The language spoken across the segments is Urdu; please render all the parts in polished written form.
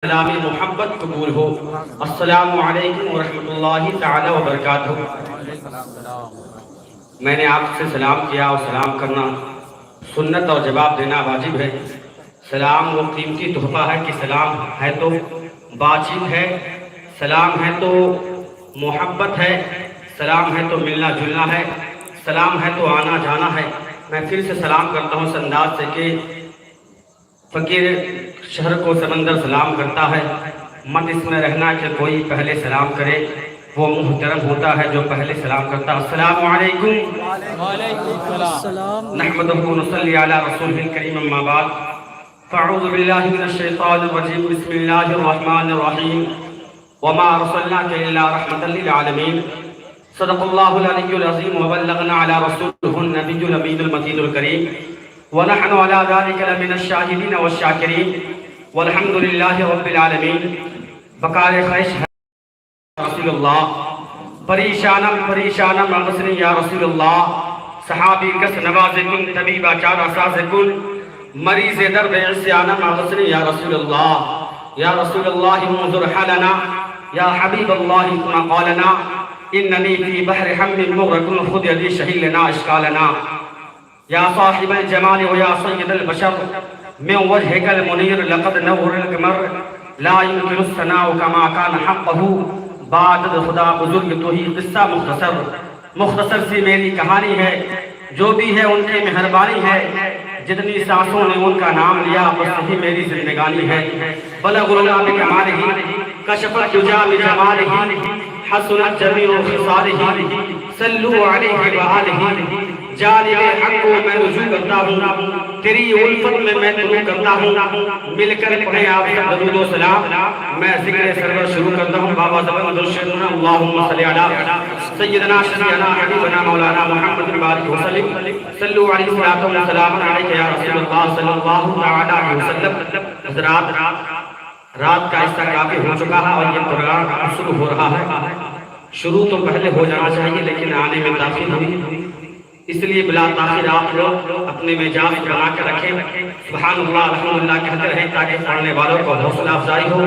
سلامی محبت قبول ہو۔ السلام علیکم ورحمۃ اللہ تعالی وبرکاتہ۔ میں نے آپ سے سلام کیا اور سلام کرنا سنت اور جواب دینا واجب ہے۔ سلام وہ قیمتی تحفہ ہے کہ سلام ہے تو بات چیت ہے، سلام ہے تو محبت ہے، سلام ہے تو ملنا جلنا ہے، سلام ہے تو آنا جانا ہے۔ میں پھر سے سلام کرتا ہوں اس انداز سے کہ فقیر شہر کو سمندر سلام کرتا ہے، مت اس میں رہنا کہ کوئی پہلے سلام کرے، وہ محترم ہوتا ہے جو پہلے سلام کرتا ہے۔ السلام علیکم وعلیکم السلام نحمدہ و نصلی علی رسول الکریم اما بعد فاعوذ باللہ من الشیطان الرجیم بسم اللہ الرحمن الرحیم وما ارسلناک الا رحمتا للعالمین صدق اللہ العلی العظیم وبلغنا علی رسولہ النبی الامین المجید الکریم ونحن على ذلك لمن الشاهدين والشاكرين والحمد لله رب العالمين۔ بقال خیش ہے رسول اللہ، پریشانم مغسنی یا رسول اللہ، صحابی کس نواز کن طبیبہ چارہ ساز کن، مریض درد عصیانم مغسنی یا رسول اللہ، یا رسول اللہ منظر حالنا، یا حبیب اللہ کن قالنا، اننی فی بحر حمل مغرکن خود یدی شہیل لنا اشکالنا، یا صاحب الجمال و یا سید البشر من وجهك المنیر لقد نور القمر لا يمكن الثناء كما كان حقه بعد خدا بزرگ تو ہی۔ قصہ مختصر سی میری کہانی ہے، جو بھی ہے ان کی مہربانی ہے، جتنی سانسوں نے ان کا نام لیا بس یہی میری زندگانی ہے۔ بلغ العلا بکمالہ کشف الدجا بجمالہ حسنت جمیع خصالہ صلوا علیہ وآلہ۔ جانب حق کو میں رجوع کرتا ہوں، تیری الفت میں میں طلوع کرتا ہوں، مل کر پڑھیں آپ سے درود و سلام۔ میں ذکر سرور شروع کرتا ہوں۔ بابا زبان درشدنا اللہم صلی علی سیدنا شفیعنا حبیبنا مولانا محمد بارک وسلم صلو علیہ الصلوۃ والسلام علیک یا رسول اللہ صلی اللہ علیہ وسلم۔ حضرات، رات کا حصہ کافی ہو چکا ہے اور یہ پروگرام شروع ہو رہا ہے۔ شروع تو پہلے ہو جانا چاہیے لیکن آنے میں تاخیر ہوئی، اس لیے بلا تاخیر آپ لوگ اپنے مزاج بنا کے رکھیں، سبحان اللہ الحمدللہ کہتے رہیں تاکہ پڑھنے والوں کو حوصلہ افزائی ہو،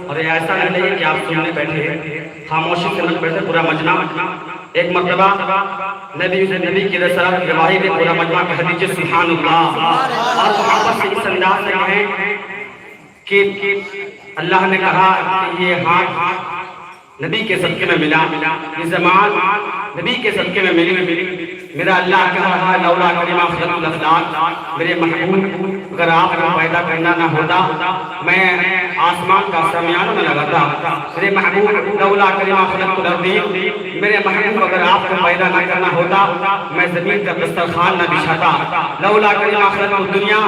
اور ایسا نہیں لگے کہ آپ سننے بیٹھے ہیں، خاموشی سے نہ بیٹھے پورا مجمع۔ ایک مرتبہ نبی کی رسالت گواہی میں پورا مجمع کہہ دیجیے سبحان اللہ، اور محبت سے اس انداز سے کہیں کہ اللہ نے کہا کہ یہ ہاتھ نبی کے صدقے میں ملا، یہ زمان نبی کے صدقے میں ملی۔ میرا اللہ کہہ رہا ہے لولا کلمہ خلقت الافلاک، میرے محبوب اگر آپ کو پیدا کرنا نہ ہوتا میں آسمان کا سمیانہ نہ لگاتا۔ میرے محبوب لولا کلمہ خلقت الارضین، میرے محبوب اگر آپ کو پیدا نہ کرنا ہوتا میں زمین کا دسترخوان نہ بچھاتا۔ لولا کلمہ خلقت الدنیا،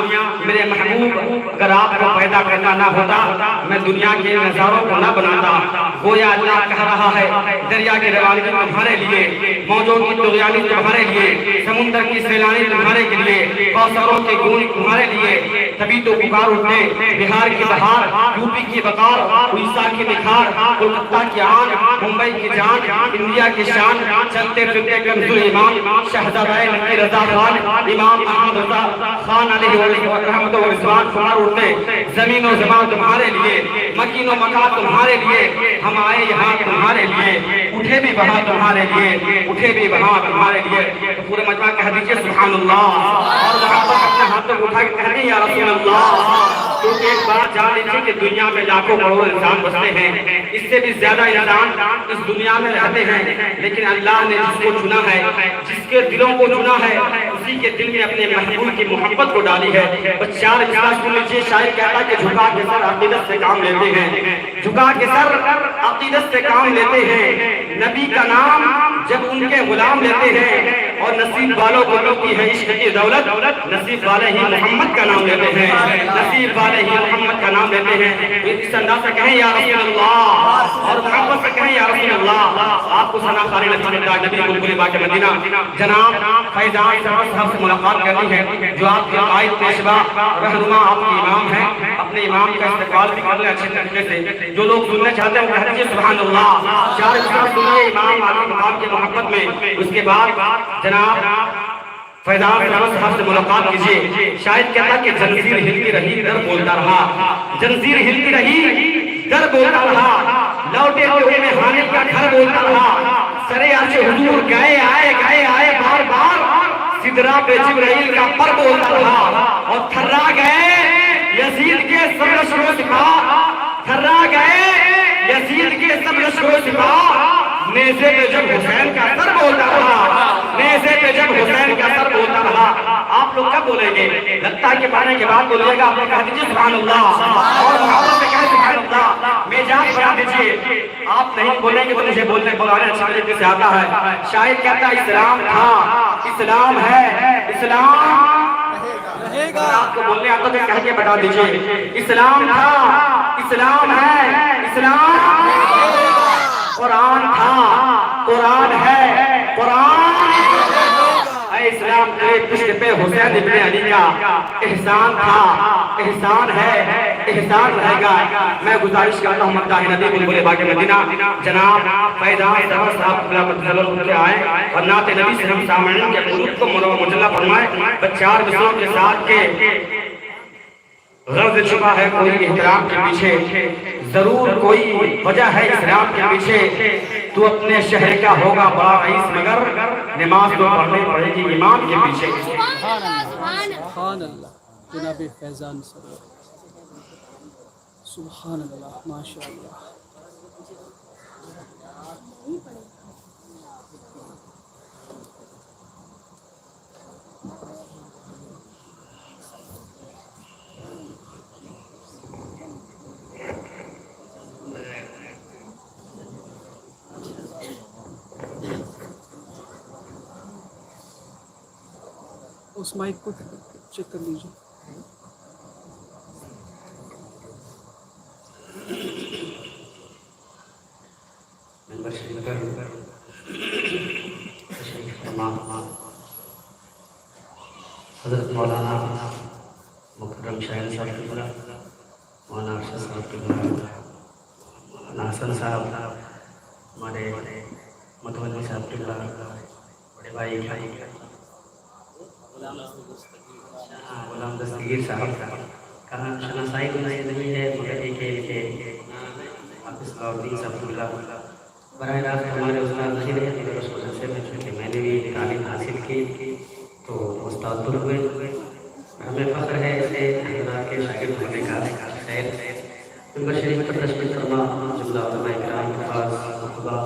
میرے محبوب اگر آپ کو پیدا کرنا نہ ہوتا میں دنیا کے نظاروں کو نہ بناتا۔ گویا اللہ کہہ رہا ہے دریا کی روانگی تمہارے لیے، موجوں کی طغیانی تمہارے لیے، سمندر کی سیلانی تمہارے کے لیے، کوثروں کے گون تمہارے لیے۔ تبھی تو پکار اٹھتے بہار کی بہار، یوپی کی بقار، اڑیسہ کی نکھار، کولکتہ کی آن، ممبئی کی جان، انڈیا کی شان، چلتے پھرتے کنزل ایمان، شہزادہ نقی رضا خان، امام احمد رضا خان علیہ رحمت و رضوان پکار اٹھتے زمین و زمان تمہارے لیے، مکین و مکان تمہارے لیے، ہم آئے یہاں تمہارے لیے، اٹھے بھی وہاں تمہارے لیے، اٹھے بھی وہاں تمہارے لیے۔ تو پورے مجمع کہہ دیجئے سبحان اللہ، اور محبت اپنے ہاتھوں کو اٹھا کے کہہ دیں یا رسول اللہ، کیونکہ ایک بات جان لیجیے کہ دنیا میں لاکھوں کروڑوں انسان بستے ہیں، اس سے بھی زیادہ انسان اس دنیا میں رہتے ہیں، لیکن اللہ نے جس کو چنا ہے، جس کے دلوں کو چنا ہے، اسی کے دل میں اپنے محبوب کی محبت کو ڈالی ہے۔ بس چار اجلاس سن لیجیے، شاعر کہتا کہ جھکا کے سر عقیدت سے کام لیتے ہیں، جھکا کے سر عقیدت سے کام لیتے ہیں، نبی کا نام جب ان کے غلام لیتے ہیں، اور نصیب والوں کو ملتی ہے عشق کی دولت، نصیب والے ہی محمد کا نام لیتے ہیں، نصیب والے ہی محمد کا نام لیتے ہیں۔ اس انداز سے کہیں یا رسول اللہ، اور محبت سے کہیں یا رسول اللہ۔ آپ کو ثنا قاری نبی بلبل باغ مدینہ جناب فیضان صاحب سے ملاقات کرنی ہے، جو آپ کے قائد پیشوا رہنما آپ کے امام ہیں۔ اپنے امام کا استقبال بھی کر لیں اچھے طریقے سے، جو لوگ سننا چاہتے ہیں وہ کہتے ہیں سبحان اللہ۔ چار سنیے امام علی مقام کے محبت میں۔ اس کے بعد جناب فیضان صاحب سے ملاقات کیجئے. شاید کہتا کہ زنجیر ہلتی رہی در بولتا رہا، زنجیر ہلتی رہی در بولتا رہا، لوٹے ہوئے میں حامد کا گھر بولتا رہا. سرے عرش حضور گئے آئے بار بار، سدرا پہ جبرائیل کا پر بولتا رہا. اور تھرا گئے یزید کے سب لشکر و سپاہ، تھرا گئے یزید کے سب لشکر و سپاہ. نیزے پہ جب حسین کا سر بولتا رہا، نیزے پہ جب حسین کا سر بولتا رہا. آپ لوگ کب بولیں گے؟ لگتا ہے کہ پانے کے بعد بولیے گا. آپ لوگ کہہ دیجیے سبحان اللہ، اور محبت سے کہے سبحان اللہ. میجاز بنا دیجیے. آپ نہیں بولیں گے تو مجھے بلانے اچھا طریقے سے آتا ہے. شاید کہتا ہے اسلام تھا، اسلام ہے، اسلام آپ کو بولنے آتا تو کہہ کے بتا دیجیے. اسلام تھا، اسلام ہے، اسلام. قرآن تھا، قرآن ہے، قرآن. اے اسلام تیرے پشت پہ حسین ابن علی کا احسان تھا، احسان ہے، احسان رہے گا. میں گزارش کرتا ہوں مداح نبی بلبل باغ مدینہ جناب فیضان صاحب کے آئے اور نعت نبی سے ہم سامعین کے قلوب کو مجلہ فرمائے. چار مصروں کے ساتھ کے غرض چھپا ہے کوئی احترام کے پیچھے، ضرور کوئی وجہ ہے اسلام کے پیچھے. تو اپنے شہر کا ہوگا بڑا رئیس مگر نماز تو پڑھنے پڑے گی امام کے پیچھے. سبحان اللہ جناب فیضان سرور، سبحان اللہ ماشاء اللہ. اس مائک کو چیک کر لیجیے. حضرت مولانا مکرم شاہین صاحب کی بلا، مولانا ارشد صاحب کی بلا، مولانا حسن صاحب، ہمارے متولی صاحب کی بلا، بڑے بھائی غلام دستگیر صاحب کہاں شناسائی بنائی نہیں ہے مگر ایک ہے حافظ الدین صاحب کی بلا. براہ راست ہمارے استاد نہیں رہے اس وجہ سے چونکہ میں نے بھی تعلیم حاصل کی تو استاد پر ہوئے. ہمیں فخر ہے ایسے حضرات کے شاگرد ہونے کا. خیر ممبر شریف پر تشریف فرما جملہ علماء کرام حفاظ خطبہ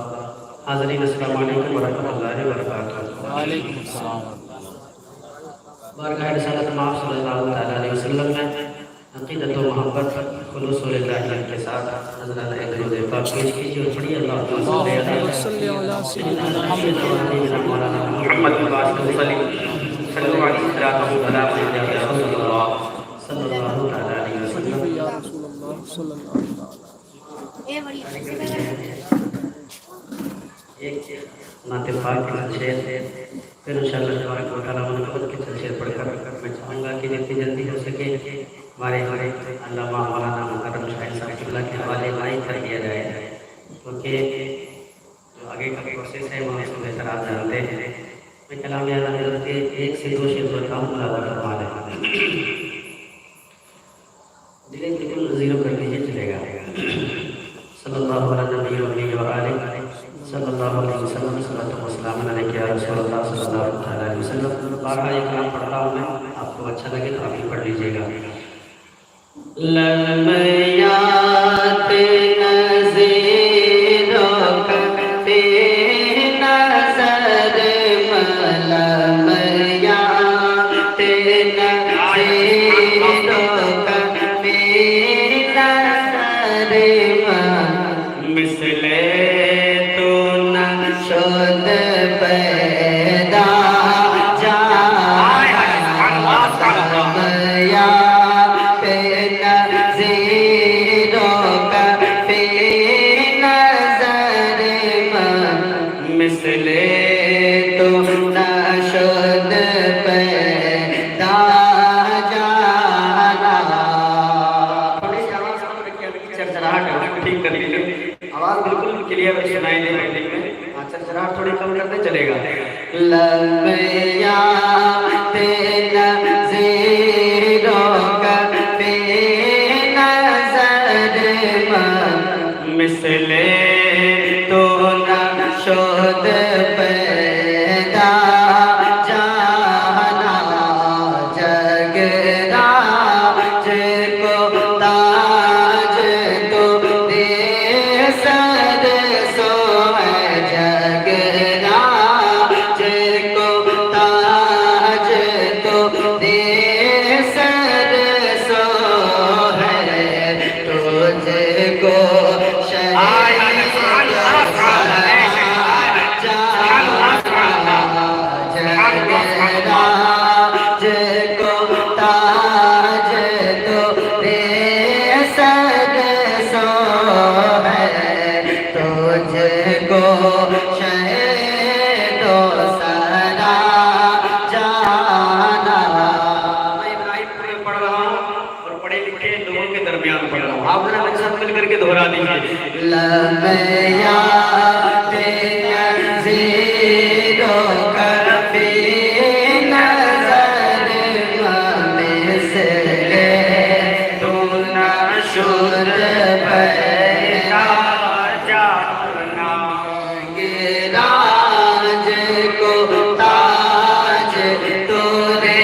حاضرین السلام علیکم ورحمۃ اللہ وبرکاتہ. وعلیکم السلام. بارگاہ رسالت مآب صلی اللہ تعالیٰ علیہ وسلم میں عقیدت و محبت خلوص و للہیت کے ساتھ حضرات درود پاک پیش کیجیے اور پڑھیے اللہم صلی علی سیدنا مولانا محمد صلو علیہ السلام صلی اللہ تعالیٰ علیہ وسلم. یا رسول اللہ صلی اللہ ایک نعت پاک کا شعر ہے، پھر انشاءاللہ تبارک و تعالیٰ منقبت کے شعر پڑھ کر میں چاہوں گا کہ جتنی جلدی ہو سکے ہمارے علامہ مولانا مکرم شاہین صاحب قبلہ کے حوالے لائن کر دیا جائے کیونکہ جو آگے کا پروسیس ہے وہ اس کو بہتر آپ جانتے ہیں. میں کلام اعلیٰ حضرت کے ایک سے دو شعر پڑھتا ہوں ملاحظہ فرما لیں. دلے بالکل زیرو کر لیجیے چلے گا. صلی اللہ علیہ وآلہ صلی اللہ علیہ وسلم صلی وسلم علیہ یا رسول اللہ صلی اللہ علیہ وسلم. بارہ یہ کلام پڑھتا ہوں میں، آپ کو اچھا لگے تو آپ بھی پڑھ لیجیے گا. لمیات نظیروں کرتے نظر لمیات نظیروں کرتے نظر مثل شد پیدا آواز بالکل کلیئر سنائی دے رہی ہے. چرچراہٹ تھوڑی کم کرتے چلے گا. لمیات نظیروں کا بے نظر مثل تو نہ شد پیدا جانا جگ راج کو تاج تو دے سر سو ہے جگ راج کو تاج تو دے سر سو ہے تجھ کو آپ ذرا میرے ساتھ مل کر کے دہرا دیجیے لمیا نظیروں کا بے نظر مثل تو نہ شد پیدا جانا گراج کو تاج تو دے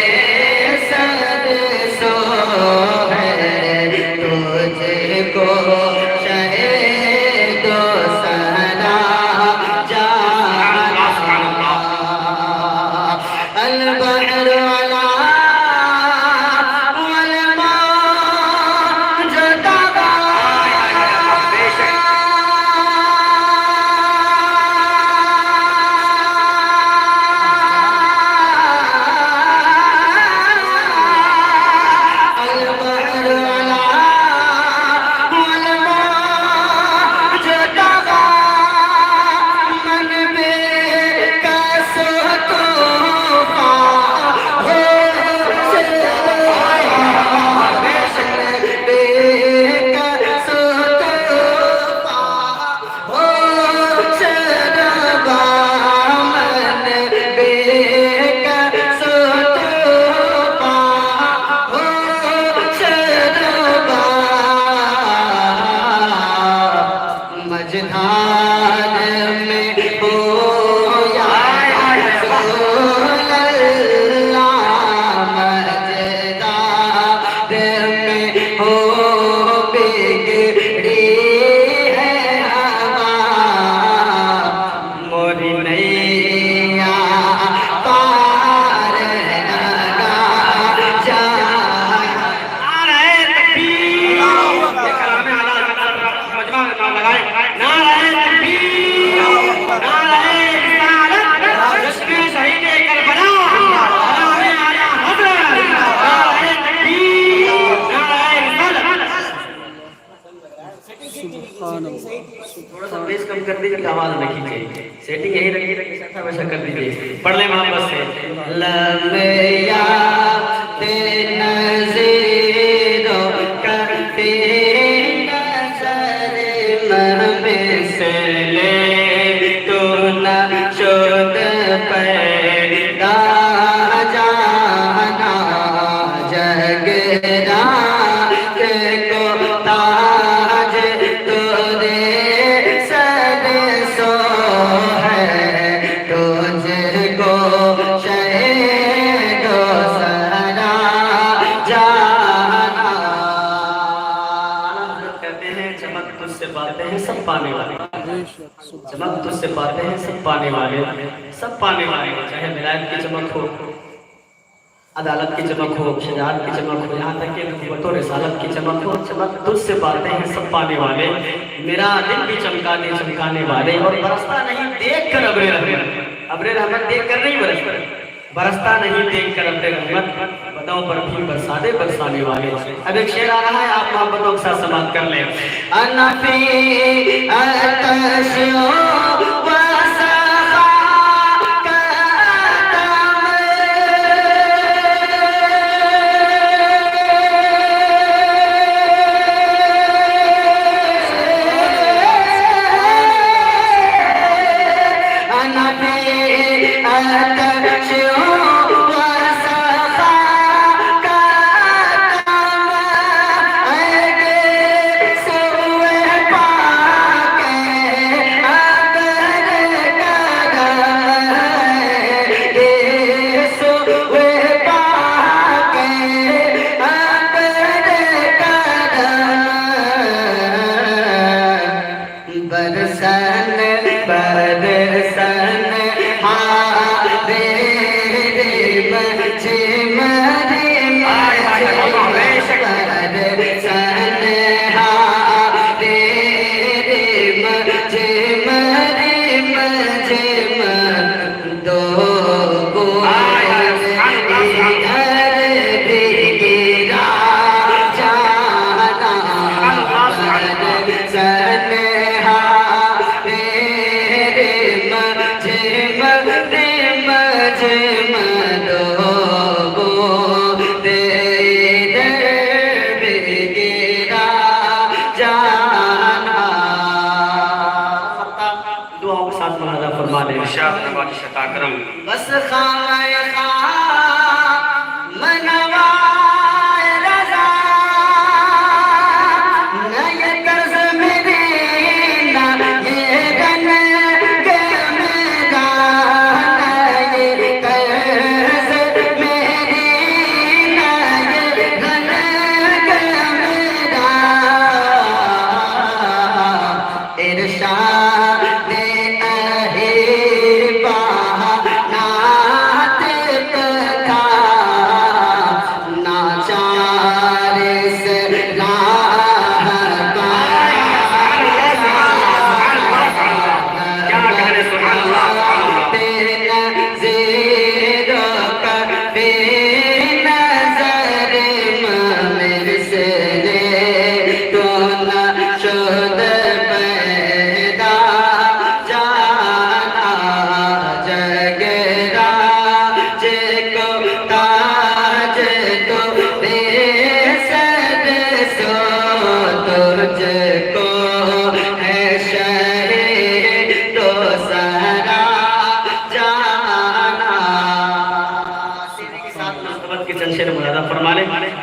سر سو ہے تجھ کو شہید و سنا جانا البحر علا والماء جدبا البحر علا مجدار میں ہو یا رسول اللہ مجدار میں ہو بگڑی ہے ہوا موری نیا پار لگا جائے سبحان اللہ تھوڑا سا بیس کم کر دیجیے کہ آواز نہ کھینچے سیٹنگ یہی رکھیے جیسا تھا ویسا کر دیجیے پڑھ لیں محبت سے لمیا نظیروں کا بے نظر مثل تو نہ شد پیدا جانا جگ راج کو تاج تو دے سر سو ہے تجھ کو شہید و سنا جانا کہتے ہیں چمک تجھ سے پاتے ہیں سب پانے والے بے شک سبحان چمک تجھ سے پاتے ہیں سب پانے والے سب پانے والے چاہے ولایت کی چمک ہو عدالت کی چمک ہو شجاعت کی چمک ہو یہاں تک کہ نبوت و رسالت کی چمک ہو چمک تجھ سے پاتے ہیں سب پانے والے میرا دل بھی چمکانے چمکانے والے اور برستا نہیں دیکھ کر ابر رحمت ابر رحمت دیکھ کر نہیں برستا نہیں دیکھ کر ابر رحمت بدوں پر بھی برسانے برسانے والے اب ایک شعر آ رہا ہے آپ محبتوں کے ساتھ سماعت کر لیں انا فی آتش بعد ارشاد نوازش عطا کرم. بس خانہ خواہ منوائے رضا نہ یہ طرز میری نہ یہ رن کے میدان نہ یہ طرز میری نہ یہ رن کے میدان ارشاد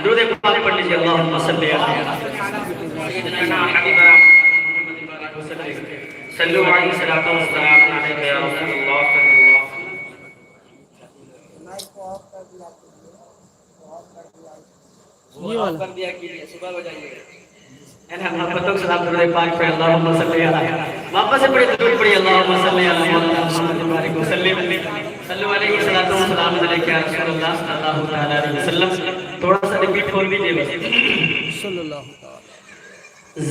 درود پاک پڑھ لیجیے. اللہم صلی سیدنا حبیبنا صلو علیہ الصلوۃ والسلام علیہ یا رسول اللہ صلی اللہ. یہ والا محبتوں کے ساتھ درود پاک پڑھ. اللہم صلی علیہ واپس سے پڑھیں درود پڑھیں. اللہم صلی علی محمد وبارک وسلم صلو علیہ الصلوۃ والسلام علیہ یا رسول اللہ صلی اللہ تعالی علیہ وسلم. تھوڑا سا ریپیٹ کر دیجیے بس. صلی اللہ تعالی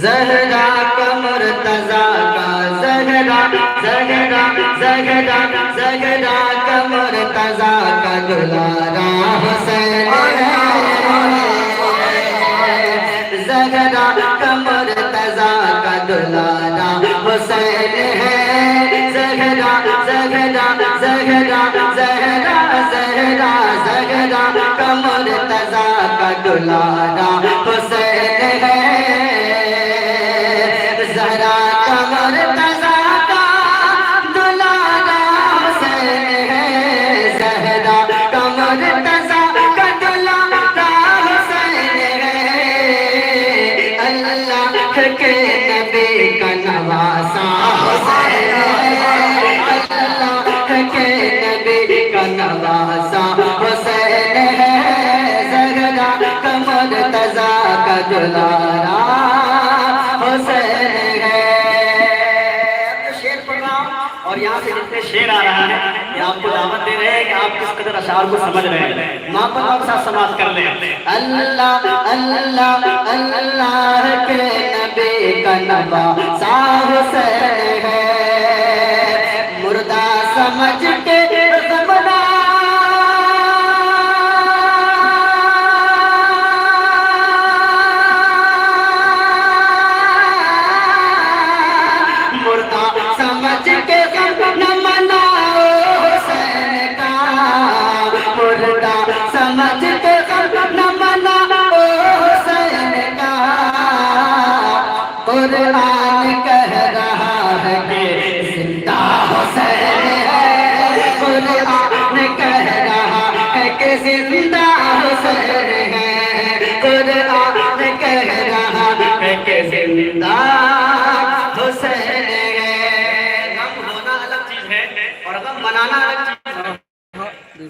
زہرا کا مرتضیٰ کا زہرا زہرا زہرا زہرا کا مرتضیٰ کا دلارا حسین زہرا کا مرتضیٰ کا دلارا حسین ہے. زہرا زہرا زہرا زہرا زہرا زہرا کا مرتضیٰ کا دلارا حسین ہے. زہرا کا مرتضیٰ کا دلارا حسین ہے. زہرا کا مرتضیٰ کا دلارا حسین ہے. اللہ کے نبی کا نواسا حسین ہے. اللہ کے نبی کا نواسا حسین ہے. زہرا کا مرتضیٰ کا دلارا حسین ہے. اور یہاں سے جتنے شعر آ رہا ہے یہ آپ کو دعوت دے رہے ہیں کہ آپ کس قدر اشعار کو سمجھ رہے ہیں. محبت کے ساتھ سماعت کر لیں. اللہ اللہ اللہ کے نبی کا نواسا حسین ہے. مردہ سمجھ کے غمنا مردہ سمجھ کے غم نہ مناؤ حسین کا. مردہ سمجھ کے غم نہ مناؤ حسین کا. قرآن کہہ رہا ہے کہ زندہ حسین ہے. قرآن کہہ رہا ہے کہ زندہ حسین ہے. قرآن کہہ رہا ہے کہ زندہ حسین ہے. غم ہونا الگ چیز ہے اور غم منانا الگ چیز ہے.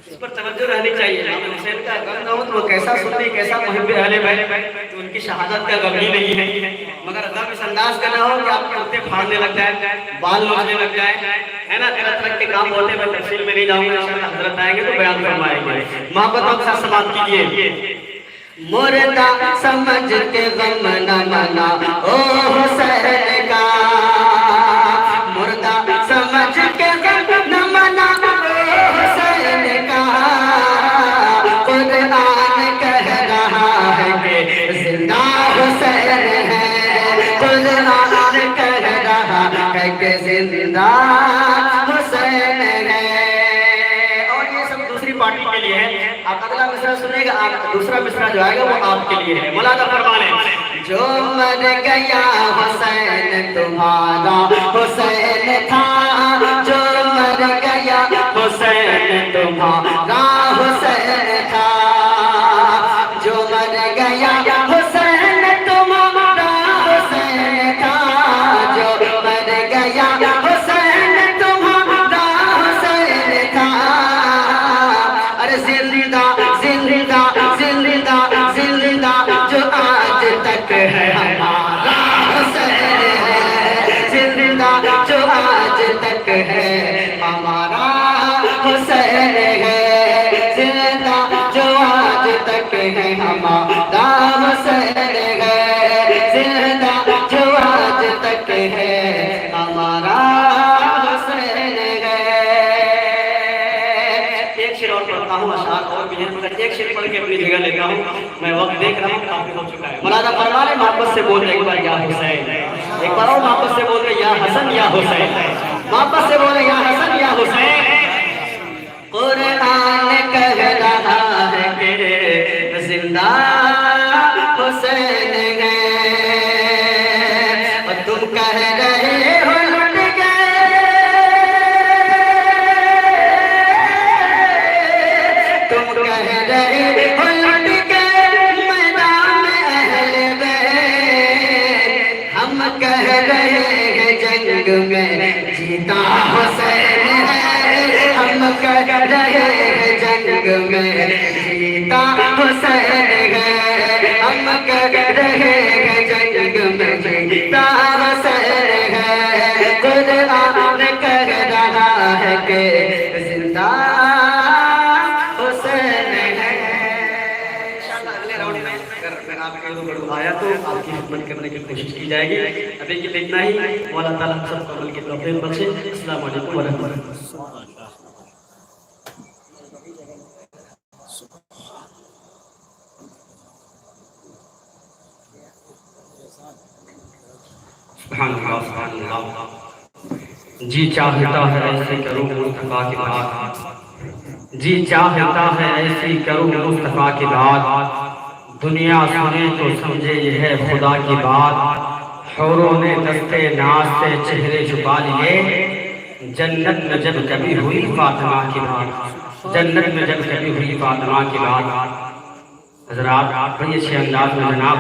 اس پر توجہ رہنی چاہیے. امام حسین کا غم نہ ہو تو وہ کیسا سنی کیسا محب اہل بیت تو ان کی شہادت کا غم ہی نہیں ہے. مگر غم اس انداز کا نہ ہو کہ آپ کرتے پھاڑنے لگ جائے بال نوچنے لگ جائے ہے نا. طرح طرح کے کام ہوتے ہیں. میں تفصیل میں نہیں جاؤں گا. انشاءاللہ حضرت آئیں گے تو بیان فرمائیں گے. محبتوں کے ساتھ سماعت کیجیے. مردہ سمجھ کے غم نہ منا او حسین کا. مردہ سمجھ کے غم نہ منا او حسین کا. قرآن کہہ رہا ہے کہ زندہ حسین ہے. قرآن کہہ رہا ہے کہ زندہ حسین ہے. اور یہ سب دوسری پارٹی کے لیے ہے. آپ اگلا مصرع سنیں گا. آپ دوسرا مصرع جو آئے گا وہ آپ کے لیے ہے. مولانا فرمانے جو مر گیا حسین تمہارا حسین تھا. جو مر تمہارا حسین تھا، جو مر گیا حسین تمہارا حسین تھا، جو مر گیا حسین تمہارا حسین تھا، ارے زندہ زندہ زندہ زندہ جو آج تک ہے ہمارا حسین ہے، زندہ جو آج تک ہے ہمارا حسین ہے، زندہ جو آج تک ہے ہمارا حسین ہے، زندہ جو آج تک ہے ہمارا حسین ہے۔ ایک شعر اور پڑھتا ہوں، اشعار اور بھی ہیں مگر ایک شعر پڑھ کے اپنی جگہ لیتا ہوں، میں وقت دیکھ رہا ہوں کافی ہو چکا ہے۔ مولانا فرما رہے محبت سے بول رہے ایک بار یا حسین، ایک بار اور محبت سے بول رہے یا حسن یا حسین، محبت سے بول رہے یا حسن یا حسین۔ قرآن کہہ رہا ہے کہ زندہ حسین ہے، اور تم کہہ رہے ہو لٹ گئے، تم کہہ رہے ہو لٹ گئے میدان اہل بیت، ہم کہہ رہے ہیں جنگ میں جیتا حسین ہے، ہم کہہ رہے ہیں جنگ میں جیتا حسین ہے، ہم کہہ رہے ہیں جنگ میں جیتا حسین ہے، قرآن کہہ رہا ہے کہ زندہ حسین ہے۔ انشاءاللہ اگلے راؤنڈ میں اگر آپ کے روبرو آیا تو آپ کی خدمت کرنے کی کوشش کی جائے گی۔ ابھی کے لیے اتنا ہی، اللہ تعالیٰ ہم سب کو عمل کی توفیق بخشے۔ السلام علیکم ورحمۃ اللہ۔ سبحان اللہ سبحان اللہ۔ جی چاہتا ہے ایسے کروں مصطفیٰ کی بات، جی چاہتا ہے ایسی کروں مصطفیٰ کی بات، دنیا سنے تو سمجھے یہ ہے خدا کی بات، حوروں نے دستے ناز سے چہرے چھپا لیے، جنت میں جب کبھی ہوئی فاطمہ کی بات، جنت میں جب کبھی ہوئی فاطمہ کی بات۔ حضرات بڑی اچھے انداز میں جناب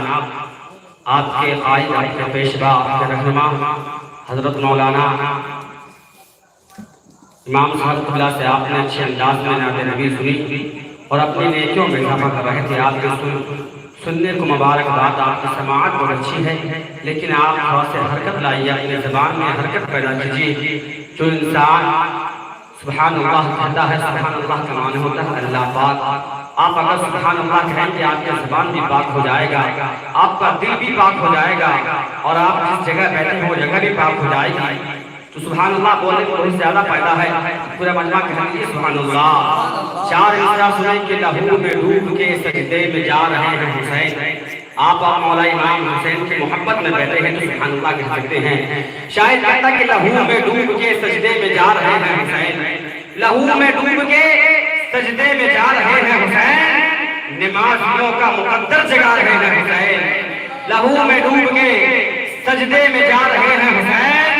آپ کے قائد، آپ کے پیشوا، آپ کے رہنما حضرت مولانا امام صاحب اللہ سے آپ نے اچھے انداز میں نعت نبی سنی اور اپنی نیکیوں میں اضافہ کر رہے تھے۔ آپ کے سننے کو مبارکباد، آپ کی سماعت بہت اچھی ہے، لیکن آپ تھوڑا سے حرکت لائیے، اپنی زبان میں حرکت پیدا کیجیے۔ جو انسان سبحان اللہ کہتا ہے، سبحان اللہ کا معنی ہوتا ہے اللہ پاک۔ آپ اگر سبحان اللہ کہیں گے آپ کی زبان بھی پاک ہو جائے گا، آپ کا دل بھی پاک ہو جائے گا، اور آپ جس جگہ بیٹھے ہو جگہ بھی پاک ہو جائے گی۔ تو سبحان اللہ بولنے کو بہت زیادہ فائدہ ہے۔ پورا مجمع کہیں گے سبحان اللہ۔ چار حصہ سنیں کہ لہو میں ڈوب کے سجدے میں جا رہے ہیں حسین، آپ مولا امام حسین کی محبت میں بیٹھے ہیں تو سبحان اللہ کہہ سکتے ہیں۔ شاید کہتا کہ لہو میں ڈوب کے سجدے میں جا رہے ہیں حسین، لہو میں ڈوب کے سجدے میں جا رہے ہیں حسین، نمازیوں کا مقدر جگا رہے ہیں حسین، لہو میں ڈوب کے سجدے میں جا رہے ہیں حسین،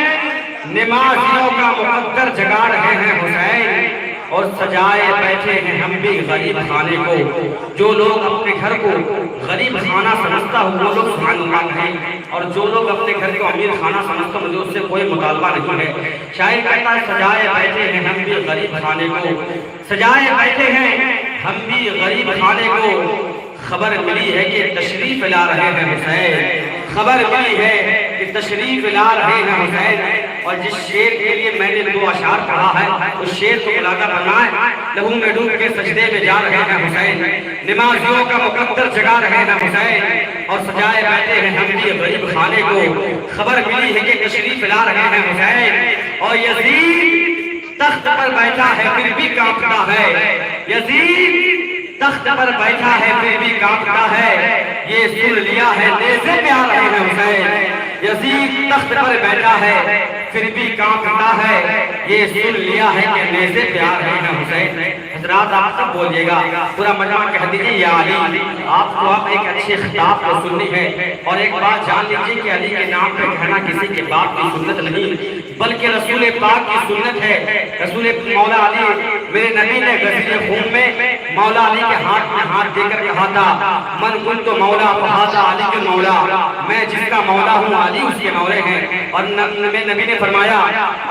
نمازیوں کا مقدر جگا رہے ہیں حسین، اور سجائے بیٹھے ہیں ہم بھی غریب خانے کو۔ جو لوگ اپنے گھر کو غریب خانہ سمجھتا ہو وہ لوگ سبحان اللہ کہیں، اور جو لوگ اپنے گھر کو امیر خانہ سمجھتا ہو مجھے اس سے کوئی مطالبہ نہیں ہے۔ شاعر کہتا ہے سجائے بیٹھے ہیں ہم بھی غریب خانے کو، سجائے بیٹھے ہیں ہم بھی غریب خانے کو، خبر ملی ہے کہ تشریف لا رہے ہیں حسین، خبر ملی ہے کہ تشریف لا رہے ہیں حسین۔ اور جس شعر کے لیے میں نے 2 اشعار پڑھا ہے اس شعر کو ملاحظہ فرمائیں، لہو میں ڈوب کے سجدے میں جا رہے ہیں حسین، نمازیوں کا مقدر جگا رہے ہیں حسین، اور سجائے بیٹھے ہیں ہم بھی غریب خانے کو، خبر ملی ہے کہ تشریف لا رہے ہیں حسین۔ اور یزید تخت پر بیٹھا ہے پھر بھی کانپتا ہے، یزید تخت پر بیٹھا ہے پھر بھی کانپتا ہے، یہ سن لیا ہے نیزے پہ آ رہے ہیں حسین۔ یزید تخت پر بیٹھا ہے پھر بھی کانپتا ہے، یہ سن لیا ہے کہ نیزے پہ آ رہے ہیں حسین۔ حضرات آپ سب بولیے گا، پورا مجمع کہہ دیجیے یا علی۔ آپ کو اب ایک اچھے خطاب کو سننی ہے، اور ایک بات جان لیجیے کہ علی کے نام پہ کہنا کسی کے باپ کی سنت نہیں بلکہ رسول پاک کی سنت ہے۔ رسول مولا علی، میرے نبی نے غسیل خون میں مولا علی کے ہاتھ میں ہاتھ دے کر کہا تھا، من کنت مولا فہذا علی کے مولا، میں جس کا مولا ہوں علی اس کے مولے ہیں۔ اور نبی نے فرمایا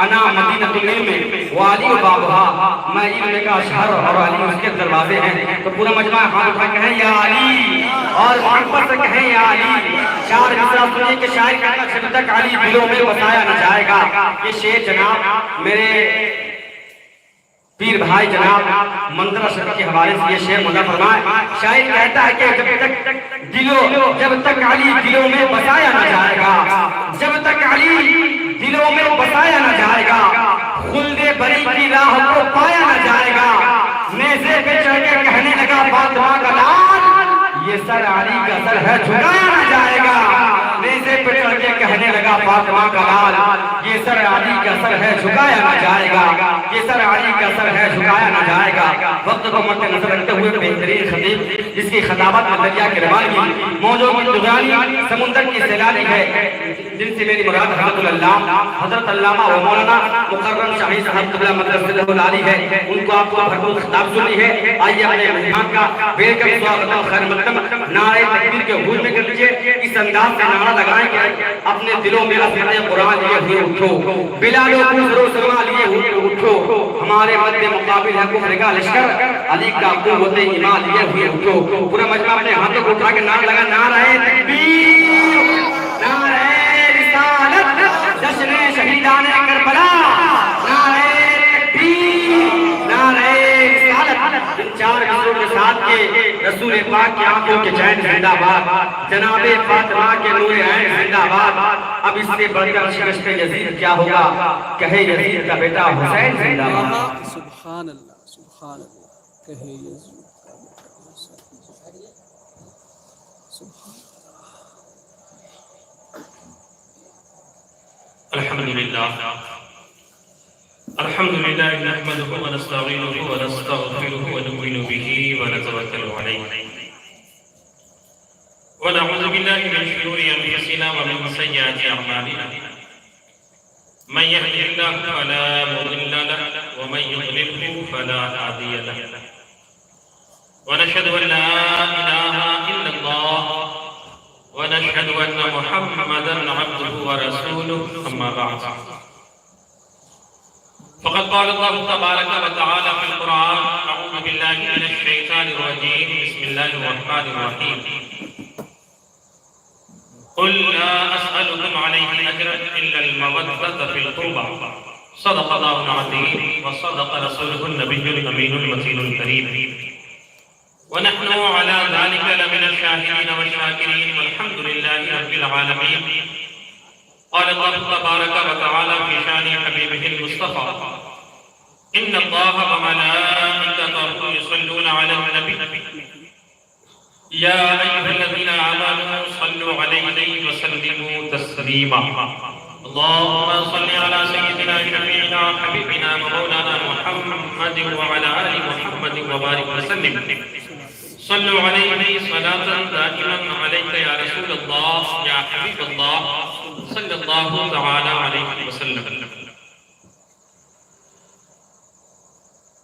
انا مدینہ العلم وعلی بابها، میں علم کا شہر اور علی اس کے دروازے ہیں۔ تو پورا مجمع ہاتھ اٹھا کے کہیں یا علی، اور محبت سے کہیں یا علی۔ چار مصرع سنیے کہ شاعر کہتا جب تک علی دلوں میں بسایا نہ جائے گا۔ یہ شعر جناب میرے پیر بھائی جناب منظر شریف کے حوالے سے یہ شعر مدہ فرمائے۔ شاعر کہتا ہے کہ جب تک علی دلوں میں بسایا نہ جائے گا، جب تک علی دلوں میں بسایا نہ جائے گا، خلد بری کی راہ کو پایا نہ جائے گا۔ نیزے پہ چڑھ کے کہنے لگا فاطمہ کا لال، یہ سر علی کا سر ہے جھکایا نہ جائے گا۔ نیزے پہ چڑھ کے کہنے لگا فاطمہ کا لال، یہ سر علی کا سر ہے جھکایا نہ جائے گا، یہ سر علی کا سر ہے جھکایا نہ جائے گا۔ وقت کو مد نظر رکھتے ہوئے بہترین خطیب جس کی خطابت میں دریا کی روانگی، موجوں کی دگانی، سمندر کی سیلانی ہے، جن سے میری مراد حضرت اللہ حضرت علامہ و مولانا مقرر شاہی صاحب قبلہ مدرسہ العالی ہے، ان کو آپ کو بھرپور خطاب سنی ہے۔ آئیے اپنے مہمان کا ویلکم سواگت اور خیر مقدم نعرہ تکبیر کے حضور میں کر لیجیے۔ اس انداز سے نعرہ لگائیں کہ اپنے دلوں میں عظمت قرآن لیے ہوئے اٹھو، بلال و کفر و سلمہ لیے ہوئے اٹھو، ہمارے مد مقابل ہے کفر کا لشکر، علی کا قوت ایمان لیے ہوئے اٹھو۔ پورا مجمع اپنے ہاتھوں کو اٹھا کے نعرہ لگا، نعرہ تکبیر، نعرہ رسالت، جشن شہیدان کربلا، نعرہ تکبیر، نعرہ رسالت۔ ان چار گیتوں کے ساتھ کے رسول پاک کی آنکھوں کے چین زندہ باد، جناب فاطمہ کے نور عین زندہ باد۔ اب اس سے بڑھ کر شکست یزید کیا ہوگا، کہے یزید کا بیٹا حسین زندہ باد۔ سبحان اللہ سبحان اللہ، کہے یزید کا بیٹا حسین سبحان الحمدللہ نحمده ونستعینه ونستغفره ونؤمن به ونتوکل علیہ ونعوذ باللہ من شرور انفسنا ومن سیئات اعمالنا من يهده الله فلا مضل له ومن يضلله فلا هادي له ونشهد ان لا اله الا الله ونشهد ان محمدا عبده ورسوله اما بعد فقد قال الله تبارك وتعالى في القرآن أعوذ بالله من الشيطان الرجيم بسم الله الرحمن الرحيم قل لا أسألكم عليه أجرا إلا المودة في القربى صدق الله العظيم وصدق رسوله النبي الأمين المتين الكريم ونحن على ذلك لمن الشاهدين والشاكرين والحمد لله رب العالمين قال الله تبارك وتعالى في شان حبيبه المصطفى إن الله وملائكته يصلون على النبي يا أيها الذين آمنوا صلوا عليه وسلموا تسليما اللهم صل على سيدنا شفيعنا حبيبنا ومولانا محمد وعلى آل محمد وبارك وسلم صلوا عليه صلاة دائما عليك يا رسول الله يا حبيب الله صلی اللہ تعالی علیہ وسلم۔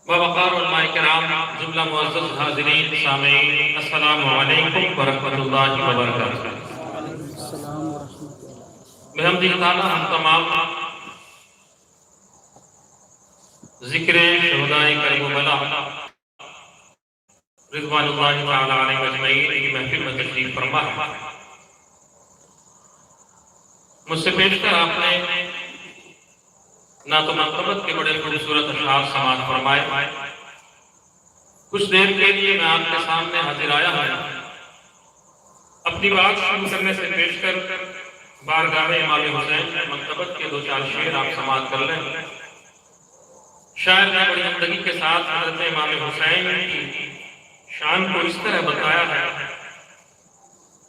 ووقار علماء کرام، جملہ معزز حاضرین سامعین، السلام علیکم ورحمۃ اللہ وبرکاتہ۔ السلام ورحمۃ اللہ۔ بحمد تعالی ہم تمام ذکر شہدائے کربلا رضوان اللہ تعالی علیہ اجمعین کی محفل میں تشریف فرما ہے۔ مجھ سے پیش کر آپ نے نعت و منقبت کے بڑے خوبصورت اشعار سماعت فرمائے۔ کچھ دیر کے لیے میں آپ کے سامنے حاضر آیا ہوں اپنی بات شروع کرنے سے پیش کر بارگاہ امام حسین میں منقبت کے دو چار شعر آپ سماعت کر لیں۔ شاعر نے بڑی زندگی کے ساتھ حضرت امام حسین کی شان کو اس طرح بتایا ہے،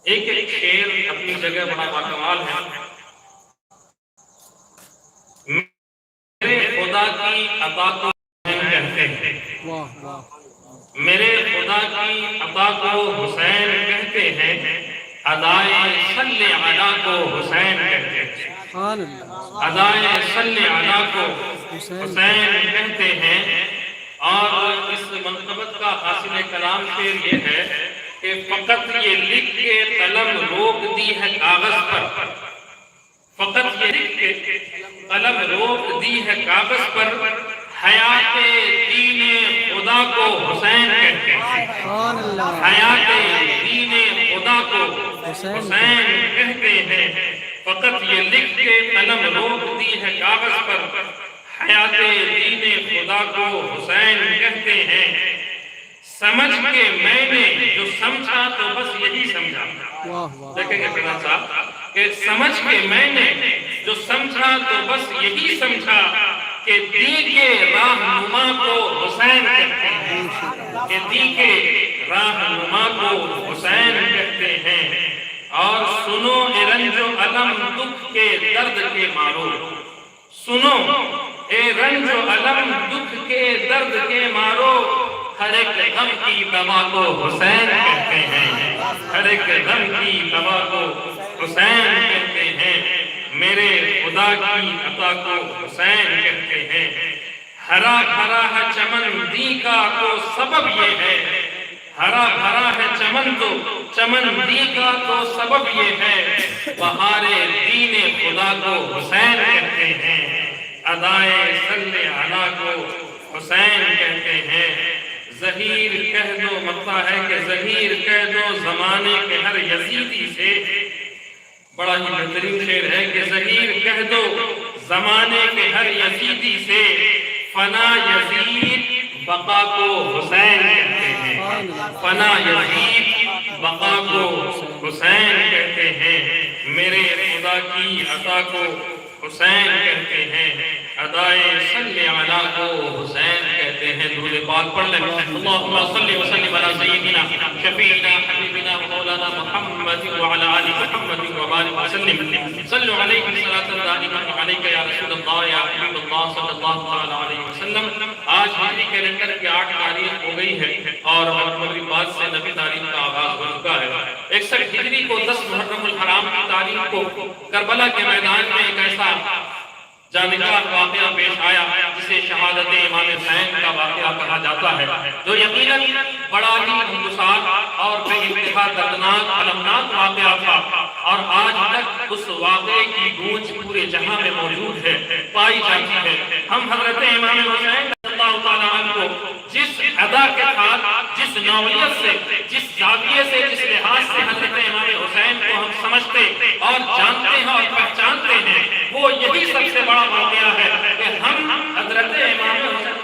ایک ایک شعر اپنی جگہ بڑا باکمال ہے۔ میرے خدا کی عطا کو حسین کہتے ہیں، واہ واہ میرے خدا کی عطا کو حسین کہتے ہیں، ادائے صلی علی کو حسین کہتے ہیں، سبحان اللہ ادائے صلی علی کو حسین کہتے ہیں۔ اور اس منقبت کا حاصل کلام شعر یہ ہے کہ فقط یہ لکھ کے قلم روک دی ہے کاغذ پر، فقط یہ لکھ کے قلم روک دی ہے کاغذ پر، حیات دین خدا کو حسین کہتے ہیں، سبحان اللہ حیات دین خدا کو حسین کہتے ہیں، فقط یہ لکھ کے قلم روک دی ہے کاغذ پر، حیات دین خدا کو حسین کہتے ہیں۔ سمجھ کے میں نے جو سمجھا تو بس یہی سمجھا، واہ واہ دیکھیں گے فیضان صاحب کہ سمجھ کے میں نے جو سمجھا تو بس یہی سمجھا کہ دی کے راہنما کو حسین کہتے ہیں، کہ دی کے راہنما کو حسین کہتے ہیں۔ اور سنو اے رنج و علم دکھ کے درد کے مارو، سنو اے رنج و علم دکھ کے درد کے مارو، ہر ایک غم کی دوا کو حسین کہتے ہیں، ہر ایک غم کی دوا کو حسین کہتے ہیں، میرے خدا کی عطا کو حسین کہتے ہیں۔ ہرا بھرا ہے چمن دی کا تو سبب یہ ہے، ہرا بھرا ہے چمن دی کا تو سبب یہ ہے، بہار دین خدا کو حسین کہتے ہیں، ادائے صلی علی کو حسین کہتے ہیں۔ ظہیر کہہ دو، مطلب ہے کہ ظہیر کہہ دو زمانے کے ہر یزیدی سے، بڑا ہی بہترین شعر ہے کہ ظہیر کہہ دو زمانے کے ہر یزیدی سے، فنا یزید بقا کو حسین کہتے ہیں، فنا یزید بقا کو حسین کہتے ہیں، میرے خدا کی عطا کو حسین کہتے ہیں، ادائے صلی علی کو حسین کہتے ہیں۔ درود پاک پڑھ لیں، اللہم صلی وسلم علی سیدنا شفیعنا حبیبنا مولانا محمد وعلی آل محمد وبارک وسلم، صلو علیہ صلاۃ دائمۃ علیک یا رسول اللہ یا حبیب اللہ صلی اللہ علیہ وسلم۔ آج ہجری کیلنڈر کی 8 تاریخ ہو گئی ہے اور مغرب بعد سے نبی تاریخ کا آغاز ہو چکا ہے۔ 61 ہجری کو 10 محرم الحرام کی تاریخ کو کربلا کے میدان میں ایک ایسا جانکار واقعہ پیش آیا جسے شہادت امام حسین کا واقعہ کہا جاتا ہے، جو یقیناً بڑا ہی ہمسار اور بے انتہا دردناک المناک واقعہ تھا، اور آج تک اس واقعے کی گونج پورے جہاں میں موجود ہے، پائی جاتی ہے۔ ہم حضرت امام حسین اللہ تعالیٰ عنہ کو جس ادا کے ساتھ، جس نوعیت سے، جس زاویے سے، جس لحاظ سے حضرت امام حسین کو ہم سمجھتے اور جانتے ہیں اور پہچانتے ہیں، وہ یہی سب سے بڑا واقعہ ہے کہ ہم حضرت امام حسین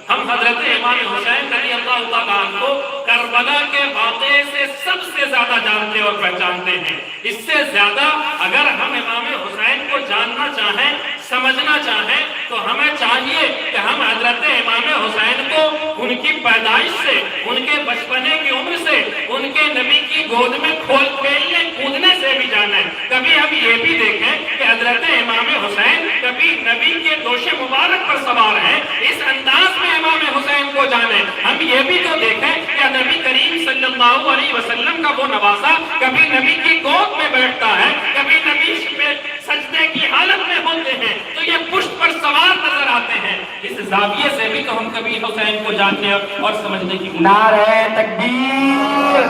ہم حضرت امام حسین رضی اللہ تعالیٰ عنہ کو کربلا کے واقعے سے سب سے زیادہ جانتے اور پہچانتے ہیں۔ اس سے زیادہ اگر ہم امام حسین کو جاننا چاہیں، سمجھنا چاہیں، تو ہمیں چاہیے کہ ہم حضرت امام حسین کو ان کی پیدائش سے، ان کے بچپنے کی عمر سے، ان کے نبی کی گود میں کھیلنے کودنے سے بھی جانیں۔ کبھی ہم یہ بھی دیکھیں کہ حضرت امام حسین کبھی نبی کے دوش مبارک پر سوار ہیں، اس انداز میں امام حسین کو جانیں۔ ہم یہ بھی تو دیکھیں کہ نبی کریم صلی اللہ علیہ وسلم کا وہ نواسا کبھی نبی کی گود میں بیٹھتا ہے، کبھی نبی میں سجدے کی حالت میں ہوتے ہیں، تو یہ پشت پر سوار نظر آتے ہیں۔ اس زاویے سے بھی تو ہم کبھی حسین کو جاننے اور سمجھنے کی نعرہ تکبیر،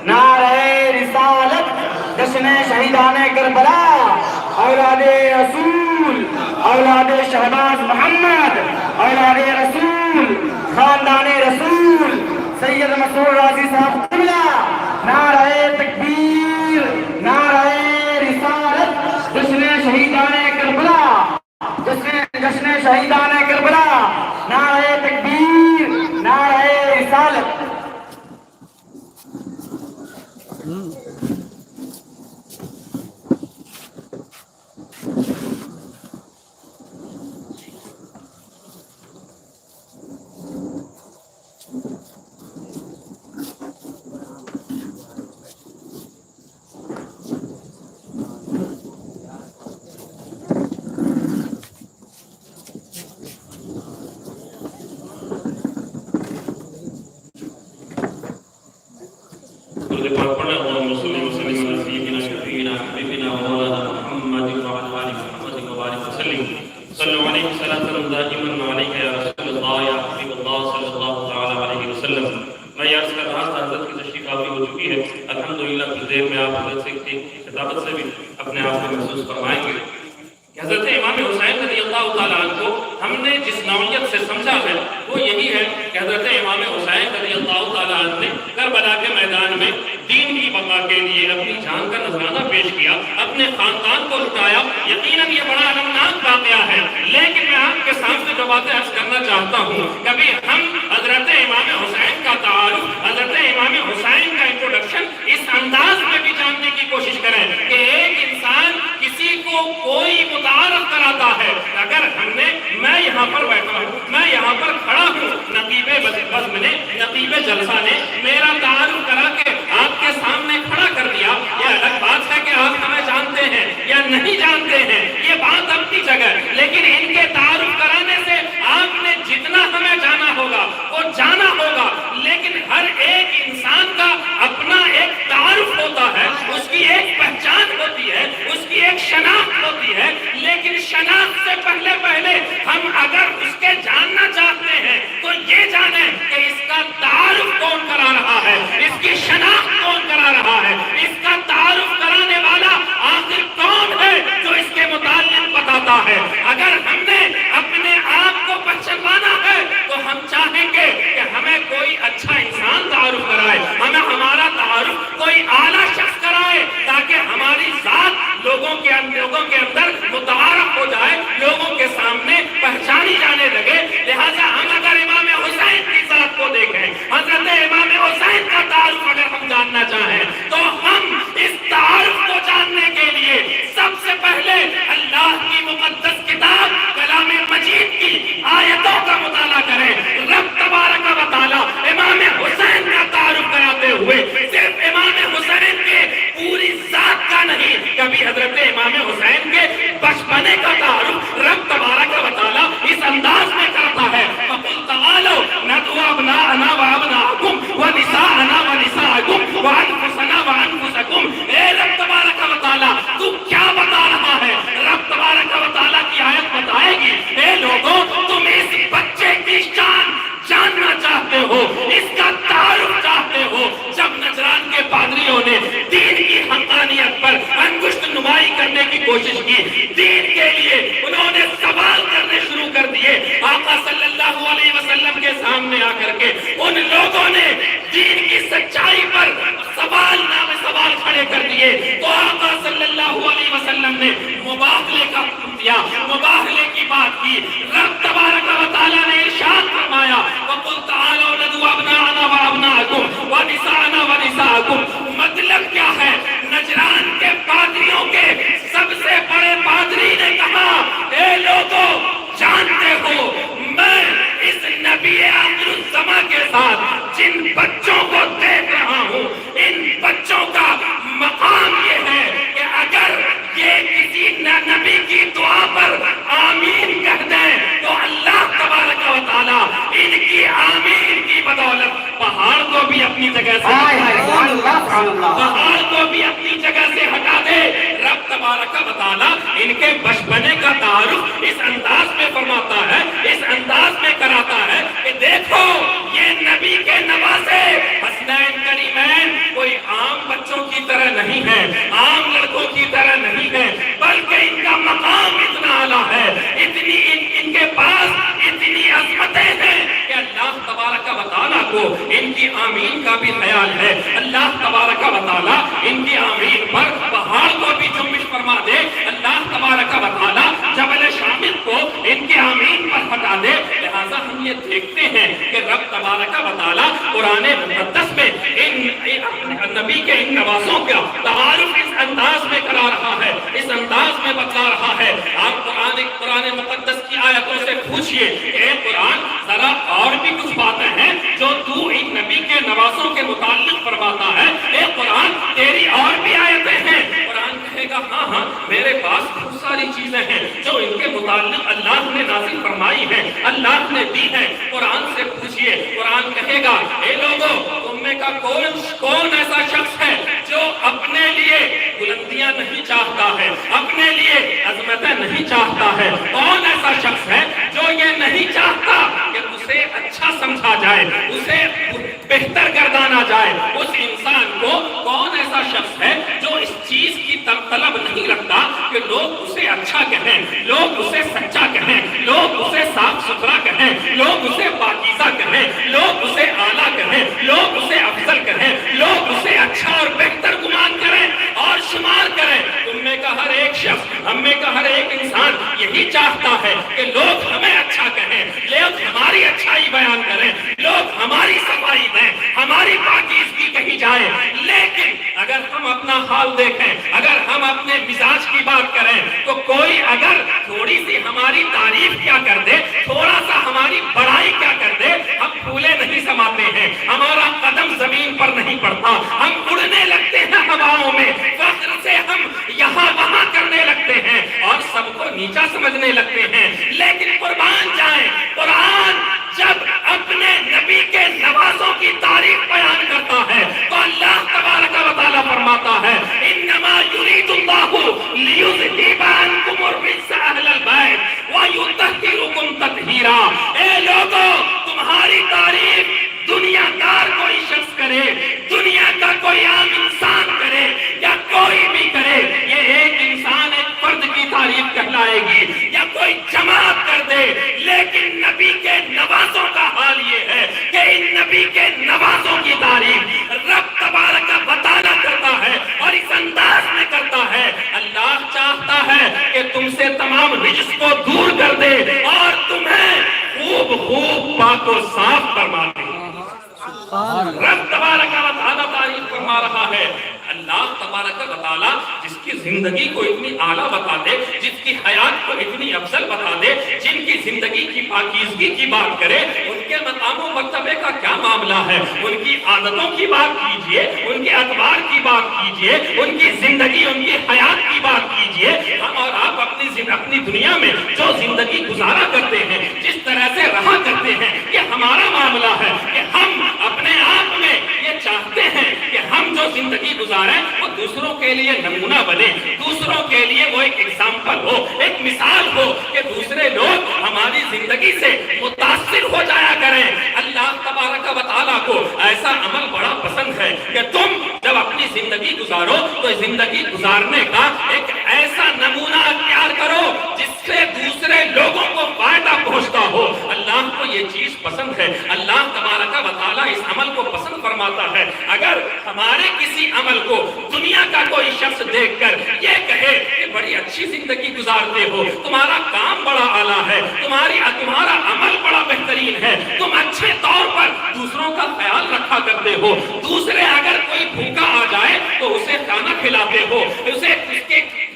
نعرہ رسالت، جشن شہیدان کربلا، اولاد رسول، اولاد شہباز محمد، اولاد رسول، خاندان رسول، سید مسعود راضی صاحب قبلہ، نعرہ تکبیر، نعرہ رسالت، جشن شہیدان کربلا، جشن شہیدان کربلا، نعرہ تکبیر، نعرہ رسالت۔ واسطے محسوس فرمائیں گے کہ حضرت امام حسین رضی اللہ تعالیٰ عنہ کو ہم نے جس نوعیت سے سمجھا ہے وہ یہی ہے کہ حضرت امام حسین رضی اللہ تعالیٰ عنہ نے کربلا کے میدان میں دین کی بقا کے لیے اپنی جان کا نذرانہ پیش کیا، اپنے خاندان کو لٹایا۔ یقیناً یہ بڑا المناک واقعہ ہے، لیکن میں آپ کے سامنے جو باتیں عرض کرنا چاہتا ہوں، کبھی ہم حضرت امام حسین کا تعارف، حضرت امام حسین کا انٹروڈکشن اس انداز میں بھی جاننے کی کوشش کریں کہ ایک انسان کسی کو کوئی متعارف کراتا ہے۔ اگر ہم نے، میں یہاں پر بیٹھا ہوں، میں یہاں پر کھڑا ہوں، نقیب بزم نے، نقیب جلسہ نے میرا تعارف کرا کے آپ کے سامنے کھڑا کر دیا، یہ الگ بات ہے کہ آپ ہمیں جانتے ہیں یا نہیں جانتے ہیں، یہ بات اپنی جگہ، لیکن ان کے تعارف کرانے سے آپ نے جتنا ہمیں جانا ہوگا وہ جانا ہوگا، لیکن ہر ایک انسان کا اپنا ایک تعارف ہوتا ہے، اس کی ایک پہچان ہوتی ہے، اس کی ایک شناخت ہوتی ہے، لیکن شناخت سے پہلے ہم اگر اس کے جاننا چاہتے ہیں تو یہ جانیں کہ اس کا تعارف کون کرا رہا ہے، اس کی شناخت کون کرا رہا ہے، اس کا تعارف کرانے والا آخر کون ہے جو اس کے متعلق بتاتا ہے۔ اگر ہم نے اپنے آپ کو پہچاننا ہے تو ہم چاہیں گے کہ ہمیں کوئی اچھا انسان تعارف کرائے، ہمیں ہمارا تعارف کوئی اعلیٰ شخص کرائے تاکہ ہماری ذات لوگوں کے اندر متعارف ہو جائے، لوگوں کے سامنے پہچانی جانے لگے۔ لہذا ہم اگر امام حسین کی ذات کو دیکھیں، حضرت امام حسین کا تعارف اگر ہم جاننا چاہیں تو ہم اس تعارف کو جاننے کے لیے سب سے پہلے اللہ کی مقدس کتاب کلام مجید کی آیتوں کا مطالعہ کریں۔ رب تبارک و تعالی امام حسین کا تعارف کراتے ہوئے صرف امام حسین کے پوری ذات کا نہیں، کبھی حضرت امام حسین کے بچپنے کا تعارف رب تبارک و تعالی اس انداز میں کرتا ہے۔ فَقُلْ تَعَالَوْا نَدْعُ أَبْنَاءَنَا وَأَبْنَاءَكُمْ وَنِسَاءَنَا وَنِسَاءَكُمْ وَأَنفُسَنَا وَأَنفُسَكُمْ۔ اے رب تبارک و تعالی تو کیا بتا رہا ہے؟ رب تبارک و تعالی کی آیت بتائے گی، اے لوگوں تم اس بچے کی شان جاننا چاہتے ہو، اس کا تعارف چاہتے ہو۔ جب نجران کے پادریوں نے دین کی حقانیت پر انگشت نمائی کرنے کی کوشش کی، دین کے لیے انہوں نے سوال کرنے شروع کر دیے، آقا صلی اللہ علیہ وسلم کے سامنے آ کر کے ان لوگوں نے دین کی سچائی پر سوال نام سوال کھڑے کر دیے، تو آقا صلی اللہ علیہ وسلم نے مباہلے کا حکم دیا، مباہلے کی بات کی۔ رب تبارک و تعالیٰ نے ارشاد فرمایا، وَقُلْ تَعَالَوْا نَدْعُ أَبْنَاءَنَا وَأَبْنَاءَكُمْ وَنِسَاءَنَا وَنِسَاءَكُمْ۔ مطلب کیا ہے؟ نجران کے پادریوں کے سب سے بڑے پادری نے کہا، اے لوگوں جانتے ہو میں اس نبی آخر الزماں کے ساتھ جن بچوں کو دیکھ رہا ہوں، ان بچوں کا مقام یہ ہے کہ اگر یہ کسی نبی کی دعا پر آمین کہہ دیں تو اللہ تبارک و تعالیٰ ان کی آمین کی بدولت پہاڑ کو بھی اپنی جگہ سے پہاڑ کو بھی اپنی جگہ سے ہٹا دے۔ رب تبارک و تعالیٰ ان کے بچپنے کا تعارف اس انداز میں فرماتا ہے، اس انداز میں کراتا ہے کہ دیکھو یہ نبی کے نواسے حسنین کریمین کوئی عام بچوں کی طرح نہیں ہے، عام لڑکوں کی طرح نہیں ہے، بلکہ ان کا مقام اتنا اعلیٰ ہے، اتنی ان کے پاس اتنی عظمتیں ہیں کہ اللہ تبارک و تعالیٰ کو ان کی آمین کا بھی خیال ہے۔ اللہ تبارک و تعالیٰ ان کی آمین پر پہاڑ کو بھی جنبش فرما دے، اللہ تبارک و تعالیٰ جبل شامل کو ان کی آمین پر ہٹا دے۔ لہٰذا ہم یہ دیکھتے ہیں کہ رب تبارک و تعالیٰ قرآن مقدس میں ان نبی کے ان نوازوں کا تعارف اس انداز میں کرا رہا ہے، اس انداز میں بتلا رہا ہے۔ آپ قرآن مقدس کی آیتوں سے پوچھئے کہ اے قرآن ذرا اور بھی کچھ باتیں ہیں جو تو ان نبی کے نوازوں کے متعلق فرماتا ہے، اے قرآن تیری اور بھی آیتیں ہیں۔ قرآن کہے گا ہاں میرے پاس بہت ساری چیزیں ہیں جو ان کے متعلق اللہ نے نازل فرمائی ہیں، اللہ نے دی ہیں۔ قرآن سے پوچھئے، قرآن کہے گا اے لوگوں تم میں کا کون ایسا شخص ہے جو اپنے لیے بلندیاں نہیں چاہتا ہے، اپنے لیے عظمتیں نہیں چاہتا ہے؟ کون ایسا شخص ہے جو یہ نہیں چاہتا کہ اسے اچھا سمجھا جائے، اسے بہتر گردانا جائے، اس انسان کو کون ایسا شخص ہے جو اس چیز کی طلب نہیں رکھتا کہ لوگ اسے اچھا کہیں، لوگ اسے سچا کہیں، لوگ اسے صاف ستھرا کہیں، لوگ اسے پاکیزہ کہیں، لوگ اسے اعلیٰ کہیں، لوگ اسے افضل کہیں، لوگ اسے اچھا اور بہتر گمان کریں اور شمار کریں۔ تم میں کا ہر ایک شخص، ہم میں کا ہر ایک انسان یہی چاہتا ہے کہ لوگ ہمیں اچھا کہیں، لوگ ہماری اچھائی بیان کریں، لوگ ہماری صفائی دیں، ہماری پاکیزگی کہی جائے۔ لیکن اگر ہم اپنا حال دیکھیں، اگر ہم اپنے مزاج کی بات کریں تو کوئی اگر تھوڑی سی ہماری تعریف کیا کر دے، تھوڑا سا ہماری بڑائی کیا کر دے، ہم پھولے نہیں سماتے ہیں، ہمارا قدم زمین پر نہیں پڑتا، ہم اڑنے لگتے ہیں ہواؤں میں، فخر سے ہم یہاں وہاں کرنے لگتے ہیں اور سب کو نیچا سمجھنے لگتے ہیں۔ لیکن قربان جائیں، قرآن جب اپنے نبی کے نوازوں کی تعریف بیان کرتا ہے تو اللہ تبارک و تعالیٰ فرماتا ہے انما یرید اللہ لیذھب عنکم الرجس اہل البیت ویطہرکم تطہیرا۔ اے لوگوں، تمہاری تعریف دنیا دار کوئی شخص کرے، دنیا کا کوئی عام انسان کرے یا کوئی بھی کرے، یہ ایک انسان ایک فرد کی تعریف کہلائے گی یا کوئی جماعت کر دے، لیکن نبی کے نوازوں کا حال یہ ہے کہ ان نبی کے نوازوں کی تعریف رب تبارک و تعالیٰ کرتا ہے اور اس انداز میں کرتا ہے۔ اللہ چاہتا ہے کہ تم سے تمام رجس کو دور کر دے اور تمہیں خوب خوب پاک و صاف فرما دے۔ رب تبارک و تعالیٰ تعریف فرما رہا ہے۔ اللہ تبارک و تعالیٰ جس کی زندگی کو اتنی اعلیٰ بتا دے، جس کی حیات کو اتنی افضل بتا دے، جن کی زندگی کی پاکیزگی کی بات کرے، ان کے مقام و مرتبے کا کیا معاملہ ہے، ان کی عادتوں کی بات کیجئے، ان کے اخبار کی بات کیجئے، ان کی زندگی، ان کی حیات کی بات کیجئے۔ ہم اور آپ اپنی دنیا میں جو زندگی گزارا کرتے ہیں، جس طرح سے رہا کرتے ہیں، یہ ہمارا معاملہ ہے کہ ہم اپنے آپ میں یہ چاہتے ہیں کہ ہم جو زندگی گزاریں وہ دوسروں کے لیے نمونہ بنے، دوسروں کے لیے وہ ایک ایگزامپل ہو، ایک مثال ہو کہ دوسرے لوگ ہماری زندگی سے متاثر ہو جایا کریں۔ اللہ تبارک و تعالیٰ کو ایسا عمل بڑا پسند ہے کہ تم جب اپنی زندگی گزارو تو زندگی گزارنے کا ایک ایسا نمونہ اختیار کرو جس سے دوسرے لوگوں کو فائدہ پہنچتا ہو۔ اللہ کو یہ چیز پسند ہے، اللہ تبارک و تعالیٰ اس عمل کو پسند فرماتا ہے۔ اگر ہمارے کسی عمل کو دنیا کا کوئی شخص دیکھ کر یہ کہے کہ بڑی اچھی زندگی گزارتے ہو، تمہارا کام بڑا اعلیٰ ہے، تمہارا عمل بڑا بہترین ہے، تم اچھے طور پر دوسروں کا خیال رکھا کرتے ہو، دوسرے اگر کوئی بھوکا آ جائے تو اسے کھانا کھلاتے ہو، اسے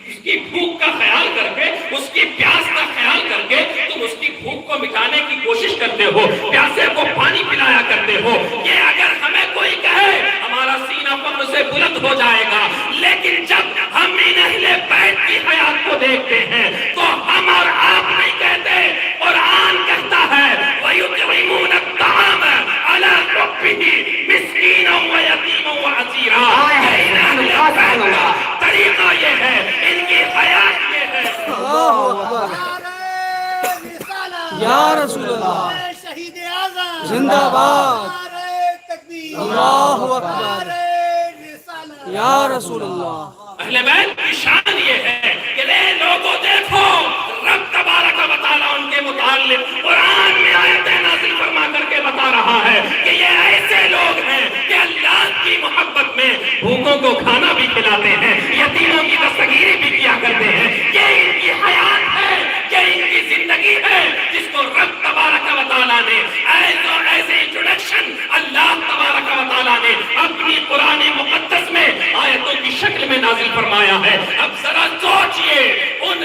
اس کی بھوک کا خیال کر کے، اس کی پیاس کا خیال کر کے تم اس کی بھوک کو مٹانے کی کوشش کرتے ہو، پیاسے کو پانی پلایا کرتے ہو۔ یہ اگر ہمیں کوئی کہے ہمارا سینہ فخر سے بلند ہو جائے گا، لیکن جب ہم ان اہل بیت کی حیات کو دیکھتے ہیں تو ہم اور آپ نہیں کہتے، قرآن کہتا ہے وَيُطْعِمُونَ الطَّعَامَ عَلَىٰ حُبِّهِ مِسْكِينًا وَيَتِيمًا وَأَسِيرًا۔ طریقہ یہ ہے، ان کی حیات یہ ہے۔ اللہ اکبر، یا رسول اللہ، شہید اعظم زندہ باد، تکبیر، اللہ اکبر، یا رسول اللہ۔ اہل بیت کی شان یہ ہے کہ اے لوگوں دیکھو، رب تبارک و تعالیٰ ان کے متعلق قرآن میں آیتیں نازل فرما کر کے بتا رہا ہے کہ یہ ایسے لوگ ہیں کہ اللہ کی محبت میں بھوکوں کو کھانا بھی کھلاتے ہیں، یتیموں کی دستگیری بھی کیا کرتے ہیں۔ یہ ان کی حیات ہے، یہ ان کی زندگی ہے جس کو رب تبارک و تعالیٰ نے ایسے انٹروڈکشن اللہ تبارک و تعالیٰ نے اپنی قرآن مقدس میں آیتوں کی شکل میں نازل فرمایا ہے۔ اب ذرا سوچئے ان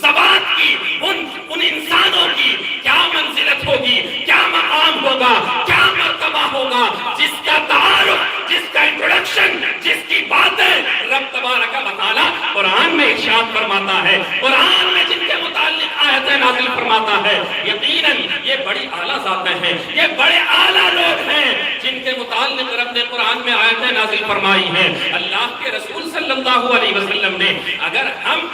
زبان کی، ان انسانوں کی کیا منزلت ہوگی، کیا مقام ہوگا، کیا مرتبہ ہوگا، جس کا تعارف، جس کا انٹروڈکشن، جس کی باتیں رب تبارک و تعالیٰ قرآن میں ارشاد فرماتا ہے، قرآن میں جن کے متعلق آیتیں نازل فرماتا ہے۔ یقیناً یہ بڑی اعلیٰ ذاتیں ہیں، یہ بڑے اعلیٰ لوگ ہیں جن کے متعلق رب نے قرآن میں آیتیں نازل فرمائی ہیں۔ اللہ کے رسول صلی اللہ علیہ وسلم نے، اگر ہم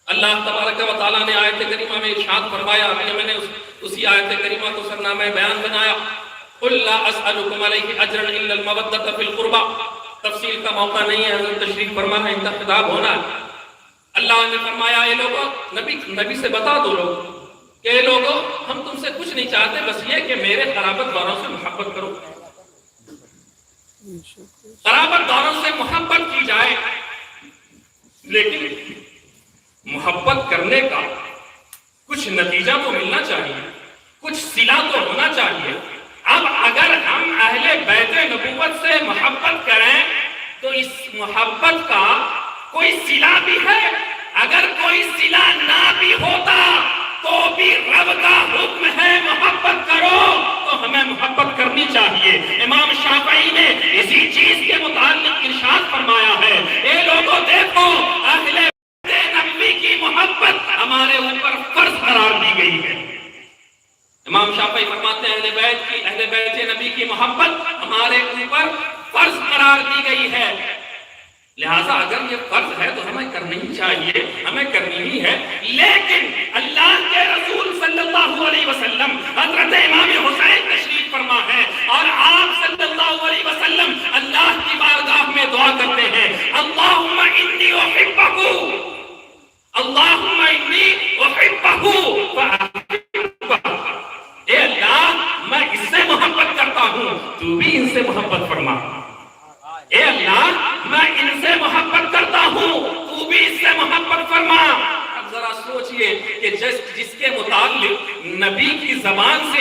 اللہ تبارک و تعالیٰ نے آیت کریمہ میں ارشاد فرمایا، میں نے اسی آیت کریمہ کو سرنامہ بیان بنایا قل لا اسألكم علیہ اجرا الا المودۃ فی القربى. تفصیل کا موقع نہیں ہے، حضرت تشریف فرما ہے، ان کا خطاب ہونا ہے. اللہ نے فرمایا اے لوگوں، نبی سے بتا دو لوگ کہ اے لوگوں، ہم تم سے کچھ نہیں چاہتے، بس یہ کہ میرے قرابت داروں سے محبت کرو. قرابت داروں سے محبت کی جائے، لیکن محبت کرنے کا کچھ نتیجہ تو ملنا چاہیے، کچھ صلہ تو ہونا چاہیے. اب اگر ہم اہل بیت نبوت سے محبت کریں تو اس محبت کا کوئی صلہ بھی ہے. اگر کوئی صلہ نہ بھی ہوتا تو بھی رب کا حکم ہے محبت کرو، تو ہمیں محبت کرنی چاہیے. امام شافعی نے اسی چیز کے متعلق ارشاد فرمایا ہے، اے لوگوں دیکھو، اہل بیت نبی کی محبت ہمارے اوپر فرض قرار دی گئی ہے. امام شافعی فرماتے ہیں اہل بیت نبی کی محبت ہمارے اوپر فرض قرار دی گئی ہے. لہٰذا اگر یہ فرض ہے تو ہمیں کرنی ہی چاہیے، ہمیں کرنی ہی ہے. لیکن اللہ کے رسول صلی اللہ علیہ وسلم حضرت امام حسین تشریف فرما ہے، اور آپ صلی اللہ علیہ وسلم اللہ کی بارگاہ میں دعا کرتے ہیں، اللہم انی احبہ، اللہم انی احبہ فاحبہ. اے اللہ، میں اس سے محبت کرتا ہوں، تو بھی ان سے محبت فرما. اے اللہ، میں ان سے محبت کرتا ہوں، تو بھی اس سے محبت فرما. اب ذرا سوچئے کہ جس کے متعلق نبی کی زبان پہ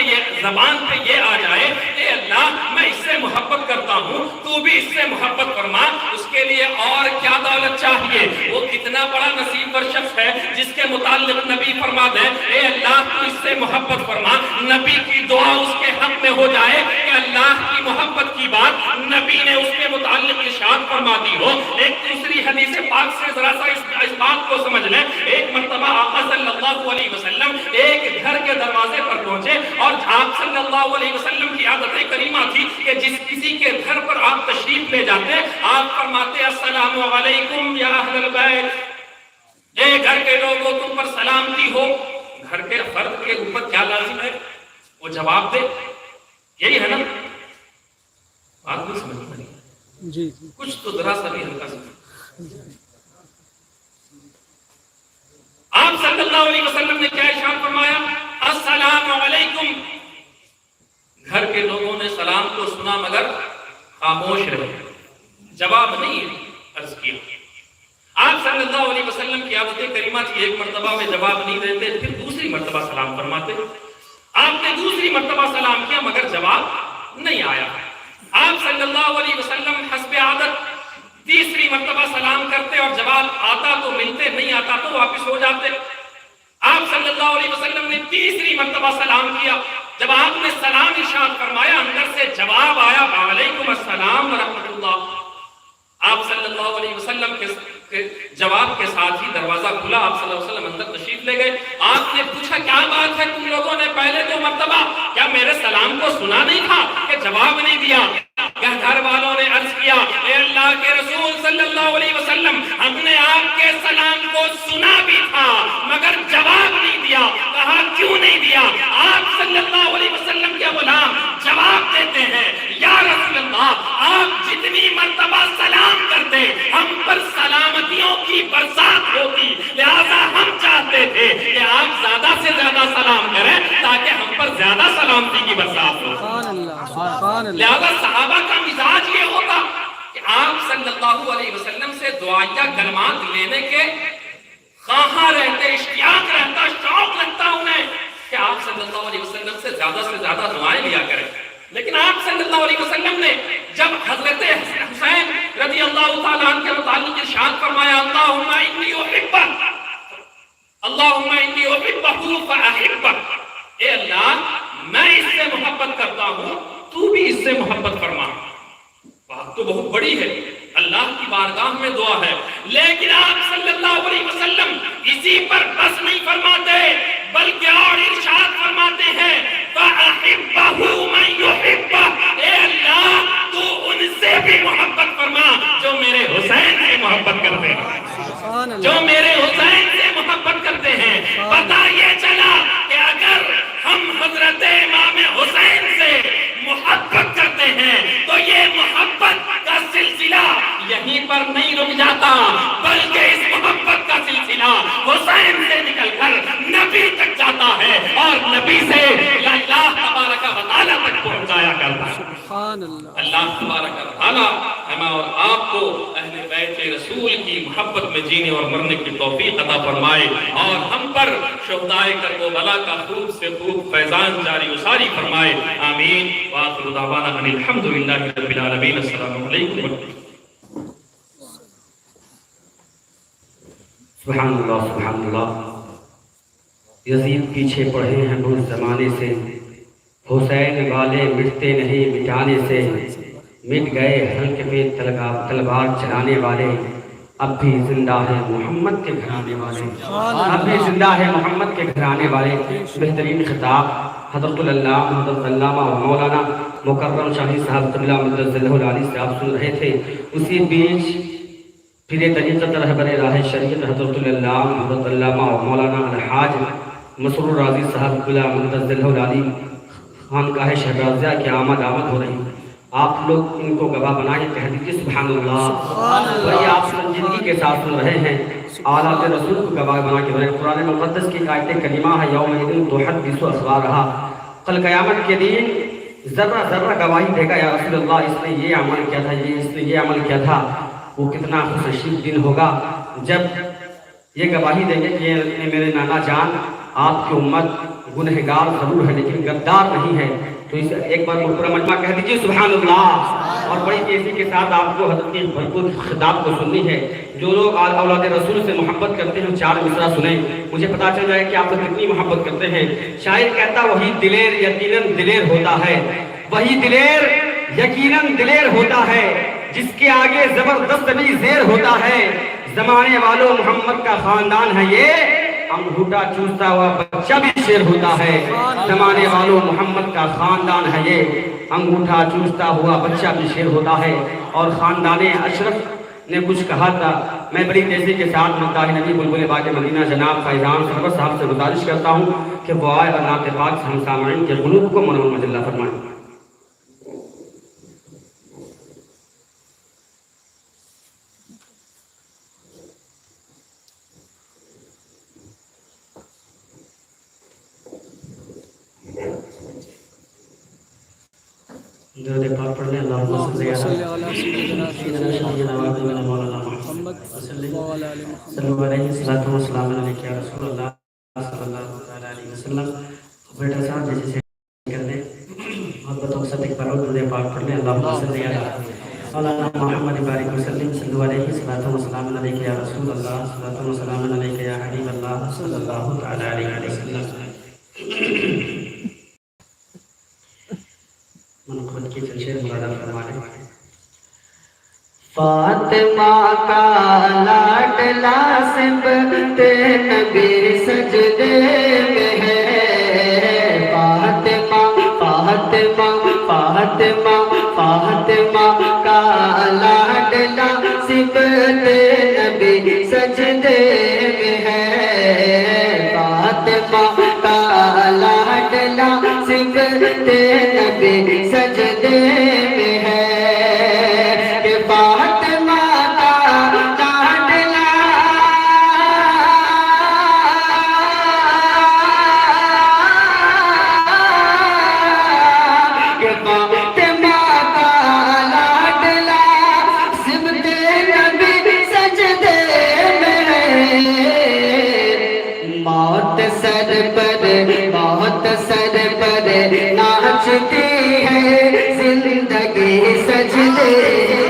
یہ آ جائے، اے اللہ میں اس سے محبت کرتا ہوں، تو بھی اس سے محبت فرما، اس کے لیے اور کیا دولت چاہیے؟ وہ کتنا بڑا نصیب ور شخص ہے جس کے متعلق نبی فرما دے اے اللہ تو اس سے محبت فرما. نبی کی دعا اس کے حق میں ہو جائے کہ اللہ کی محبت کی بات نبی نے اس کے متعلق ارشاد فرما دی ہو. ایک دوسری حدیث پاک سے ذرا سا اس بات کو سمجھ لیں. ایک مرتبہ آقا صلی اللہ علیہ وسلم ایک گھر کے دروازے پر پہنچے، اور آپ صلی اللہ علیہ وسلم کی عادت کریمہ تھی کہ جس کسی کے گھر پر آپ تشریف لے جاتے آپ فرماتے السلام علیکم یا اہل البیت، اے گھر کے لوگوں تم پر سلامتی ہو. گھر کے فرد کے اوپر کیا لازم ہے؟ وہ جواب دے. یہی ہے نا بات؟ نہیں سمجھ پڑی جی کچھ تو ذرا سا بھی ہلکا سمجھ. آپ صلی اللہ علیہ وسلم نے کیا ارشاد فرمایا؟ السلام علیکم. گھر کے لوگوں نے سلام کو سنا مگر خاموش رہے، جواب نہیں عرض کیا. آپ صلی اللہ علیہ وسلم کی عادت کریمہ تھی، ایک مرتبہ میں جواب نہیں دیتے، پھر دوسری مرتبہ سلام فرماتے. آپ نے دوسری مرتبہ سلام کیا مگر جواب نہیں آیا. آپ صلی اللہ علیہ وسلم حسب عادت تیسری مرتبہ سلام کرتے، اور جواب آتا تو ملتے، نہیں آتا تو واپس ہو جاتے. آپ صلی اللہ علیہ وسلم نے تیسری مرتبہ سلام کیا. جب آپ نے سلام ارشاد فرمایا اندر سے جواب آیا وعلیکم السلام ورحمۃ اللہ. آپ صلی اللہ علیہ وسلم کے جواب کے ساتھ ہی دروازہ کھلا. آپ صلی اللہ علیہ وسلم اندر تشریف لے گئے. آپ نے پوچھا کیا بات ہے تم لوگوں نے پہلے دو مرتبہ کیا میرے سلام کو سنا نہیں تھا کہ جواب نہیں دیا؟ گھر والوں نے عرض کیا اے اللہ کے رسول صلی اللہ علیہ وسلم ہم نے آپ کے سلام کو سنا بھی تھا مگر جواب نہیں دیا. کہا کیوں نہیں دیا؟ آپ صلی اللہ علیہ وسلم کے غلام جواب دیتے ہیں یا رسول اللہ آپ جتنی مرتبہ سلام کرتے ہم پر سلامتیوں کی برسات ہوتی، لہذا ہم چاہتے تھے کہ آپ زیادہ سے زیادہ سلام کریں تاکہ ہم پر زیادہ سلامتی کی برسات ہو. سبحان اللہ سبحان اللہ. لہذا صحابہ کا مزاج یہ ہوتا کہ آپ صلی اللہ علیہ وسلم سے دعائیہ کلمات لینے کے خواہاں رہتے، اشتیاق رہتا، شوق رہتا انہیں کہ آپ صلی اللہ علیہ وسلم سے زیادہ دعائیں لیا کریں. لیکن آپ صلی اللہ علیہ وسلم نے جب حضرت حسین رضی اللہ تعالیٰ عنہ کے متعلق ارشاد فرمایا اللہم انی احبہ، اللہم انی احبہ فاحبہ، اے اللہ میں اس سے محبت کرتا ہوں تو بھی اس سے محبت فرما. بات تو بہت بڑی ہے، اللہ کی بارگاہ میں دعا ہے. لیکن آپ صلی اللہ علیہ وسلم اسی پر بس نہیں فرماتے بلکہ اور ارشاد فرماتے ہیں فَأَحِبَّهُ مَن يُحِبَّهُ، اے اللہ تو ان سے بھی محبت فرما جو میرے حسین سے محبت کرتے ہیں، جو میرے حسین سے محبت کرتے ہیں. پتہ یہ چلا کہ اگر ہم حضرت امام حسین سے محبت پر نہیں رک جاتا، بلکہ اس محبت کا سلسلہ حسین سے نکل کر نبی تک جاتا ہے اور نبی سے اللہ تبارک و تعالیٰ تک پہنچایا کرتا ہے۔ سبحان اللہ۔ اللہ تبارک و تعالیٰ ہمیں اور آپ کو اہل بیت رسول کی محبت میں جینے اور مرنے کی توفیق عطا فرمائے، اور ہم پر شہدائے کربلا کا خوب سے خوب فیضان جاری و ساری فرمائے، آمین۔ وآخر دعوانا ان الحمدللہ رب العالمین۔ السلام علیکم۔ سبحان اللہ سبحان اللہ۔ یزید پیچھے پڑھے ہیں بہت زمانے سے، حسین والے مٹتے نہیں مٹانے سے، مٹ گئے حلق پہ تلوار چلانے والے، اب بھی زندہ ہے محمد کے گھرانے والے، اب بھی زندہ ہے محمد کے گھرانے والے۔ بہترین خطاب حضرت اللہ حضرت علامہ و مولانا مکرم شاہی صاحب قبلہ مدظلہ العالی سے آپ سن رہے تھے۔ اسی بیچ پھر طریقت رہبر راہ شریعت حضرت اللہ حضرت علامہ و مولانا الحاج مسرور راضی صاحب قبلہ مدظلہ العالی خانقاہ شہبازیہ کی آمد ہو رہی۔ آپ لوگ ان کو گواہ بنا کے کہہ دیجیے سبحان اللہ۔ وہی آپ سنجیدگی کے ساتھ سن رہے ہیں، آلات رسول کو گواہ بنا کے بنا۔ قرآن مقدس کی آیت کریمہ ہے یومئذ تحدث اخبارہا، کل قیامت کے دن ذرہ ذرہ گواہی دے گا، یا رسول اللہ اس نے یہ عمل کیا تھا، اس نے یہ عمل کیا تھا۔ وہ کتنا خوش نصیب دن ہوگا جب یہ گواہی دیں گے کہ میرے نانا جان آپ کی امت گنہگار ضرور ہے لیکن غدار نہیں ہے۔ تو اس ایک بار پورا مجمع کہہ دیجیے سبحان اللہ، اور بڑی تیزی کے ساتھ آپ کو حضرت کی بھرپور خطاب کو سننی ہے۔ جو لوگ اولاد رسول سے محبت کرتے ہیں 4 مصرع سنیں، مجھے پتا چل جائے کہ آپ لوگ کتنی محبت کرتے ہیں۔ شاعر کہتا وہی دلیر یقیناً دلیر ہوتا ہے، وہی دلیر یقیناً دلیر ہوتا ہے، جس کے آگے زبردست بھی زیر ہوتا ہے۔ زمانے والوں محمد کا خاندان ہے یہ، انگوٹھا چوستا ہوا بچہ بھی شیر ہوتا ہے۔ زمانے والوں محمد کا خاندان ہے یہ، انگوٹھا چوستا ہوا بچہ بھی شیر ہوتا ہے۔ اور خاندان اشرف نے کچھ کہا تھا، میں بڑی تیزی کے ساتھ مداح نبی بلبل باغ مدینہ جناب فیضان سرور صاحب سے گزارش کرتا ہوں کہ وہ آئے اور نعت پاک سے ہم سامعین کے قلوب کو منور مجلہ فرمائیں۔ درود پاک پڑھ لیں، اللہم صلی علی سیدنا مولانا محمد وعلی آل محمد صلی علیہ الصلوۃ والسلام علیک یا رسول اللہ صلی اللہ علیہ وسلم۔ بیٹا صاحب جیسے کر دیں محبتوں سے ایک بار درود پاک پڑھ لیں، اللہم صلی علی مولانا محمد بارک وسلم صلی علیہ الصلوۃ والسلام علیک یا رسول اللہ صلی والسلام علیک یا حبیب اللہ صلی اللہ تعالی علیہ وسلم۔ منقبت کی تشہیر مرادہ فرمانے والے۔ فاطمہ کا لاڈلا سمت نبی سجدے میں ہے، فاطمہ فاطمہ فاطمہ فاطمہ کا لاڈلا سمت نبی سجدے میں ہے، فاطمہ کا لاڈلا سمت نبی سجدے میں ہے، کہ فاطمہ کا لاڈلا کہ فاطمہ کا لاڈلا سمت نبی سجدے میں ہے، موت سر پر موت سر پر ناچتی ہے، زندگی سجدے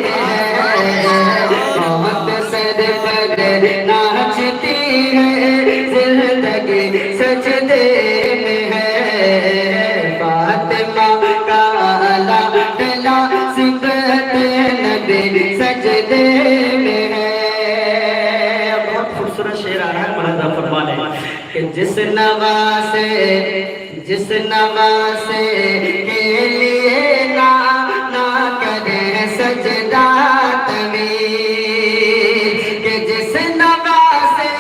ہے، موت سر پر ناچتی ہے، زندگی سجدے میں ہے، فاطمہ کا لاڈلا سمت نبی سجدے میں ہے۔ بہت خوبصورت شعر آ رہا ہے، ملاحظہ فرما لیں کہ جس نواسے کے لیے نہ کرے سجدہ تمید، کہ جس نواسے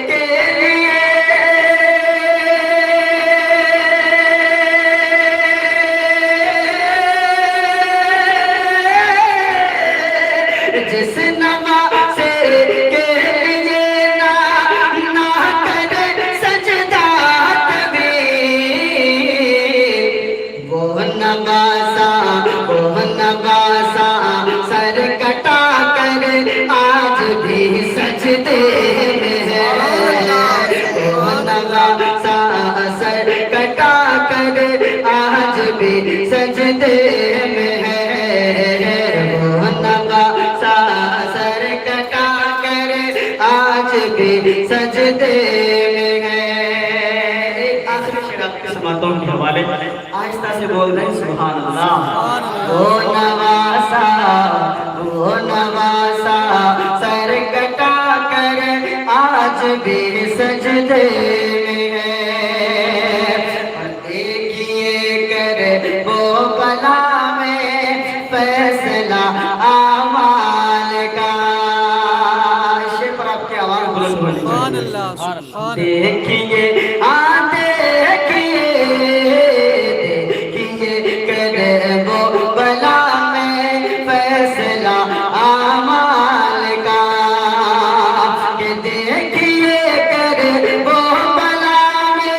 کے لیے جس نواسے نواسا سر کٹا کر آج بھی سجدے میں ہے وہ نواسا سر کٹا کر آج بھی سجدے میں ہے ایک آخری شعر آپ کے سماعتوں کے حوالے آہستہ سے بول رہے ہیں سبحان اللہ وہ نواسا سر کٹا کر آج بھی سجدے میں ہے دیکھیے کر وہ بلا میں فیصلہ اعمال کا شیر پر آپ کی آواز بلند ہونی سبحان چاہیے اللہ سبحان اللہ دیکھیے کر وہ بلا میں فیصلہ اعمال کا کہ دیکھیے کر وہ بلا میں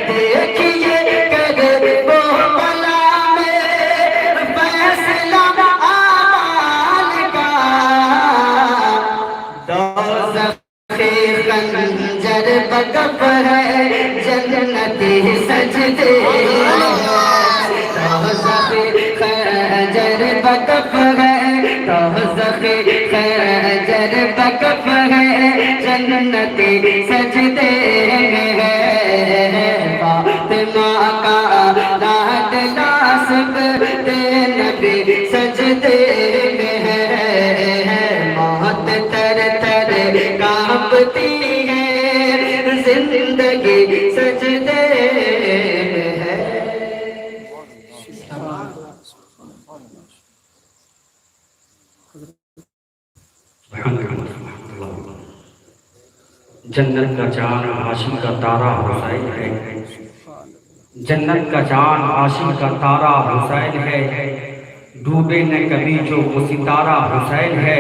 دیکھیے کر وہ بلا میں فیصلہ اعمال کا دوزخ خنجر بکف ہے جنتی سجدے دوزخ خنجر بکف ہے دوزخ خنجر بکف ہے جنتی سجدے میں ہے فاطمہ کا لاد ناصب نبی سجدے میں ہے موت تر تر کانپتی ہے زندگی سجدے میں ہے جنت کا جان عاشق کا تارا حسین ہے جنت کا جان عاشق کا تارا حسین ہے ڈوبے نہ کبھی جو وہ ستارہ حسین ہے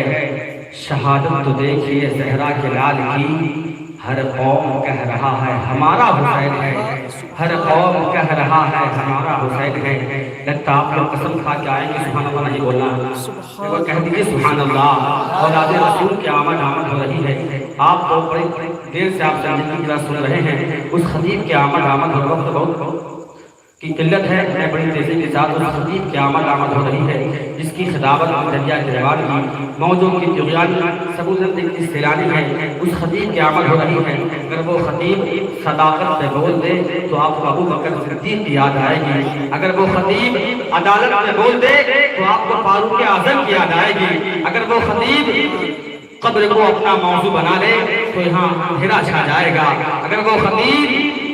شہادت تو دیکھیے زہرا کے لال کی ہر قوم کہہ رہا ہے ہمارا حسین ہے ہر قوم کہہ رہا ہے ہمارا حسین ہے لگتا آپ لوگ قسم کھا کے آئیں گے سبحان اللہ نہیں بولنا وہ کہہ دیجیے سبحان اللہ اولاد رسول کی آمد ہو رہی ہے آپ تو بڑی دیر سے آپ زندگی کی بات سن رہے ہیں اس خطیب کی آمد ہر وقت بہت کی قلت ہے میں بڑی تیزی کے ساتھ اس خطیب کی آمد ہو رہی ہے جس کی خطابت دریا کے روان کی موجوں کی طغیان سبوزن کی سیلانی ہے اس خطیب کی آمد ہو رہی ہے اگر وہ خطیب صداقت سے بول دے تو آپ کو ابو بکر صدیق کی یاد آئے گی اگر وہ خطیب عدالت سے بول دے تو آپ کو فاروق اعظم کی یاد آئے گی اگر وہ خطیب قبر کو اپنا موضوع بنا لے تو یہاں اندھیرا چھا جائے گا اگر وہ خطیب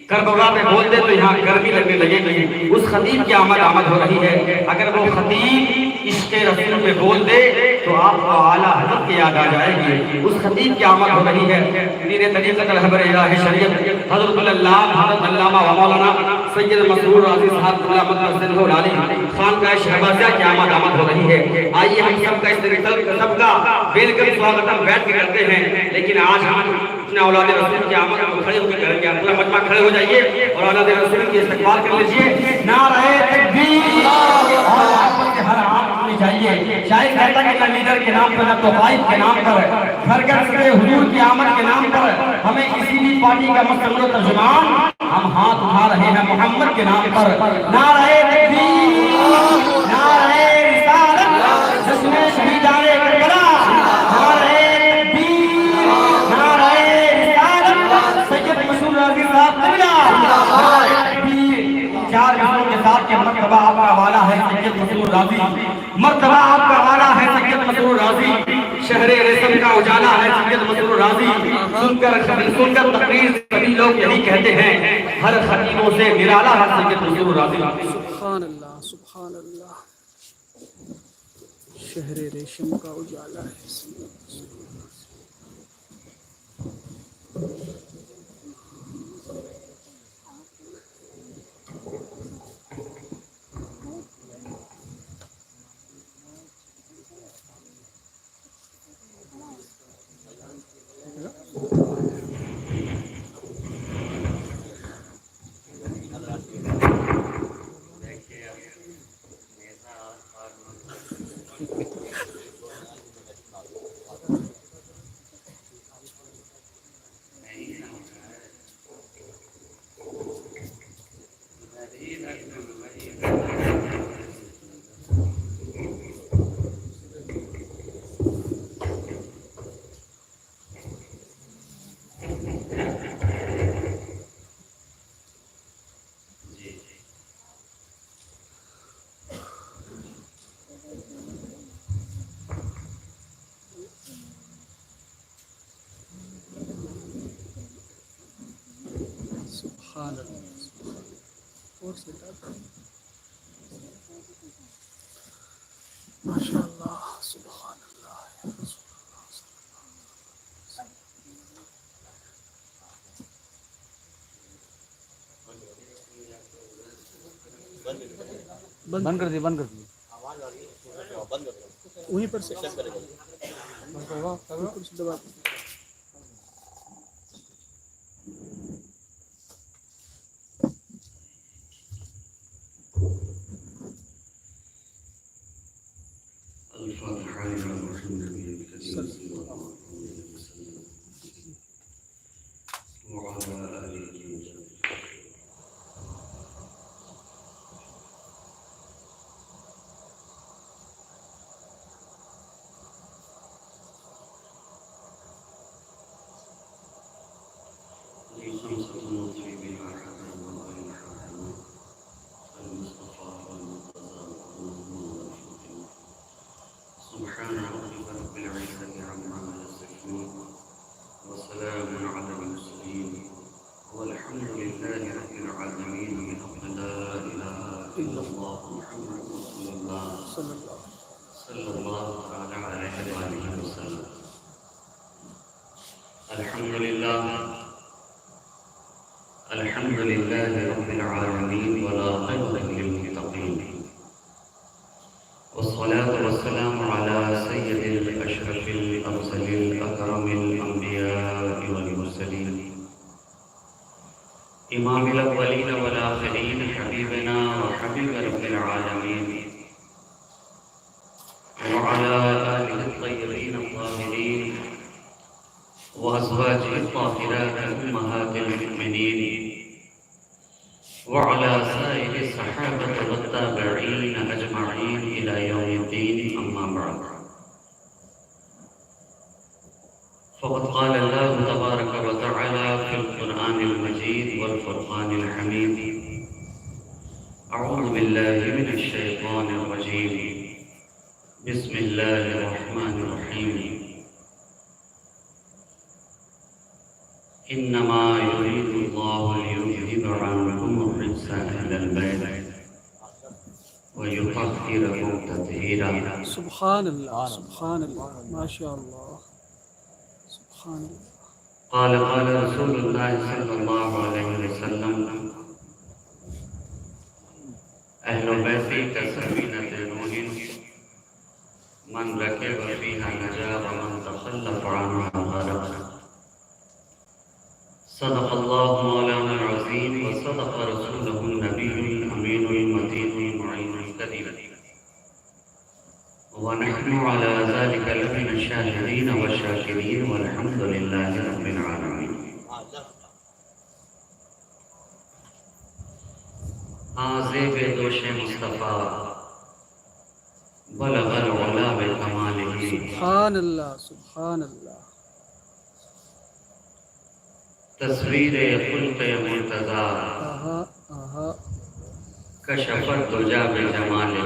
کربلا میں بول دے تو یہاں گرمی لگنے لگے گی اس خطیب کی آمد ہو رہی ہے اگر وہ خطیب عشق رسول میں بول دے تو آپ کو اعلیٰ حضرت کی یاد آ جائے گی اس خطیب کی آمد ہو رہی ہے میر طریقت رہبر الہ شریعت حضرت اللہ حضرت علامہ و مولانا سید مسرور راضی صاحب اللہ مدرسہ علی خان کا شہبازیہ کی آمد ہو رہی ہے آئیے ہم سب کا اس طریقے سب کا ویلکم سواگتم بیٹھ کے کرتے ہیں لیکن آج ہم اپنے اولاد رسول کی آمد کو کھڑے ہو کے کریں گے پورا مجمع کھڑے ہو جائیے اور اولاد رسول کی استقبال کر لیجیے نعرہ تکبیر اور آپ کے ہر عام سنی چاہیے شاید کہتا کہ نہ لیڈر کے نام پر نہ توفائف کے نام پر گھر گھر سے حضور کی آمد کے نام پر ہمیں کسی بھی پارٹی کا مستقل ترجمان ہم ہاتھ اٹھا رہے ہیں محمد کے نام پر نعرہ تکبیر نعرہ رسالت جس میں شہیدان کربلا نعرہ تکبیر نعرہ رسالت سید مسرور راضی صاحب قبلہ نعرہ تکبیر چار گھروں کے ساتھ کے مرتبہ آپ کا حوالہ ہے سید مسرور راضی مرتبہ آپ کا حوالہ ہے سید مسرور راضی شہر ریشم کا اجالا ہے سید مسرور راضی سن کر تقریر سبھی لوگ یہی کہتے ہیں ہر خطیبوں سے نرالا ہے سید مسرور راضی سبحان اللہ سبحان اللہ شہر ریشم کا اجالا ہے سبحان اللہ. اور سے ماشاء اللہ. سبحان اللہ یا رسول اللہ. بند کر دی وہیں پر سے دبا دیں. الفاتحة لله محمد الكريم صلى الله عليه وسلم وعلى آله وصحبه. لي خمسة نطفي بها حكم وغير حكم المصطفى والمرتضى والمحمود والفاطمة. سبحان ربك رب العزة عما يصفون وسلام على المرسلين والحمد لله رب العالمين بحق لا إله إلا الله محمد رسول الله صلى الله عليه وآله وسلم. الحمد لله رب العالمين والعاقبة للمتقين والصلاة والسلام على سيد الأشرف الأفضل الأكرم الأنبياء والمرسلين إمام الأولين والآخرين حبيبنا وحبيب رب العالمين وعلى آله الطيبين الطاهرين وأزواجه الطاهرات أمهات المؤمنين وعلى سائر الصحابة والتابعين أجمعين إلى يوم الدين. أما بعد، فقد قال الله تبارك وتعالى في القرآن المجيد والفرقان الحميد: أعوذ بالله من الشيطان الرجيم، بسم الله الرحمن الرحيم. إنما يريد الله ليذهب عنكم الرجس أهل البيت ويطهركم تطهيرا. سبحان اللہ. سبحان اللہ. ماشاء اللہ. سبحان اللہ. قال رسول الله صلى الله عليه وسلم: أهل بيتي كسفينة نوح من ركب فيها نجا ومن تخلف عنها غرق. صدق الله مولانا العظيم وصدق رسوله النبي الأمين المتين المعين الكريم، ونحن على ذلك لمن الشاهدين والشاكرين والحمد لله رب العالمين. عازب دوش مصطفیٰ بلغ العلا بکمالہ. سبحان اللہ. سبحان اللہ. تصویر خلق مرتضی کشفت دجا بجمالہ.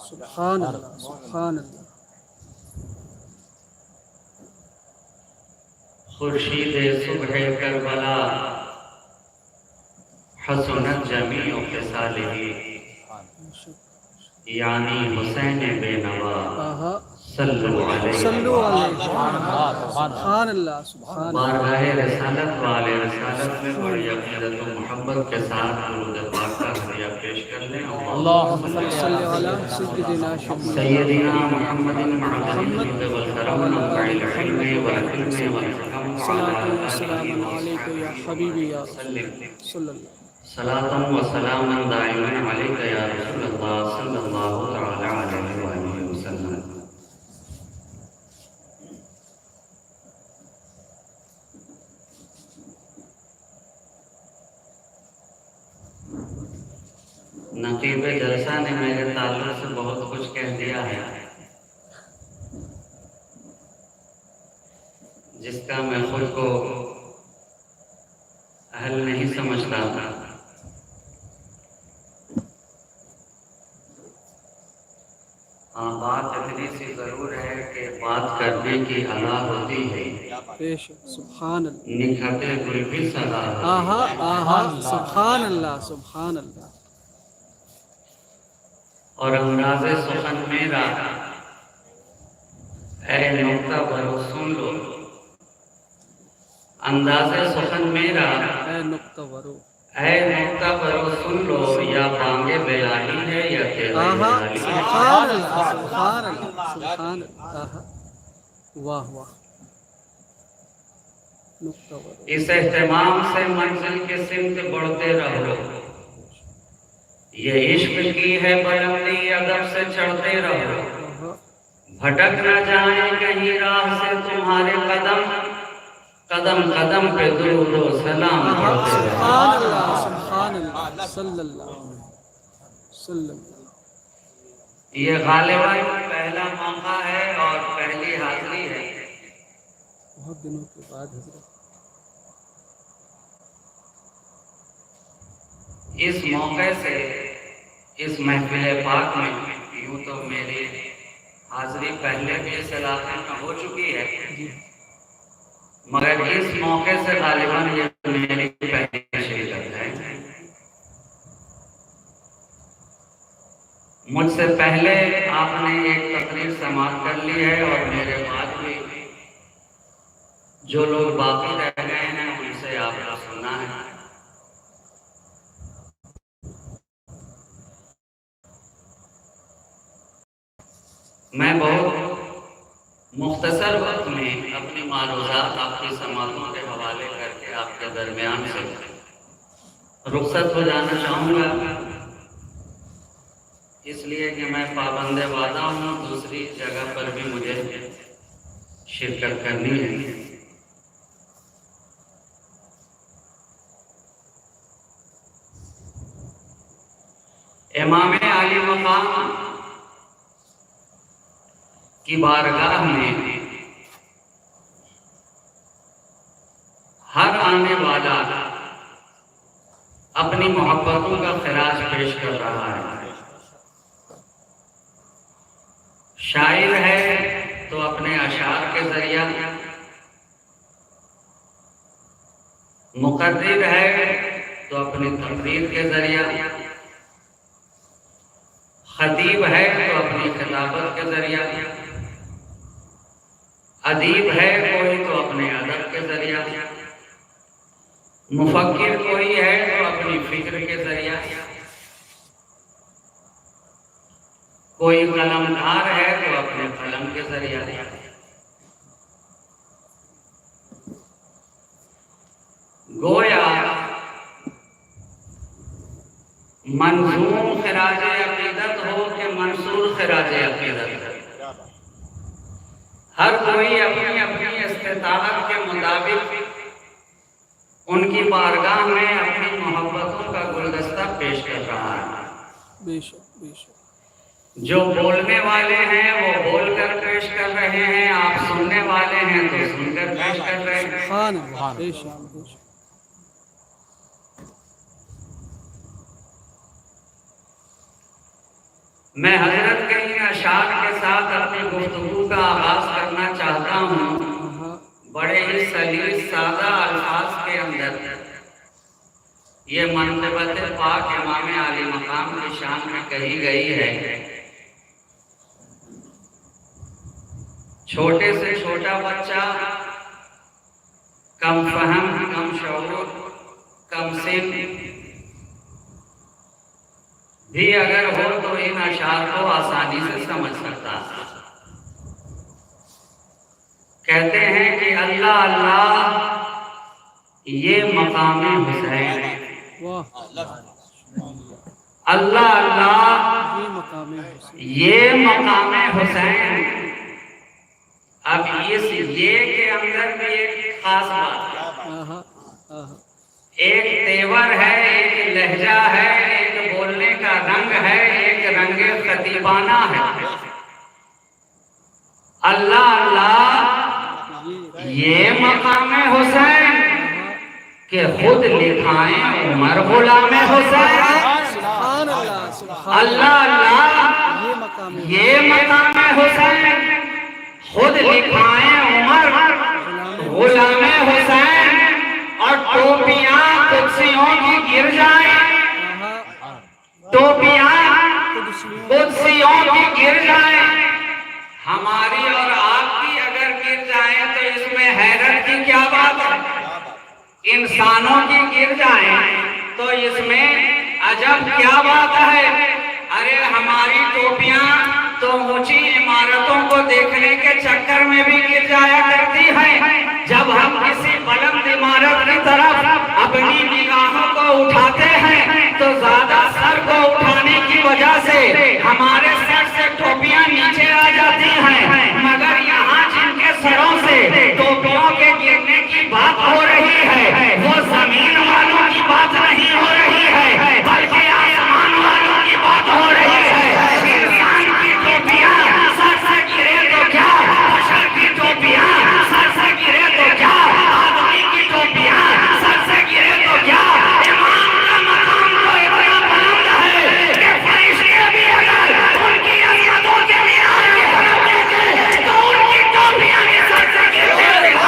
سبحان اللہ. سبحان اللہ. خورشید صبح کربلا حسنت جمیع خصالہ. یعنی حسین بے نوا صلو علیہ. سبحان اللہ. سبحان اللہ. بارگاہ رسالت والے رسالت میں بڑی عقیدت و محبت کے ساتھ درود پاک کا ہدیہ پیش کر لیں. اللہم صلی علی سیدنا سیدنا محمد معدن الجود والکرم منبع العلم والحلم والحکم صلاۃ و سلام علیک یا حبیبی یا صلی اللہ. صلاۃ و سلام دائما علیک یا رسول اللہ صلی اللہ تعالی علیہ وآلہ وسلم. خطیب جلسہ نے میرے تعلق سے بہت کچھ کہہ دیا ہے، جس کا میں خود کو اہل نہیں سمجھتا تھا۔ ہاں، بات اتنی سی ضرور ہے کہ بات کرنے کی حلا ہوتی ہے، بے شک، سبحان اللہ، نکھتے گل بھی سزا ہوتی ہے۔ آہا آہا، سبحان اللہ، سبحان اللہ۔ اور انداز سخن میرا اے نقطہ برو سن لو، انداز سخن میرا اے نقطہ ورو، اے نقطہ برو سن لو، یا بانگے بلالی ہے یا تیرے آہا، بلالی ہے۔ سبحان اللہ، سبحان اللہ، سبحان اللہ، آہا، واہ واہ، نقطہ ورو، اس اہتمام سے منزل کے سمت بڑھتے رہو، یہ عشق کی ہے بلندی، ادب سے چڑھتے رہو، آہا، بھٹک نہ جائیں کہیں راہ سے تمہارے قدم، قدم قدم پہ درود و سلام آہا، پڑھتے رہو۔ سبحان اللہ، سبحان اللہ، صلی اللہ صلی اللہ۔ یہ غالباً پہلا موقع ہے اور پہلی حاضری ہے۔ بہت دنوں کے بعد حضرت، اس موقع سے اس محفل پاک میں یوں تو میری حاضری پہلے بھی اس علاقے میں ہو چکی ہے، مگر اس موقع سے غالباً یہ میری پہلی شرکت ہے۔ مجھ سے پہلے آپ نے ایک تقریر سماعت کر لی ہے اور میرے بعد بھی جو لوگ باقی رہ گئے ہیں ان سے آپ نے سنا ہے۔ میں بہت مختصر وقت میں اپنی معروضات آپ کی سماعتوں کے حوالے کر کے آپ کے درمیان سے رخصت ہو جانا چاہوں گا، اس لیے کہ میں پابند وعدہ ہوں، دوسری جگہ پر بھی مجھے شرکت کرنی ہے۔ امام عالی مقام کی بارگاہ میں ہر آنے والا اپنی محبتوں کا خراج پیش کر رہا ہے۔ شاعر ہے تو اپنے اشعار کے ذریعہ، مقدر ہے تو اپنی تقریر کے ذریعہ، خطیب ہے تو اپنی خطابت کے ذریعہ، ادیب ہے کوئی تو اپنے ادب کے ذریعہ، مفکر کوئی ہے تو اپنی فکر کے ذریعہ، کوئی قلمکار ہے تو اپنے قلم کے ذریعہ۔ گویا منظوم خراج عقیدت ہو کہ منصور خراج عقیدت، ہر کوئی اپنی اپنی استطاعت کے مطابق ان کی بارگاہ میں اپنی محبتوں کا گلدستہ پیش کر رہا ہے۔ بے شک، بے شک، جو بولنے والے ہیں وہ بول کر پیش کر رہے ہیں، آپ سننے والے ہیں تو سن کر پیش کر رہے ہیں۔ سبحان اللہ، بے شک، بے شک، میں حضرت کے ان اشعار کے ساتھ اپنی گفتگو کا آغاز کرنا چاہتا ہوں، آہا، بڑے ہی سلیس سادہ الفاظ کے اندر یہ منقبت پاک امام عالی مقام کی شان میں کہی گئی ہے۔ چھوٹے سے چھوٹا بچہ، کم فہم، کم شعور، کم سن بھی اگر ہو تو ان اشعار کو آسانی سے سمجھ سکتا ہے۔ کہتے ہیں کہ اللہ اللہ یہ مقام حسین، واہ، اللہ اللہ یہ مقام حسین، یہ مقام حسین۔ اب اس یہ کے اندر بھی ایک خاص بات ہے، آہا آہا، ایک تیور ہے، ایک لہجہ ہے، ایک بولنے کا رنگ ہے ایک رنگ خطیبانہ ہے. اللہ اللہ یہ مقام حسین کہ خود لکھائیں عمر غلام حسین. سبحان اللہ سبحان اللہ اللہ یہ مقام یہ مقام حسین خود لکھائیں عمر غلام حسین. اور ٹوپیاں قدسیوں کی گر جائیں, ٹوپیاں قدسیوں کی گر جائیں, ہماری اور آپ کی اگر گر جائیں تو اس میں حیرت کی کیا بات ہے. انسانوں کی گر جائیں تو اس میں عجب کیا بات ہے. ارے ہماری ٹوپیاں تو اونچی عمارتوں کو دیکھنے کے چکر میں بھی گر جایا کرتی ہیں. جب ہم کسی بلند عمارت کی طرف اپنی نگاہوں کو اٹھاتے ہیں تو زیادہ سر کو اٹھانے کی وجہ سے ہمارے سر سے ٹوپیاں نیچے آ جاتی ہیں, مگر یہاں جن کے سروں سے ٹوپیوں کے گرنے کی بات ہو رہی ہے وہ زمین والوں کی بات نہیں ہو رہی ہے بلکہ آسمان والوں کی بات ہو رہی ہے. انسان کی ٹوپیاں سر سے گرے تو کیا, بشر کی ٹوپیاں سر سے گرے تو کیا, آدمی کی ٹوپیاں سر سے گرے تو کیا. امام کا مقام تو اتنا بلند ہے کہ فرشتے بھی اگر ان کی عظمتوں کے لیے آگے بڑھتے تھے تو ان کی ٹوپیاں بھی سر سے گرتے تھے.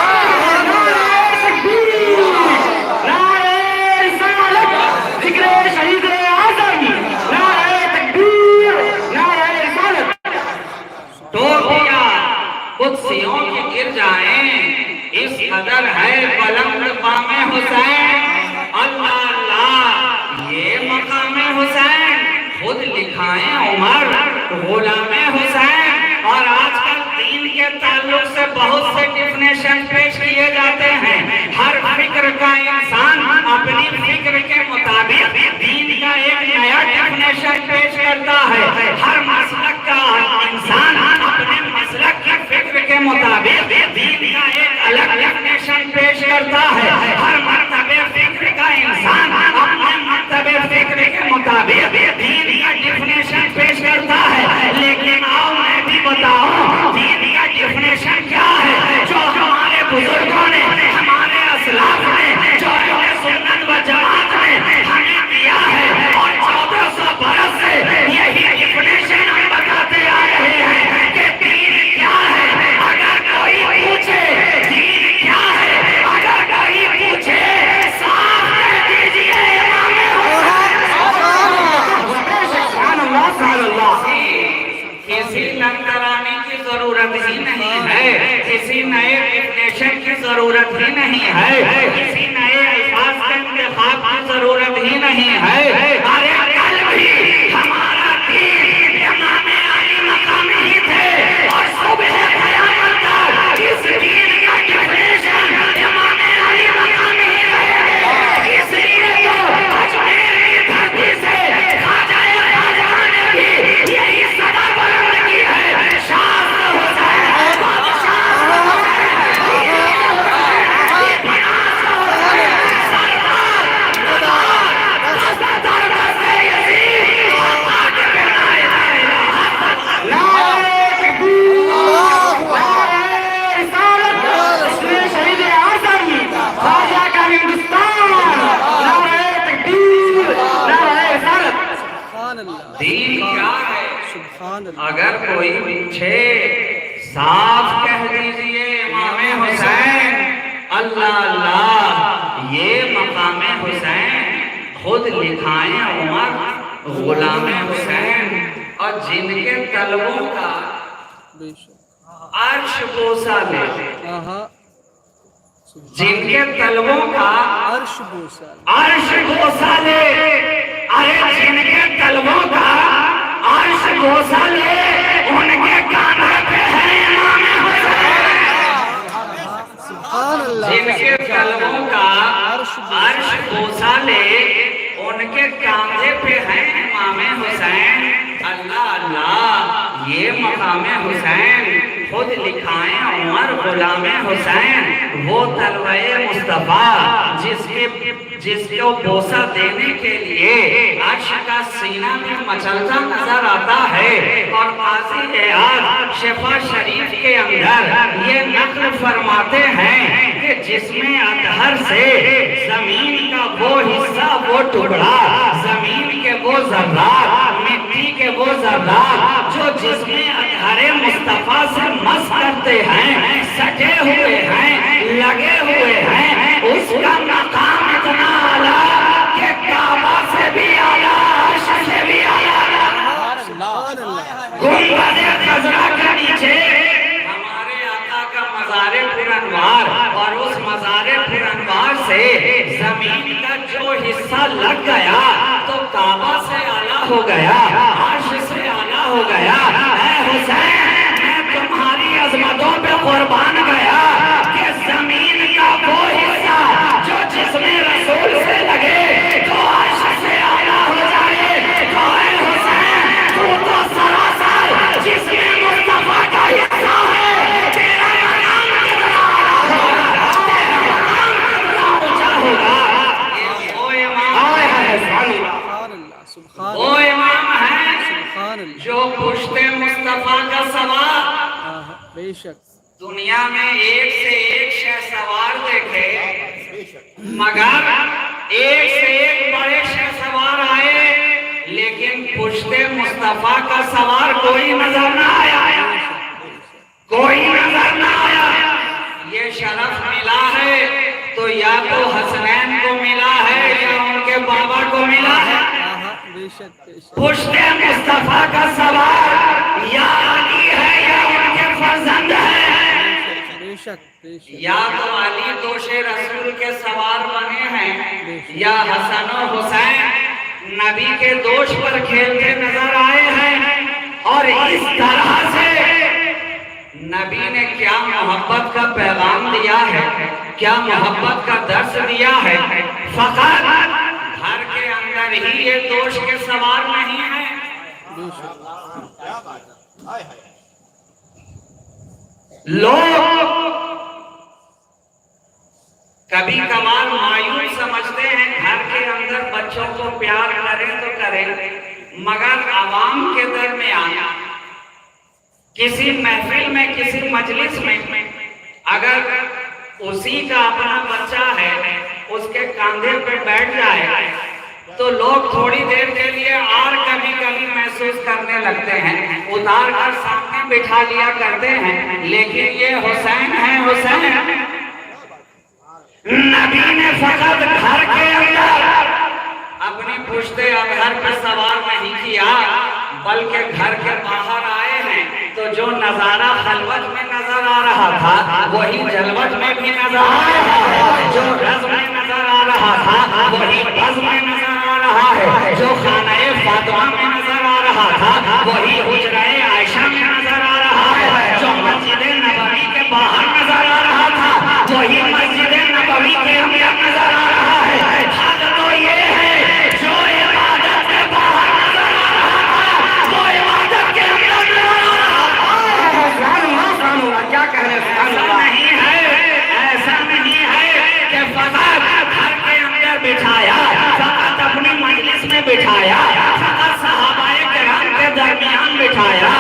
قدسیوں کی گر جائیں اس قدر ہے بلند مقام حسین. اللہ اللہ یہ مقام حسین خود لکھائیں عمر غلام حسین. اور آج کل دین کے تعلق سے بہت سے ڈیفینیشن پیش کیے جاتے ہیں. ہر فکر کا انسان اپنی فکر کے مطابق دین کا ایک نیا ڈیفینیشن پیش کرتا ہے. ہر مسلک کا انسان اپنے مسلک کی فکر کے مطابق دین کا ایک الگ ڈیفینیشن پیش کرتا ہے. ہر مرتبہ فکر کا انسان اپنے مرتبہ فکر کے مطابق دین کا ڈیفینیشن پیش کرتا ہے. لیکن آؤ میں بھی بتاؤں دین کا ڈیفینیشن کیا ہے جو ہمارے بزرگوں نے, ہمارے اسلاف نے, جو سنت و جماعت نے ہمیں دیا ہے. اور 1400 برس سے یہی ڈیفینیشن ہم بتاتے آ رہے ہیں کہ دین کیا ہے. اگر کوئی پوچھے دین کیا ہے, اگر کوئی پوچھے صاف کہہ دیجئے امام حسین. سبحان اللہ سبحان اللہ. کسی لنگرانے کی ضرورت ہی نہیں ہے, کسی نئے ڈیفینیشن کی ضرورت ہی نہیں ہے, کسی نئے الفاظ کے انتخاب کی ضرورت ہی نہیں ہے. ارے کل بھی ہمارا دین امام علی مقامی ہی تھے اور صبح قیامت تک اس دین کا ڈیفینیشن امام علی مقامی ہی رہے. اس لیے تو اجمیر کی دھرتی سے خواجہ خواجہ نے بھی یہی صدا بلند کی ہے, شاہ حسین بادشاہ دین کیا ہے. سبحان اللہ. اگر کوئی پوچھے صاف کہہ دیجئے امام حسین. اللہ اللہ یہ مقام حسین خود لکھائیں عمر غلام حسین. اور جن کے طلبوں کا بے شک عرش بوسہ لے, آہا جن کے طلبوں کا عرش بوسہ عرش بوسہ لے. ارے جن کے طلبوں کا عرش بوسہ لے ان کے کاندھے پہ ہے امام حسین. سبحان اللہ. جن کے طلبوں کا عرش بوسہ لے ان کے کاندھے پہ ہے امام حسین. اللہ اللہ یہ مقام حسین خود لکھائیں عمر غلام حسین وہ طلوع مصطفیٰ جس کو بوسہ دینے کے لیے عرش کا سینہ میں مچلتا نظر آتا ہے، اور قاضی اعاظ شفا شریف کے اندر یہ نقل فرماتے ہیں کہ جس میں اطہر سے زمین کا وہ حصہ، وہ ٹکڑا، زمین کے وہ ذرات، مٹی کے وہ ذرات جو جس میں اطہر مصطفیٰ سے مس کرتے ہیں، سجے ہوئے ہیں، لگے ہوئے ہیں، اس کا مقام اتنا اعلیٰ کہ کعبہ سے بھی اعلیٰ، عرش سے بھی اعلیٰ، گنبد خضرا کے نیچے ہمارے آقا کا مزار پر انوار، اور اس مزار پر انوار سے زمین کا جو حصہ لگ گیا تو کعبہ سے اعلیٰ ہو گیا، عرش سے اعلیٰ ہو گیا۔ اے حسین، میں تمہاری عظمتوں پہ قربان گیا کہ زمین کا وہ حصہ جو جسم رسول سے لگے تو عرش سے اعلیٰ ہو جائے۔ تو اے حسین، تو سراسر جسم مصطفیٰ کا حصہ ہے، تیرا مقام کتنا اعلیٰ ہوگا، تیرا مقام کتنا اونچا ہوگا۔ وہ امام سبحان وہ امام ہے اللہ، جو پشت مصطفیٰ کا سوار، بے شک دنیا میں ایک سے ایک شہ سوار دیکھے، مگر ایک سے ایک بڑے شہ سوار آئے، لیکن پشت مصطفیٰ کا سوار کوئی نظر نہ آیا، کوئی نظر نہ آیا۔ یہ شرف ملا ہے تو یا تو حسنین کو ملا ہے یا ان کے بابا کو ملا ہے۔ بے شک بے شک پشت مصطفیٰ کا سوار یا علی ہے یا ان کے فرزند ہے، بے شک بے شک یا تو علی دوش رسول کے سوار بنے ہیں یا حسن و حسین نبی کے دوش پر کھیلتے نظر آئے ہیں۔ اور اس طرح سے نبی نے کیا محبت کا پیغام دیا ہے، کیا محبت کا درس دیا ہے۔ فقط گھر کے اندر ہی یہ دوش کے سوار نہیں ہے، لوگ کبھی کبھار مایوس سمجھتے ہیں گھر کے اندر بچوں کو پیار کریں تو کریں، مگر عوام کے درمیان کسی محفل میں، کسی مجلس میں اگر اسی کا اپنا بچہ ہے اس کے کاندھے پہ بیٹھ جائے تو لوگ تھوڑی دیر کے لیے اور کبھی کبھی محسوس کرنے لگتے ہیں، اتار کر سامنے بٹھا لیا کرتے ہیں، لیکن یہ حسین ہے، حسین نبی نے فقط گھر کے اندر اپنی پشت اطہر پہ سوار نہیں کیا، بلکہ گھر کے باہر آئے ہیں تو جو نظارہ خلوت میں نظر آ رہا تھا وہی جلوت میں بھی نظر آ رہا ہے، جو رز میں نظر آ رہا تھا وہی بز میں نظر آ رہا ہے، جو خانہ فاطمہ میں نظر آ رہا تھا وہی حجرہ عائشہ میں نظر آ رہا ہے، جو مسجد نبوی کے باہر نظر آ رہا تھا وہی مسجد نبوی کے اندر نظر آ رہا ہے۔ حق تو یہ ہے جو عبادت کے باہر نظر آ رہا تھا وہ عبادت کے اندر نظر آ رہا ہے۔ کیا کہہ رہے ہیں؟ ایسا نہیں ہے، ایسا نہیں ہے کہ فقط گھر کے اندر بٹھایا، فقط اپنی مجلس میں بٹھایا، فقط صحابہ کرام کے درمیان بٹھایا،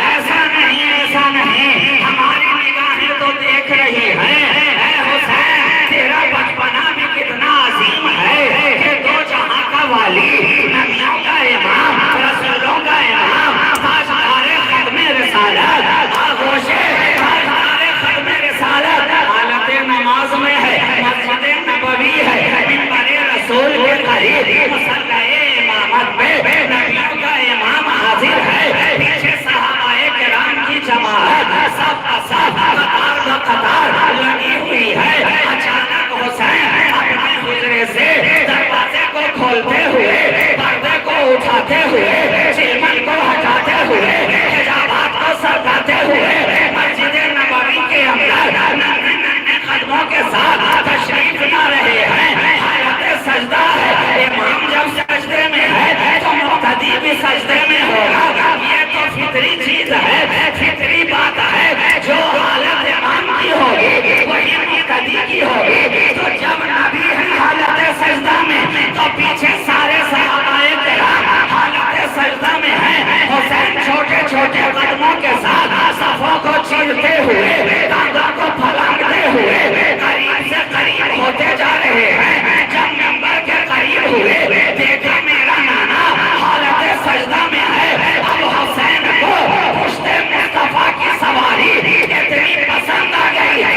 ایسا نہیں، ایسا نہیں۔ ہماری نگاہیں تو دیکھ رہی ہیں، اے حسین تیرا بچپنا بھی کتنا عظیم ہے کہ دو جہاں کا والی، نبیوں کا امام، رسولوں کا امام، تاجدار ختم رسالت، آغوش تاجدار ختم رسالت، حالت نماز میں ہے، مسجد نبوی ہے، منبر رسول کے قریب مصلی امامت پہ نبیوں کا امام حاضر ہے، پیچھے صحابہ کرام کی جماعت سب کا سب قطار با قطار لگی ہوئی ہے۔ اچانک حسین اپنے حجرے سے دروازے کو کھولتے ہوئے، پردے کو اٹھاتے ہوئے، چیمن کو ہٹاتے ہوئے، حجابات کو سرکاتے ہوئے مسجد نبوی کے اندر ننھے قدموں کے ساتھ تشریف لا رہے ہیں۔ حالت سجدہ ہے، امام جب سجدے میں ہے تو مقتدی بھی سجدے میں ہوگا، یہ تو فطری چیز ہے، فطری بات ہے جو حالت امام کی ہوگی وہی مقتدی کی ہوگی. تو جب نبی ہے حالت سجدہ میں تو پیچھے سارے صحابہ کرام حالت سجدہ میں ہیں. حسین چھوٹے چھوٹے قدموں کے ساتھ صفوں کو چیرتے ہوئے کاندھوں کو پھلانگتے ہوئے قریب سے قریب ہوتے جا رہے ہیں. جب منبر کے قریب ہوئے دیکھا میرا نانا حالت سجدہ میں ہے. اب حسین کو پشت مصطفیٰ کی سواری اتنی پسند آ گئی ہے،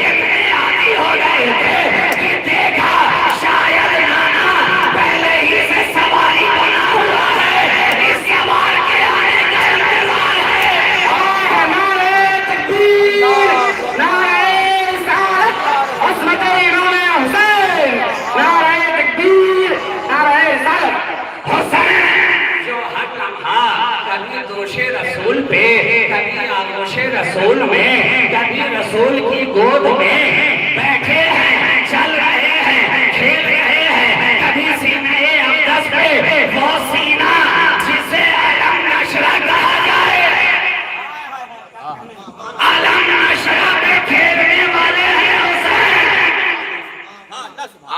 اتنے عادی ہو گئے تھے کہ دیکھا شاید نانا پہلے ہی سے سواری بنا ہوا ہے، اس سوار کے آنے کا انتظار ہے. نعرہ تکبیر، نعرہ رسالت، عصمت امام حسین، نعرہ تکبیر، نعرہ رسالت. حسین جو ہر لمحہ کبھی دوش رسول پہ، کبھی آغوش رسول میں، کبھی رسول کی گود میں بیٹھے ہیں، چل رہے ہیں، کھیل رہے ہیں. کبھی سینہ اقدس پہ وہ سینہ جسے علم نشرہ کہا جائے، علم نشرہ پہ کھیلنے والے ہیں حسین.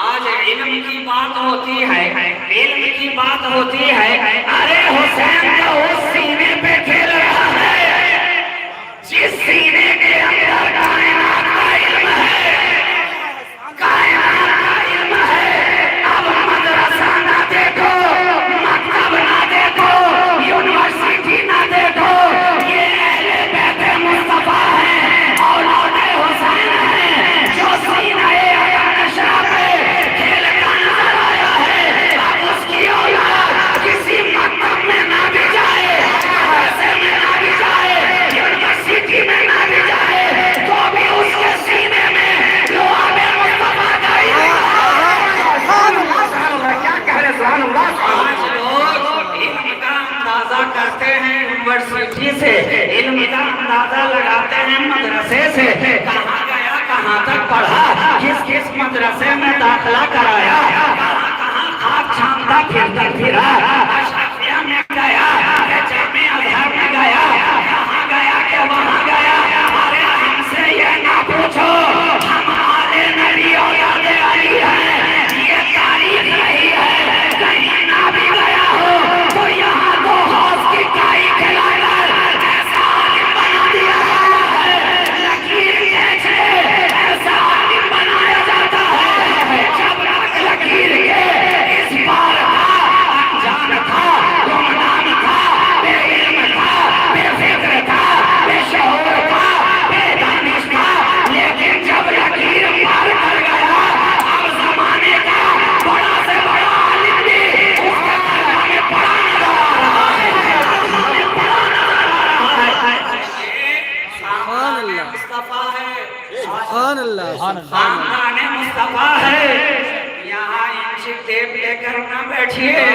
آج علم کی بات ہوتی ہے، علم کی بات ہوتی ہے، ارے حسین کا اس سینے پہ کھیل رہا ہے جس سینے کے اندر کائنات کا علم ہے، کائنات کا علم ہے. اب مدرسہ نہ دیکھو، مکتب نہ دیکھو، یونیورسٹی نہ دیکھو، یہ اہل بیت مصطفیٰ ہیں، اولاد حسین ہیں، جو سینہ نشرہ پہ کھیل کا نظر آیا ہے. اب اس کی اولاد کسی مکتب میں نہ بھی جائے، مدرسے میں نہ بھی جائے، یونیورسٹی میں نہ بھی جائے، تو بھی اس کے سینے میں لعاب مصطفیٰ کا علم ہے. کیا کہہ رہے سبحان اللہ. آج لوگ علم کا اندازہ کرتے ہیں یونیورسٹی سے، علم کا اندازہ لگاتے ہیں مدرسے سے، کہاں گیا، کہاں تک پڑھا، کس کس مدرسے میں داخلہ کرایا، کہاں کہاں آپ چھانتا پھرتا پھرا، اشرفیہ میں گیا، جامع ازہر میں گیا، کہاں گیا کہ وہاں گیا. ارے ہم سے یہ نہ پوچھو، ہمارے نبی اولاد علی ہیں، یہ تاریخ نہیں ہے. کہیں نہ بھی گیا ہو تو یہاں دو حوض کی کائی کھلا کر ایسا عالم بنا دیا جاتا ہے، لکیر کھینچے ایسا عالم بنایا جاتا ہے. جب تک لکیر کے اس بار کا انجان تھا، گمنام تھا، بے علم تھا، بے فکر تھا، بے شعور تھا، بے دانش تھا، لیکن جب لکیر پار کر گیا اب زمانے کا بڑا سے بڑا عالم بھی اس کے دربار میں پڑا نظر آ رہا ہے، پڑا نظر آ رہا ہے. سبحان اللہ، مصطفیٰ ہے، سبحان اللہ، خاندان مصطفیٰ ہے. یہاں انچی ٹیپ لے کر نہ بیٹھیے،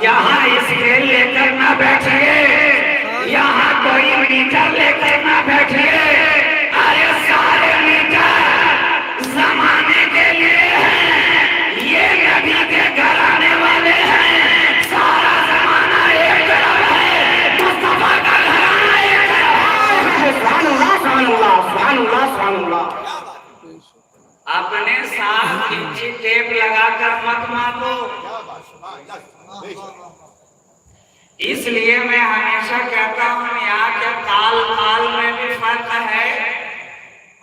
یہاں اسکیل لے کر نہ بیٹھیے، یہاں کوئی میٹر لے کر نہ بیٹھیے. ارے سارے میٹر زمانے کے لیے ہیں، یہ نبی کے گھر آنے والے ہیں. سارا زمانہ ایک طرف ہے، مصطفیٰ کا گھرانہ ایک طرف ہے. سبحان اللہ، سبحان اللہ، سبحان اللہ، سبحان اللہ. اپنے ساتھ انچی ٹیپ لگا کر مت ماپو. اس لیے میں ہمیشہ کہتا ہوں یہاں کے تال تال میں بھی فرق ہے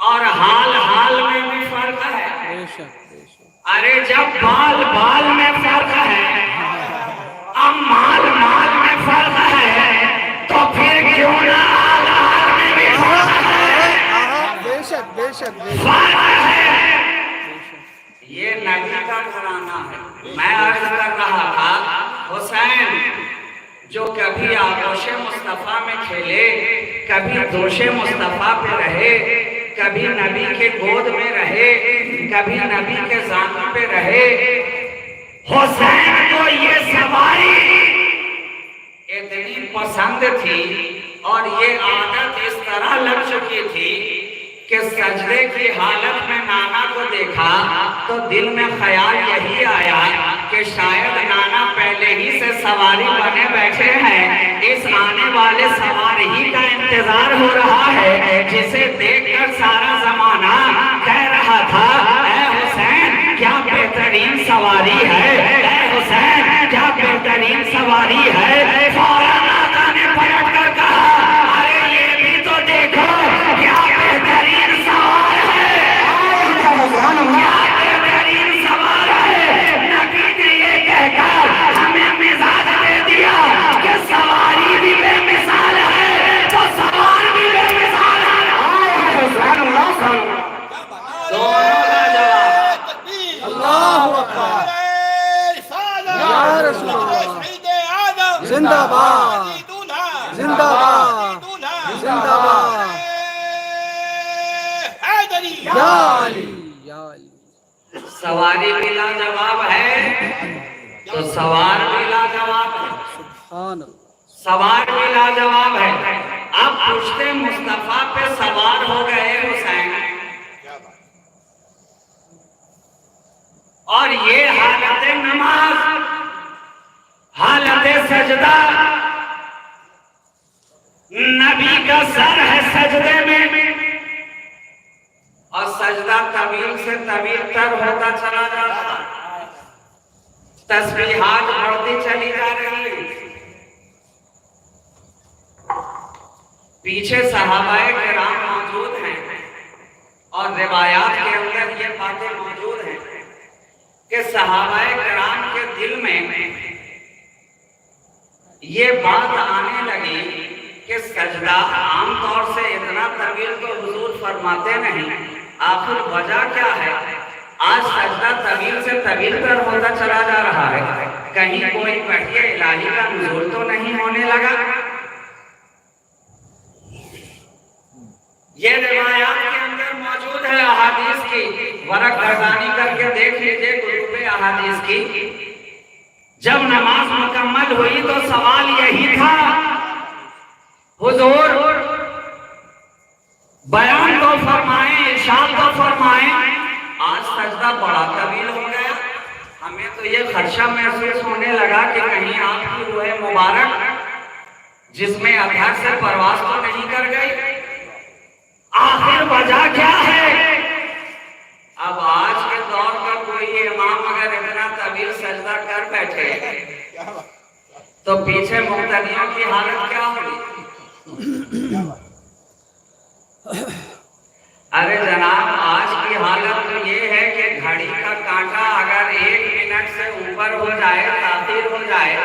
اور حال حال میں بھی فرق ہے. بے شک، بے شک. ارے جب بال بال میں فرق ہے، اب مال مال میں فرق ہے، تو پھر کیوں نہ حال حال میں بھی فرق ہے. بے شک، بے شک، بے شک. فرق ہے. یہ نبی کا گھرانہ ہے. میں عرض کر رہا تھا حسین جو کبھی آغوش مصطفیٰ میں کھیلے، کبھی دوش مصطفیٰ پہ رہے، کبھی نبی کے گود میں رہے، کبھی نبی کے زانوں پہ رہے. حسین کو یہ سواری اتنی پسند تھی اور یہ عادت اس طرح لگ چکی تھی کہ سجدے کی حالت میں نانا کو دیکھا تو دل میں خیال یہی آیا کہ شاید نانا پہلے ہی سے سواری بنے بیٹھے ہیں، اس آنے والے سوار ہی کا انتظار ہو رہا ہے، جسے دیکھ کر سارا زمانہ کہہ رہا تھا اے حسین کیا بہترین سواری ہے، اے حسین کیا بہترین سواری ہے۔ فوراً آقا نے پلٹ کر کہا ارے یہ بھی تو دیکھو کیا بہترین سوار ہے، کیا بہترین سوار ہے۔ نبی نے یہ کہہ کر ہمیں مزاج دے دیا کہ سواری بھی بے مثال ہے تو سوار بھی بے مثال ہے۔ دونوں کا جواب۔ تکبیر اللہ اکبر۔ یا رسول اللہ زندہ باد زندہ باد زندہ باد یا علی یا علی۔ سواری بھی لاجواب ہے تو سوار بھی لاجواب ہے، سبحان اللہ۔ سوار بھی لاجواب ہے۔ اب پشتے مصطفیٰ پہ سوار ہو گئے حسین، اور یہ حالت نماز، حالت سجدہ، نبی کا سر ہے سجدے میں، اور سجدہ طویل سے طویل تر ہوتا چلا جا رہا، تسبیحات بڑھتی چلی جا رہی ہے۔ پیچھے صحابہ کرام موجود ہیں، اور روایات کے اندر یہ باتیں موجود ہیں کہ صحابہ کرام کے دل میں یہ بات آنے لگی کہ سجدہ عام طور سے اتنا طویل تو حضور فرماتے نہیں، آخر وجہ کیا ہے؟ آج سجدہ طویل سے طویل تر ہوتا چلا جا رہا ہے، کہیں کوئی وحی الہی کا نزول تو نہیں ہونے لگا؟ یہ روایات کے اندر موجود ہے احادیث کی، ورق گردانی کر کے دیکھ لیجئے کتب احادیث کی۔ جب نماز مکمل ہوئی تو سوال یہی تھا حضور بیان تو فرمائیں، ارشاد تو فرمائیں، آج سجدہ بڑا طویل ہو گیا، ہمیں تو یہ خدشہ محسوس ہونے لگا کہ کہیں آپ کی روح مبارک جس میں اطہر سے پرواز تو نہیں کر گئی، آخر وجہ کیا ہے؟ اب آج کے دور کا کوئی امام اگر اتنا طویل سجدہ کر بیٹھے تو پیچھے مقتدیوں کی حالت کیا ہوگی؟ ارے جناب آج کی حالت تو یہ ہے کہ گھڑی کا کانٹا اگر 1 منٹ سے اوپر ہو جائے، تاخیر ہو جائے،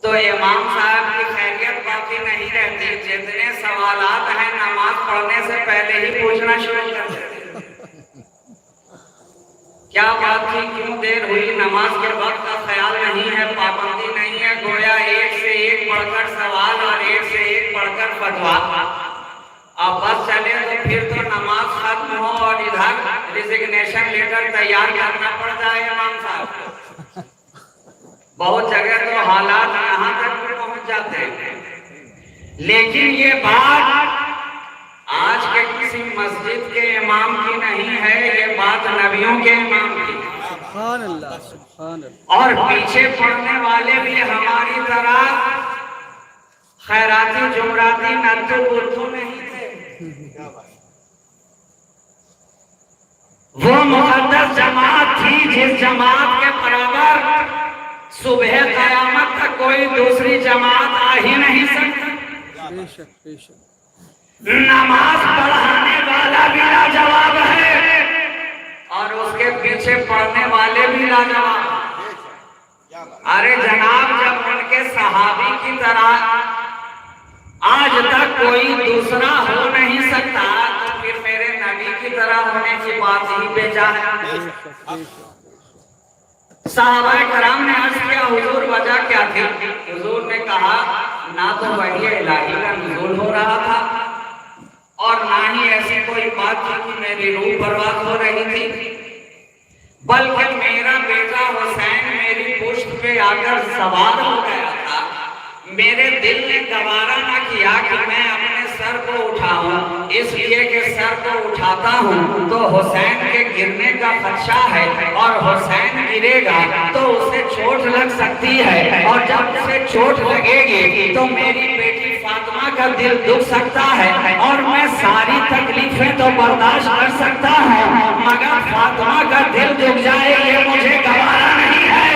تو امام صاحب کی خیریت باقی نہیں رہتی، جتنے سوالات ہیں نماز پڑھنے سے پہلے ہی پوچھنا شروع کر دیتے۔ کیا بات تھی، کیوں دیر ہوئی، نماز کے وقت کا خیال نہیں ہے، پابندی نہیں ہے، گویا ایک سے ایک بڑھ کر سوال اور ایک سے ایک بڑھ کر فتویٰ۔ اب بس چلے تو پھر تو نماز ختم ہو اور ادھر ریزگنیشن لیٹر تیار کرنا پڑ جائے امام صاحب کو۔ بہت جگہ تو حالات یہاں تک بھی پہنچ جاتے ہیں، لیکن یہ بات آج کے کسی مسجد کے امام کی نہیں ہے، یہ بات نبیوں کے امام کی۔ سبحان اللہ سبحان اللہ۔ اور پیچھے پڑھنے والے بھی ہماری طرح خیراتی جمراتی نتو بدھو نہیں تھے، وہ مقدس جماعت تھی جس جماعت کے برابر صبح قیامت تک کوئی دوسری جماعت آ ہی نہیں سکتی۔ بے شک بے شک۔ نماز پڑھانے والا بھی لاجواب ہے اور اس کے پیچھے پڑھنے والے بھی لاجواب ہیں۔ ارے جناب جب ان کے صحابی کی طرح آج تک کوئی دوسرا ہو نہیں سکتا تو پھر میرے نبی کی طرح ہونے کی بات ہی بے جا ہے۔ صحابہ کرام نے عرض کیا حضور وجہ کیا تھی؟ حضور نے کہا نہ تو وحی الہی کا نزول ہو رہا تھا اور نہ ہی ایسی کوئی بات تھی کہ میری روح پرواز ہو رہی تھی، بلکہ میرا بیٹا حسین میری پشت پہ آ کر سوار ہو گیا تھا۔ میرے دل نے گوارا نہ کیا کہ میں اپنے سر کو اٹھاؤں، اس لیے کہ سر کو اٹھاتا ہوں تو حسین کے گرنے کا خدشہ ہے اور حسین گرے گا تو اسے چوٹ لگ سکتی ہے، اور جب اسے چوٹ لگے گی تو میری بیٹی فاطمہ کا دل دکھ سکتا ہے اور میں ساری تکلیفیں تو برداشت کر سکتا ہوں، مگر فاطمہ کا دل دکھ جائے یہ مجھے گوارا نہیں ہے،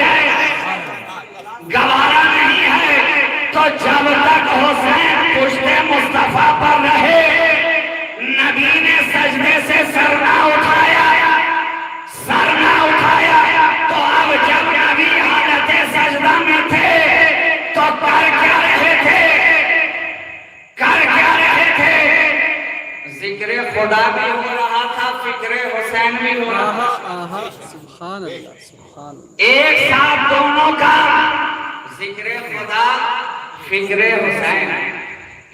گوارا نہیں ہے۔ تو جب تک حسین پشت مصطفیٰ پر رہے، نبی نے سجدے سے سر نہ اٹھایا، سر نہ اٹھایا۔ تو اب جب نبی حالت سجدہ میں تھے تو کر کیا رہے تھے، کر کیا رہے تھے؟ ذکر خدا بھی ہو رہا تھا، فکر حسین بھی ہو رہا تھا، سبحان اللہ سبحان اللہ، ایک ساتھ دونوں کا ذکر خدا، فکر حسین۔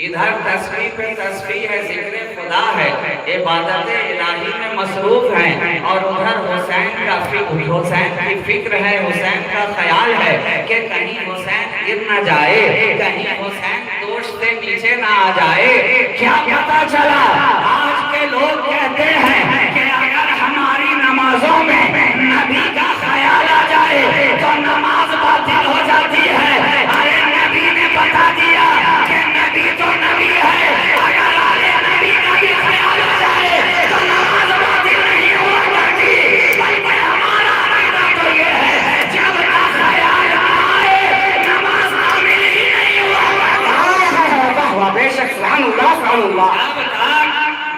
ادھر تسبیح پہ تسبیح ہے، ذکر خدا ہے، عبادت الہی میں مصروف ہیں، اور ادھر حسین کا فکر، حسین کی فکر ہے، حسین کا خیال ہے کہ کہیں حسین گر نہ جائے، کہیں حسین دوش سے نیچے نہ آ جائے۔ کیا پتا چلا؟ آج کے لوگ کہتے ہیں کہ اگر ہماری نمازوں میں نبی کا خیال آ جائے تو نماز باطل ہو جاتی ہے۔ ارے نبی نے بتا دیا کہ نبی تو نبی ہے، اگر آلے نبی کا بھی خیال آ جائے تو نماز باطل نہیں ہوا کرتی، بلکہ ہمارا عقیدہ تو یہ ہے جب تک خیال نہ آئے نماز کامل ہی نہیں ہوا۔ بے شک سبحان اللہ سبحان اللہ۔ جب تک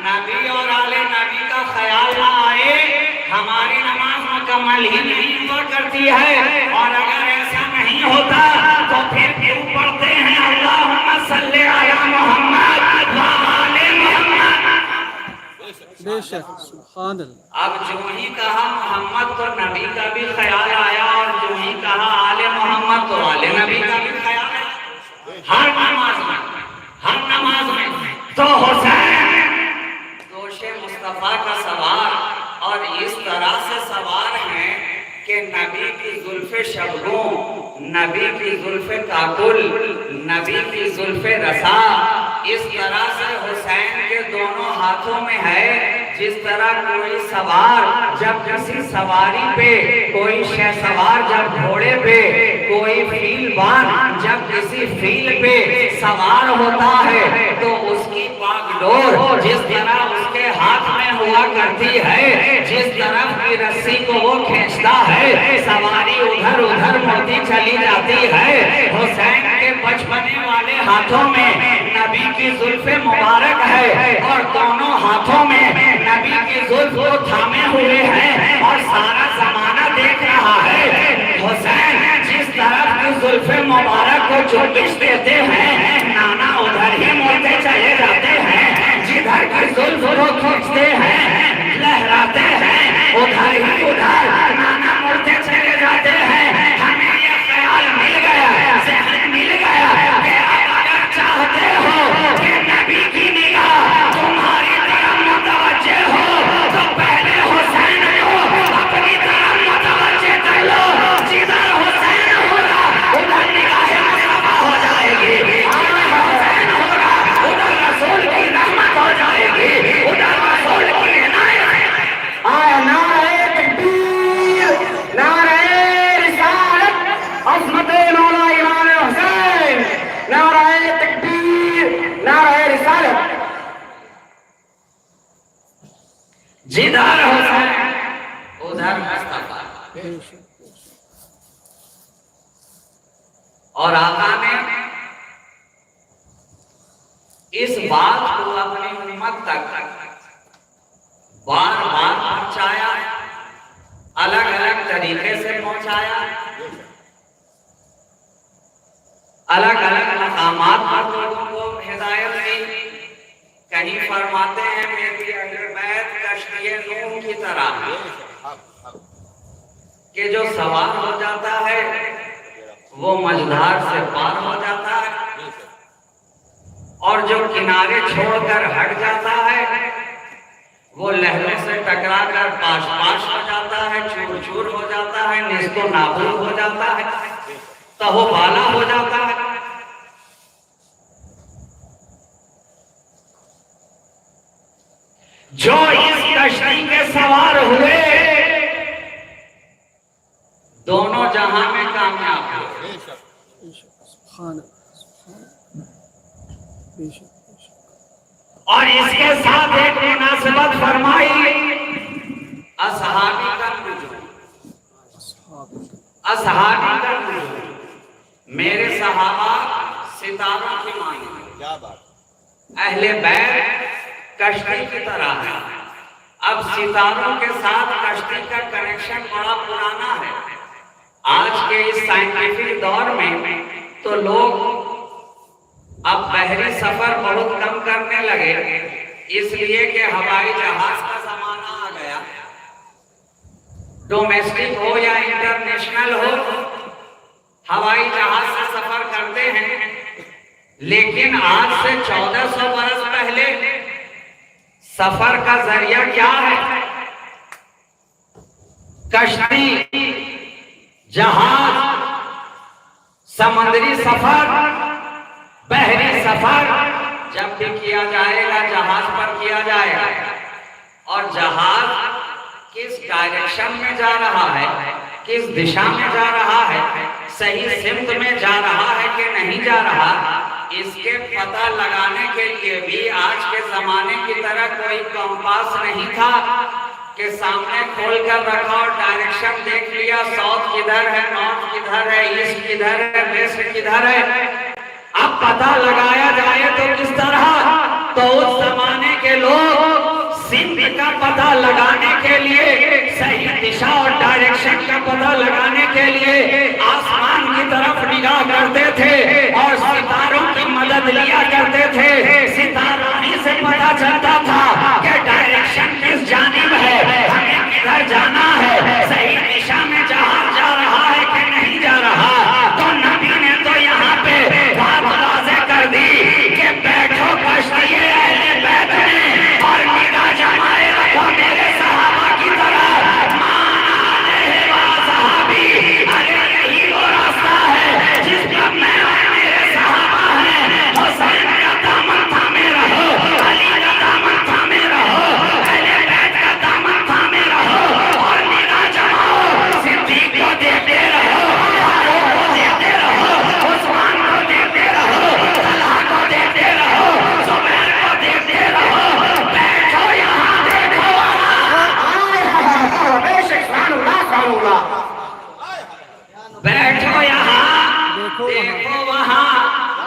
نبی اور آلے نبی کا خیال نہ آئے ہماری نماز مکمل ہی نہیں ہوا کرتی ہے، اور اگر ایسا نہیں ہوتا تو پھر کیوں پڑھتے ہیں اللہم صلی علی محمد و آل محمد؟ بے شک سبحان اللہ۔ اب جو ہی کہا محمد تو نبی کا بھی خیال آیا، اور جو ہی کہا آل محمد تو آل نبی کا بھی خیال آیا، ہر نماز میں، ہر نماز میں۔ تو حسین دوش مصطفیٰ کا سوار، اور اس طرح سے سوار ہیں کہ نبی کی زلف شبگوں، نبی کی زلف کاکل، نبی کی زلف رسا، اس طرح سے حسین کے دونوں ہاتھوں میں ہے۔ جس طرح کوئی سوار جب کسی سواری پہ، کوئی شہ سوار جب گھوڑے پہ، کوئی فیل بان جب کسی فیل پہ سوار ہوتا ہے تو اس کی پاک ڈور جس طرح اس کے ہاتھ میں ہوا کرتی ہے، جس طرف کی رسی کو وہ کھینچتا ہے، سواری ادھر ادھر مڑتی چلی جاتی ہے۔ حسین کے بچپنے والے ہاتھوں میں نبی کی زلف مبارک ہے، اور دونوں ہاتھوں میں نبی کی زلف کو تھامے ہوئے ہیں، اور سارا زمانہ دیکھ رہا ہے۔ حسین جس طرف کی زلف مبارک کو چوبش دیتے ہیں، نانا ادھر ہی مڑتے چلے جاتے ہیں، جدھر کی زلف کو کھینچتے ہیں، لہراتے ہیں، ادھر ہی ادھر نانا مڑتے چلے جاتے ہیں۔ ہمیں یہ خیال مل گیا، ذہن مل گیا کہ اب اگر چاہتے ہو کہ نبی کی نگاہ تمہاری طرف متوجہ ہو تو پہلے حسین کو اپنی طرف متوجہ کر لو، جدھر حسین ہوگا ادھر نگاہ مصطفیٰ ہو جائے گی، حسین ہوگا ادھر رسول کی رحمت ہو جائے گی، ادھر رسول کی عنایت۔ آیا نعرہ تکبیر، نعرہ رسالت، عظمت مولا امام حسین، نعرہ تکبیر، نعرہ رسالت۔ جدھر حسین ادھر مصطفیٰ۔ بے شک اور آقا نے اس بات کو اپنی امت تک بار بار پہنچایا، الگ الگ طریقے سے پہنچایا، الگ الگ مقامات پر لوگوں کو ہدایت دی۔ کہیں فرماتے ہیں میری اہل بیت کشتی نوح کی طرح ہے کہ جو سوار ہو جاتا ہے وہ مجدھار سے پار ہو جاتا ہے، اور جو کنارے چھوڑ کر ہٹ جاتا ہے وہ لہروں سے ٹکرا کر پاش پاش ہو جاتا ہے، چور چور ہو جاتا ہے، نیست و نابود ہو جاتا ہے، تہو بالا ہو جاتا ہے۔ جو اس کشتی کے سوار ہوئے دونوں جہاں میں کامیاب ہوئے۔ سبحان اللہ سبحان اللہ۔ بے شک اور اس کے ساتھ ایک مناسبت فرمائی اصحابی کا نزول، اصحابی کا نزول، میرے صحابہ ستاروں کی مانند، کیا بات، اہل بیت کشتی کی طرح ہے۔ اب ستاروں کے ساتھ کشتی کا کنیکشن بڑا پرانا ہے۔ آج کے اس سائنٹیفک دور میں تو لوگ اب بحری سفر بہت کم کرنے لگے، اس لیے کہ ہوائی جہاز کا زمانہ آ گیا۔ ڈومیسٹک ہو یا انٹرنیشنل ہو، ہوائی جہاز سے سفر کرتے ہیں، لیکن آج سے 1400 برس پہلے سفر کا ذریعہ کیا ہے؟ کشتی، جہاز، سمندری سفر، بحری سفر جب بھی کیا جائے گا جہاز پر کیا جائے گا۔ اور جہاز کس ڈائریکشن میں جا رہا ہے، کس دشا میں جا رہا ہے، صحیح سمت میں جا رہا ہے کہ نہیں جا رہا، اس کے پتہ لگانے کے لیے بھی آج کے زمانے کی طرح کوئی کمپاس نہیں تھا کہ سامنے کھول کر رکھا اور ڈائریکشن دیکھ لیا، ساؤتھ کدھر ہے، نارتھ کدھر ہے، ایسٹ کدھر ہے، ویسٹ کدھر ہے۔ اب پتہ لگایا جائے تو کس طرح؟ تو اس زمانے کے لوگ سمت کا پتہ لگانے کے لیے، صحیح دشا اور ڈائریکشن کا پتہ لگانے کے لیے آسمان کی طرف نگاہ کرتے تھے اور ستاروں کی مدد لیا کرتے تھے۔ ستاروں ہی سے پتہ چلتا تھا کہ ڈائریکشن کس جانب ہے، ہمیں کدھر جانا ہے، صحیح دشا میں جہاز جا رہا ہے کہ نہیں جا رہا۔ تو نبی نے تو یہاں پہ بات واضح کر دی کہ بیٹھو کشتی اہل بیت میں اور نگاہ جمائے رکھو میرے صحابہ کی طرح، مانا علیہ صحابی، ارے یہی وہ راستہ ہے جس پر میں اور میرے صحابہ ہیں۔ حسین کا دامن تھامے رہو، علی کا دامن تھامے رہو، اہل بیت کا دامن تھامے رہو اور نگاہ جماؤ، صدیق کو دیکھتے رہو، فاروق کو دیکھتے رہو، عثمان کو دیکھتے رہو، طلحہ کو دیکھتے رہو، زبیر کو دیکھتے رہو، بیٹھو یہاں دیکھو بیٹھو یہاں دیکھو وہاں،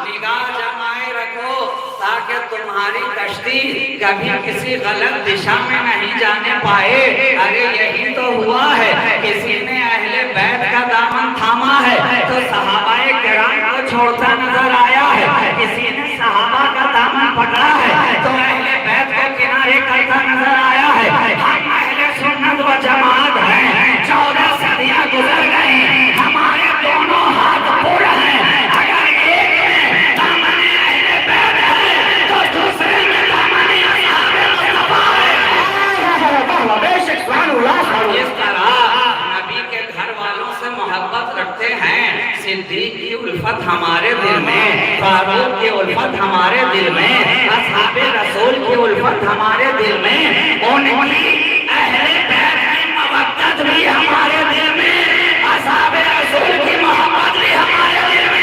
نگاہ جمائے رکھو تاکہ تمہاری کشتی کبھی کسی غلط دشا میں نہیں جانے پائے۔ ارے یہی تو ہوا ہے، کسی نے اہل بیت کا دامن تھاما ہے تو صحابہ کرام کو چھوڑتا نظر آیا ہے، کسی نے صحابہ کا دامن پکڑا ہے تو اہل بیت کو کنارے کرتا نظر آیا ہے۔ ہم اہل سنت و جماعت ہیں، 14 صدیاں گزر گئی، ہمارے دونوں ہاتھ پر ہیں۔ اگر ایک میں دامن اہل بیت ہے تو دوسرے میں دامن اصحاب مصطفیٰ ہے۔ اس طرح نبی کے گھر والوں سے محبت رکھتے ہیں، صدیق کی الفت ہمارے دل میں، فاروق کی الفت ہمارے دل میں، اصحاب رسول کی الفت ہمارے دل میں، ان کی اہل بیت کی مودت بھی ہمارے دل میں، اصحاب رسول کی محبت بھی ہمارے دل میں۔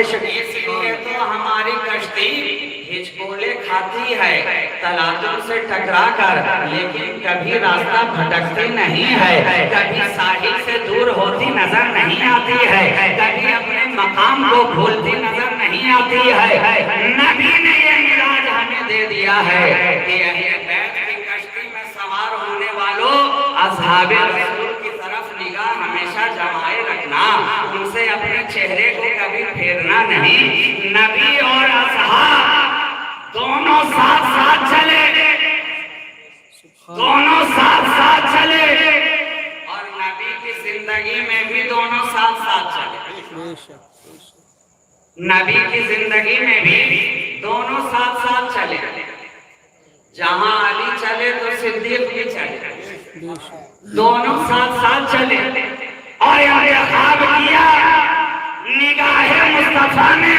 اس لیے تو ہماری کشتی ہچکولے کھاتی ہے تلاتم سے ٹکرا کر، لیکن کبھی راستہ بھٹکتی نہیں ہے، کبھی ساحل سے دور ہوتی نظر نہیں آتی ہے، کبھی اپنے مقام کو بھولتی نظر نہیں آتی ہے۔ نبی نے یہ مراج ہمیں دے دیا ہے کہ اہل بیت کی کشتی میں سوار ہونے والوں اصحاب رسول کی طرف نگاہ ہمیشہ جمائے رکھنا، ان سے اپنے چہرے کو کبھی پھیرنا نہیں۔ نبی اور اصحاب دونوں ساتھ ساتھ چلے، دونوں ساتھ ساتھ چلے، اور نبی کی زندگی میں بھی دونوں ساتھ ساتھ چلے، نبی کی زندگی میں بھی دونوں ساتھ ساتھ چلے۔ جہاں علی چلے تو صدیق بھی چلے، دونوں ساتھ ساتھ چلے، اور انتخاب کیا نگاہ مصطفیٰ نے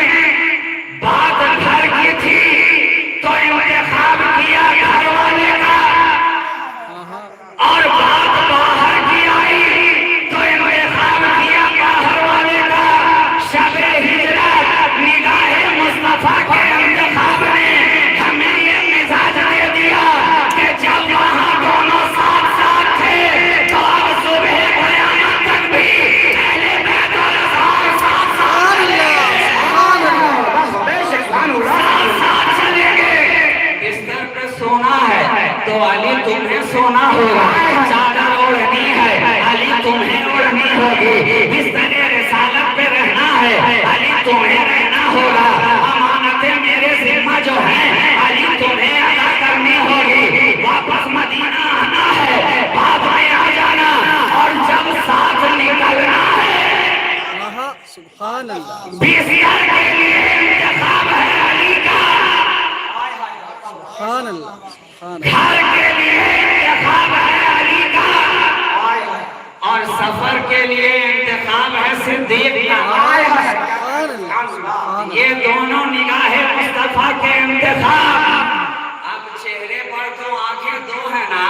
بات گھر کی تھی تو انتخاب کیا گھر والے کا، اور بات باہر کی آئی تو انتخاب کیا باہر والے کا۔ شب ہجرت نگاہ مصطفیٰ علی تمہیں سونا ہوگا، چادر اوڑھنی ہے، علی تمہیں اوڑھنی ہوگی، بستر رسالت پہ رہنا ہے، علی تمہیں رہنا ہوگا، امانتیں میرے ذمہ جو ہیں علی تمہیں ادا کرنی ہوگی، واپس مدینہ آنا ہے، بابائیں آ جانا، اور جب ساتھ نکلنا ہے سبحان اللہ بستر کے لیے انتخاب ہے علی کا، سبحان اللہ سبحان اللہ گھر کے لیے انتخاب ہے علی کا، اور سفر کے لیے انتخاب ہے صدیق کا۔ سبحان اللہ سبحان یہ دونوں نگاہ مصطفیٰ کے انتخاب۔ اب چہرے پر تو آنکھیں دو ہیں نا،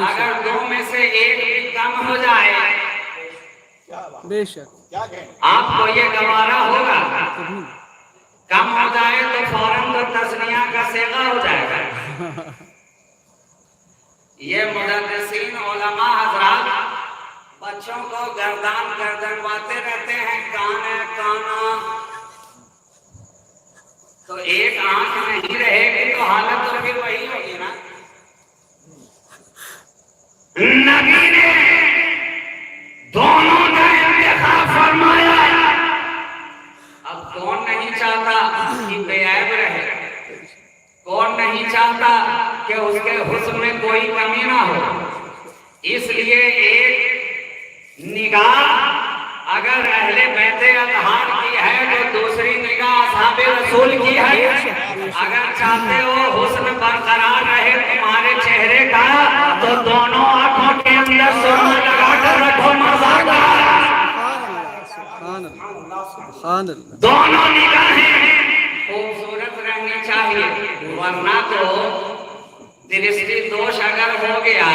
اگر دو میں سے ایک بھی کم ہو جائے بے شک آپ کو یہ گوارا ہوگا، کم ہو جائے تو فوراً تو تسنیہ کا صیغہ ہو جائے گا۔ یہ محدثین علماء حضرات بچوں کو گردان گردنواتے رہتے ہیں، کان ہے کانا، تو ایک آنکھ نہیں رہے گی تو حالت تو پھر وہی ہوگی نا۔ نبی نے دونوں کا انتخاب فرمایا۔ اب کون نہیں چاہتا کہ بے عیب رہے، کون نہیں چاہتا کہ اس کے حسن میں کوئی کمی نہ ہو، اس لیے ایک نگاہ اگر اہل بیت اطہار کی ہے تو دوسری نگاہ اصحاب رسول کی ہے۔ اگر چاہتے ہو حسن برقرار رہے تمہارے چہرے کا تو دونوں آنکھوں کے اندر سرما لگا کر رکھو مذاق۔ سبحان اللہ سبحان اللہ دونوں نگاہیں خوبصورت رہنی چاہیے، ورنہ تو درشٹی دوش اگر ہو گیا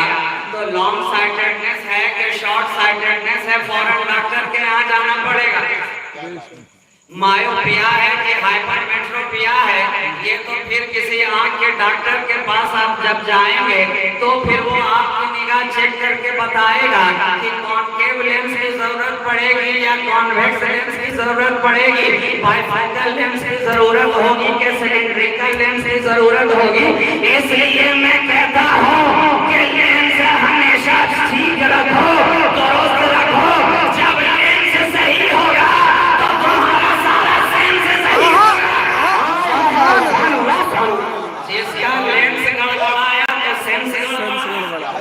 تو لانگ سائٹڈنس ہے کہ شارٹ سائٹڈنس ہے، فوراً ڈاکٹر کے یہاں جانا پڑے گا۔ مایوپیا ہے کہ ہائپر میٹروپیا ہے، یہ تو پھر کسی آنکھ کے ڈاکٹر کے پاس آپ جب جائیں گے تو پھر وہ آپ کی نگاہ چیک کر کے بتائے گا کہ کانکیو لینس کی ضرورت پڑے گی یا کانویکس لینس کی ضرورت پڑے گی، بائی فائکل لینس کی ضرورت ہوگی کہ سلنڈریکل لینس کی ضرورت ہوگی۔ اس لیے میں کہتا ہوں کہ لینس ہمیشہ ٹھیک رکھو، درست رکھو، جب لینس صحیح ہوگا تو تمہارا سارا سینس صحیح ہوگا۔ جس کا لینس گڑبڑایا تو سینس گڑبڑایا،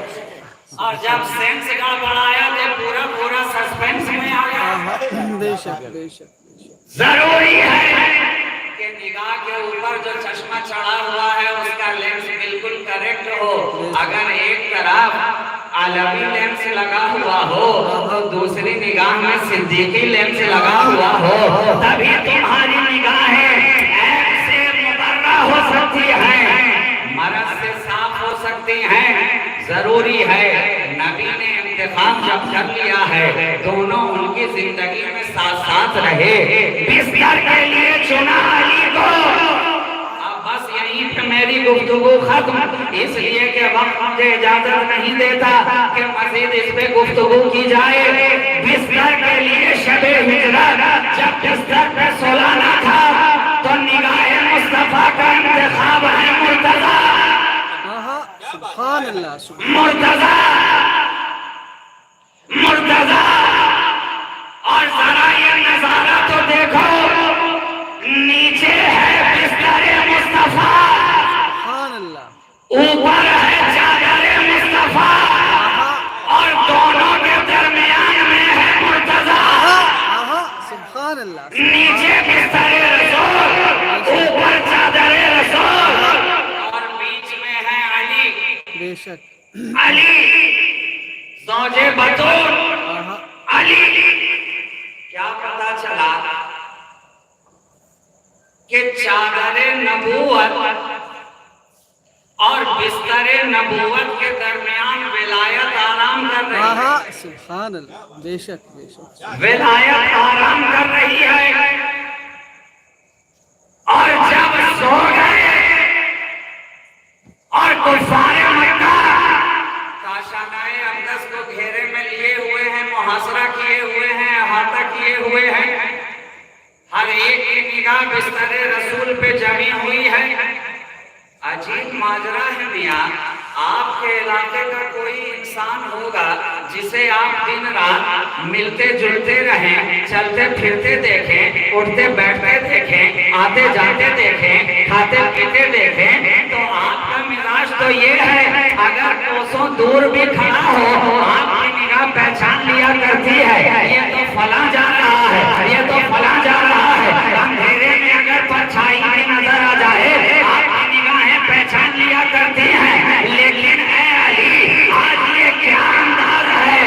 اور جب سینس گڑبڑایا تو پورا سسپینس میں آ گیا۔ بے شک بے شک ضروری ہے کہ نگاہ کے اوپر جو چشمہ چڑھا ہوا ہے اس کا لینس بالکل کریکٹ ہو۔ اگر ایک طرف عالمی لینس لگا ہوا ہو تو دوسری نگاہ میں صدیقی لینس لگا ہوا ہو، تبھی تمہاری نگاہیں عیب سے مبرہ ہو سکتی ہیں، مرض سے صاف ہو سکتی ہیں۔ ضروری ہے نبی نے انتخاب جب کر لیا ہے دونوں ان کی زندگی میں ساتھ ساتھ رہے، بستر کے لیے چنا علی کو۔ اب بس یہیں پہ میری گفتگو ختم، اس لیے کہ وقت مجھے اجازت نہیں دیتا کہ مزید اس پہ گفتگو کی جائے۔ بستر کے لیے شب ہجرت جب بستر پہ سلانا تھا تو نگاہ مصطفیٰ کا انتخاب ہے مرتضیٰ، سبحان اللہ سبحان مرتضیٰ۔ اور ذرا یہ نظارہ تو دیکھو، نیچے ہے بستر مصطفیٰ، اللہ اوپر ہے چادر مصطفیٰ، اور دونوں کے درمیان میں ہے مرتضیٰ۔ سبحان اللہ نیچے بستر رسول، اوپر چادر رسول، اور بیچ میں ہے علی۔ بے شک علی زوج بطول، علی۔ کیا پتا چلا کہ چادر نبوت اور بستر نبوت کے درمیان ولایت آرام کر رہی ہے، سبحان اللہ بے شک بے شک ولایت آرام کر رہی ہے۔ اور جب سو گئے اور کفار مکہ کاشانۂ اقدس کو گھیرے میں لیے ہوئے ہیں، محاصرہ کیے ہوئے ہیں، احاطہ کیے ہوئے ہیں، ہر ایک کی نگاہ بستر رسول پہ جمی ہوئی ہے۔ عجیب ماجرا ہے میاں، آپ کے علاقے کا کوئی انسان ہوگا جسے آپ دن رات ملتے جلتے رہیں، چلتے پھرتے دیکھیں، اٹھتے بیٹھتے دیکھیں، آتے جاتے دیکھیں، کھاتے پیتے دیکھیں، تو آپ کا مزاج تو یہ ہے اگر کوسوں دور بھی کھڑا ہو آپ کی نگاہ پہچان لیا کرتی ہے یہ تو فلاں جا رہا ہے، یہ تو فلاں جا رہا ہے۔ اندھیرے میں اگر پرچھائی بھی نظر آ جائے آپ کی نگاہیں پہچان لیا کرتی ہیں، لیکن اے علی آج یہ کیا انداز ہے،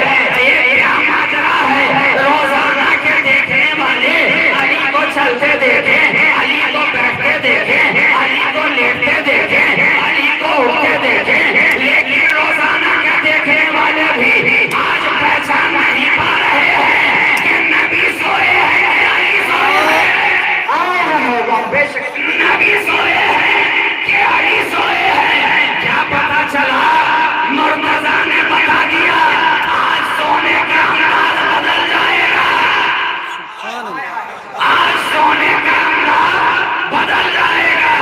یہ کیا ماجرا ہے، روزانہ کے دیکھنے والے علی کو چلتے دیکھیں، علی کو بیٹھتے دیکھیں، علی کو لیٹتے دیکھیں، علی کو اٹھتے دیکھیں، لیکن روزانہ کے دیکھنے والے بھی آج پہچان نہیں پا رہے ہیں کہ نبی سوئے ہیں کہ علی سوئے ہیں، نبی سوئے ہیں کہ علی سوئے ہیں۔ کیا پتا چلا؟ مرتضیٰ نے بتا دیا آج سونے کا انداز بدل جائے گا، آج سونے کا انداز بدل جائے گا۔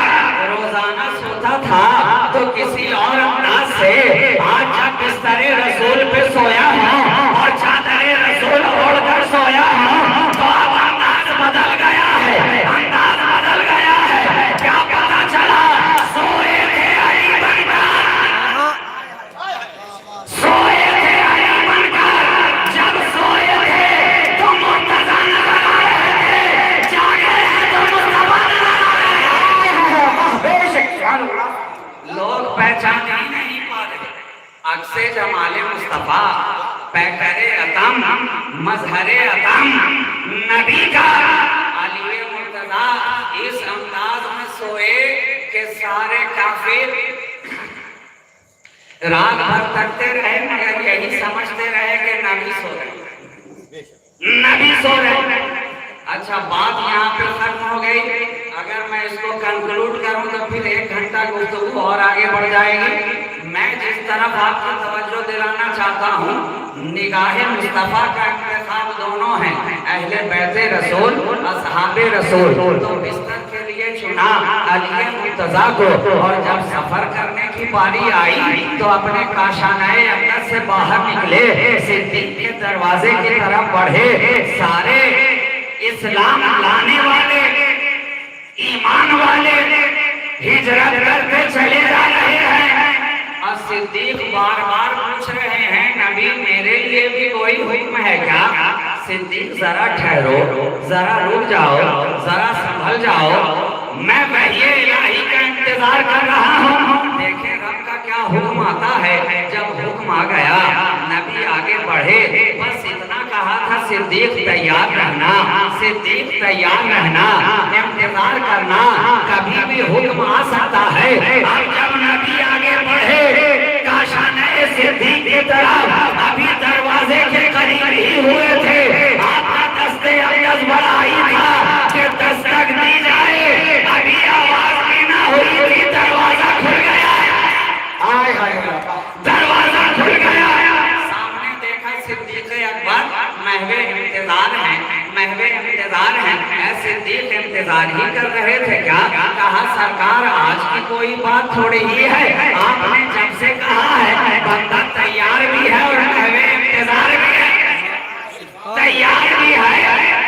روزانہ سوتا تھا تو کسی اور انداز سے، آج جب بستر رسول پہ سویا ہوں اور چادر رسول اوڑھ کر سویا ہوں تو اب انداز بدل گیا ہے، انداز بدل گیا ہے۔ کیا پتا چلا؟ سوئے تھے علی بن کر، سوئے تھے علی بن کر، جب سوئے تھے تو مرتضیٰ نظر آ رہے تھے، جاگے ہیں تو مصطفیٰ نظر آ رہے ہیں۔ لوگ پہچان ہی نہیں پا رہے عکس جمال مصطفیٰ، پیکر اتم، مظہر اتم نبی کا علی مرتضیٰ اس انداز میں سوئے کہ سارے کافر رات بھر تکتے رہے مگر یہی سمجھتے رہے کہ نبی سو رہے، نبی سو رہے۔ اچھا بات یہاں پہ ختم ہو گئی، اگر میں اس کو کنکلوڈ کروں تو پھر 1 گھنٹہ گفتگو اور آگے بڑھ جائے گی۔ میں جس طرف آپ کی توجہ دلانا چاہتا ہوں، نگاہ مصطفیٰ کا انتخاب دونوں ہیں، اہل بیت رسول، اصحاب رسول، تو بستر کے لیے چنا علی مرتضیٰ کو، اور جب سفر کرنے کی باری آئی تو اپنے کاشانہ اقدس سے باہر نکلے، صدیق کے دروازے کی طرف بڑھے۔ سارے اسلام لانے والے، ایمان والے ہجرت کرتے چلے جا رہے ہیں، اور صدیق بار بار پوچھ رہے ہیں نبی میرے لیے بھی کوئی حکم ہے کیا؟ صدیق ذرا ٹھہرو، ذرا رک جاؤ، ذرا سنبھل جاؤ، میں وحی الہی کا انتظار کر رہا ہوں۔ دیکھیں رب کا کیا حکم آتا ہے۔ جب حکم آ گیا نبی آگے بڑھے، بس اتنا کہا تھا صدیق تیار رہنا، صدیق تیار رہنا، انتظار کرنا، کبھی بھی حکم آ سکتا ہے۔ اب جب نبی آگے بڑھے کاشانہ صدیق کی طرف، ابھی دروازے کے قریب ہی ہوئے تھے، آپ کا دستے اقدس بڑا ہی تھا کہ دستک دی جائے، ابھی آواز بھی نہ ہوئی تھی دروازہ کھل گیا، دروازہ کھل گیا، سامنے دیکھا صدیق اکبر محو انتظار ہیں، محو انتظار ہیں۔ اے صدیق انتظار ہی کر رہے تھے کیا؟ کہا سرکار آج کی کوئی بات تھوڑی ہی ہے، آپ نے جب سے کہا ہے بندہ تیار بھی ہے اور محو انتظار بھی ہے، تیار بھی ہے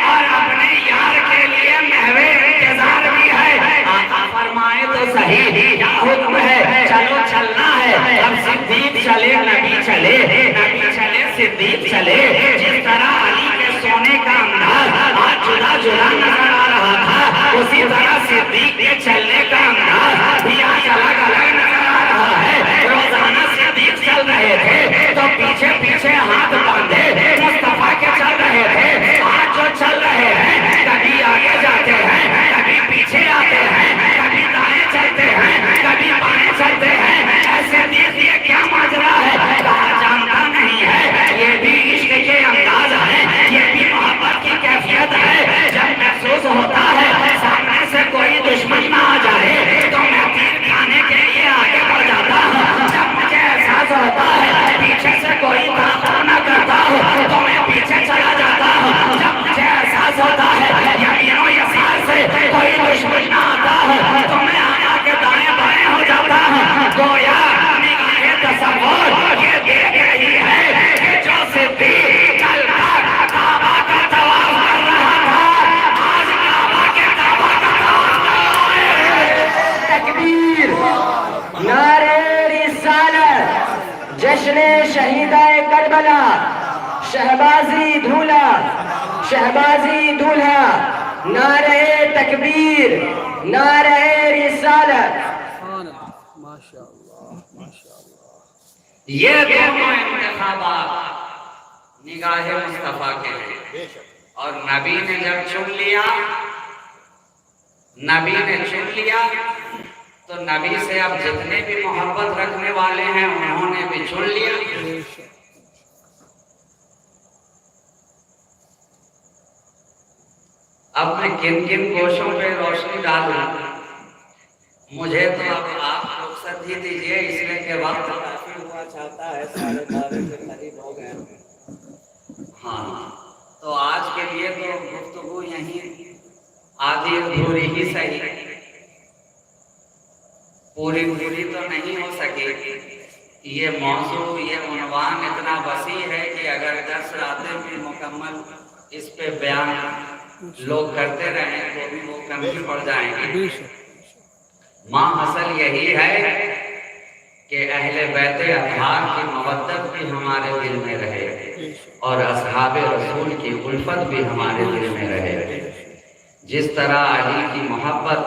اور اپنے یار کے لیے محو انتظار بھی ہے۔ آقا فرمائے تو صحیح کیا حکم ہے؟ چلو چلنا ہے۔ اب صدیق چلے، نبی چلے، نبی چلے، صدیق چلے۔ جس طرح علی کے سونے کا انداز آج جدا جدا نظر آ رہا تھا، اسی طرح صدیق کے چلنے کا انداز بھی آج الگ الگ نظر آ رہا ہے۔ روزانہ صدیق چل رہے تھے تو پیچھے پیچھے ہاتھ باندھے مصطفیٰ کے چل رہے تھے، آج جو چل رہے ہیں کبھی آگے جاتے ہیں، کبھی پیچھے آتے ہیں، کبھی دائیں چلتے ہیں، کبھی بائیں چلتے ہیں۔ ایسے دیکھیے کیا ماجرا ہے، کہا جانتا نہیں ہے، یہ بھی عشق کے انداز ہے، یہ بھی محبت کی کیفیت ہے۔ جب محسوس ہوتا ہے سامنے سے کوئی دشمن جشن شہیدہ کربلا شہبازی دھولا شہبازی دولہا نعرہ تکبیر نعرہ رسالت سبحان اللہ ماشاء اللہ ماشاء اللہ یہ دونوں انتخابات نگاہ مصطفیٰ کے ہیں اور نبی نے جب چن لیا تو نبی سے اب جتنے بھی محبت رکھنے والے ہیں انہوں نے بھی چن لیا. بے شک اب میں کن کن گوشوں پہ روشنی ڈالوں مجھے تو اب آپ رخصت ہی دیجیے اس لیے کہ وقت کافی ہوا چاہتا ہے 12:30 کے قریب ہو گئے. ہاں تو آج کے لیے تو گفتگو یہیں آدھی ادھوری ہی صحیح پوری تو نہیں ہو سکی. یہ موضوع یہ عنوان اتنا وسیع ہے کہ اگر 10 راتیں بھی مکمل اس پہ بیان لوگ کرتے رہیں تو بھی وہ کم ہی پڑ جائیں گے. بے شک ماں اصل یہی ہے کہ اہل بیت اطہار کی مودت بھی ہمارے دل میں رہے اور اصحاب رسول کی الفت بھی ہمارے دل میں رہے. جس طرح علی کی محبت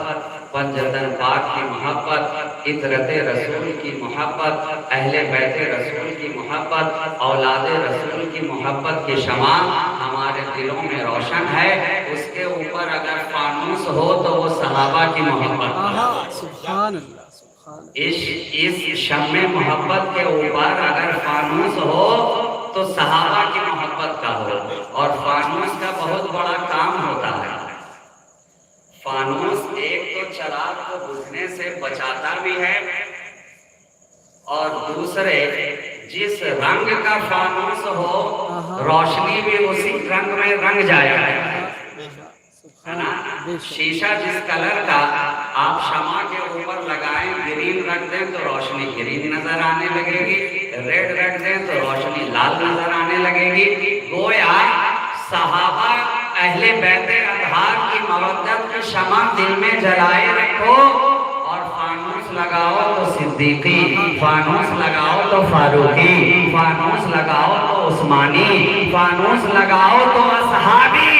پنجتن پاک کی محبت اطرت رسول کی محبت اہل بیت رسول کی محبت اولاد رسول کی محبت کی شمع ہمارے دلوں میں روشن ہے. اس کے اوپر اگر فانوس ہو تو وہ صحابہ کی محبت سبحان اللہ سبحان اللہ اس شمع محبت کے اوپر اگر فانوس ہو تو صحابہ کی محبت کا ہو. اور فانوس کا بہت بڑا کام ہوتا ہے. فانوس ایک تو چراغ کو بجھنے سے بچاتا بھی ہے اور دوسرے جس رنگ کا فانوس ہو روشنی بھی اسی رنگ میں رنگ جائے ہے نا. شیشہ جس کلر کا آپ شمع کے اوپر لگائیں گرین رکھ دیں تو روشنی گرین نظر آنے لگے گی, ریڈ رکھ دیں تو روشنی لال نظر آنے لگے گی. گویا صحابہ اہل بیت اطہار کی مودت کی شمع دل میں جلائے رکھو اور فانوس لگاؤ تو صدیقی, فانوس لگاؤ تو فاروقی, فانوس لگاؤ تو عثمانی, فانوس لگاؤ تو اصحابی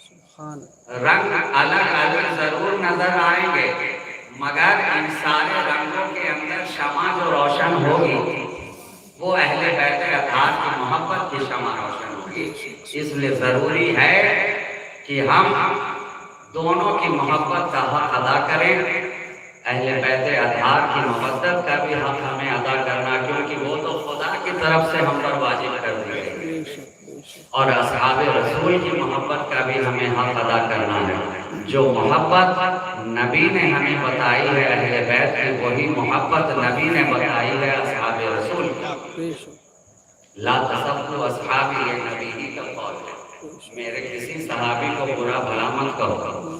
سبحان رنگ الگ الگ ضرور نظر آئیں گے مگر ان سارے رنگوں کے اندر شمع جو روشن ہوگی وہ اہل بیت اطہار کی محبت کی شمع روشن ہوگی. اس لیے ضروری ہے کہ ہم دونوں کی محبت کا حق ادا کریں. اہل بیت اطہار کی محبت کا بھی حق ہمیں ادا کرنا کیونکہ وہ تو خدا کی طرف سے ہم پر واجب کر دی گئی اور اصحاب رسول کی محبت کا بھی ہمیں حق ادا کرنا ہے. جو محبت نبی نے ہمیں بتائی ہے اہل بیت کی وہی محبت نبی نے بتائی ہے اصحاب رسول کی. لا تسبوا اصحابی یہ نبی ہی کا قول ہے. میرے کسی صحابی کو برا بھلا مت کہو.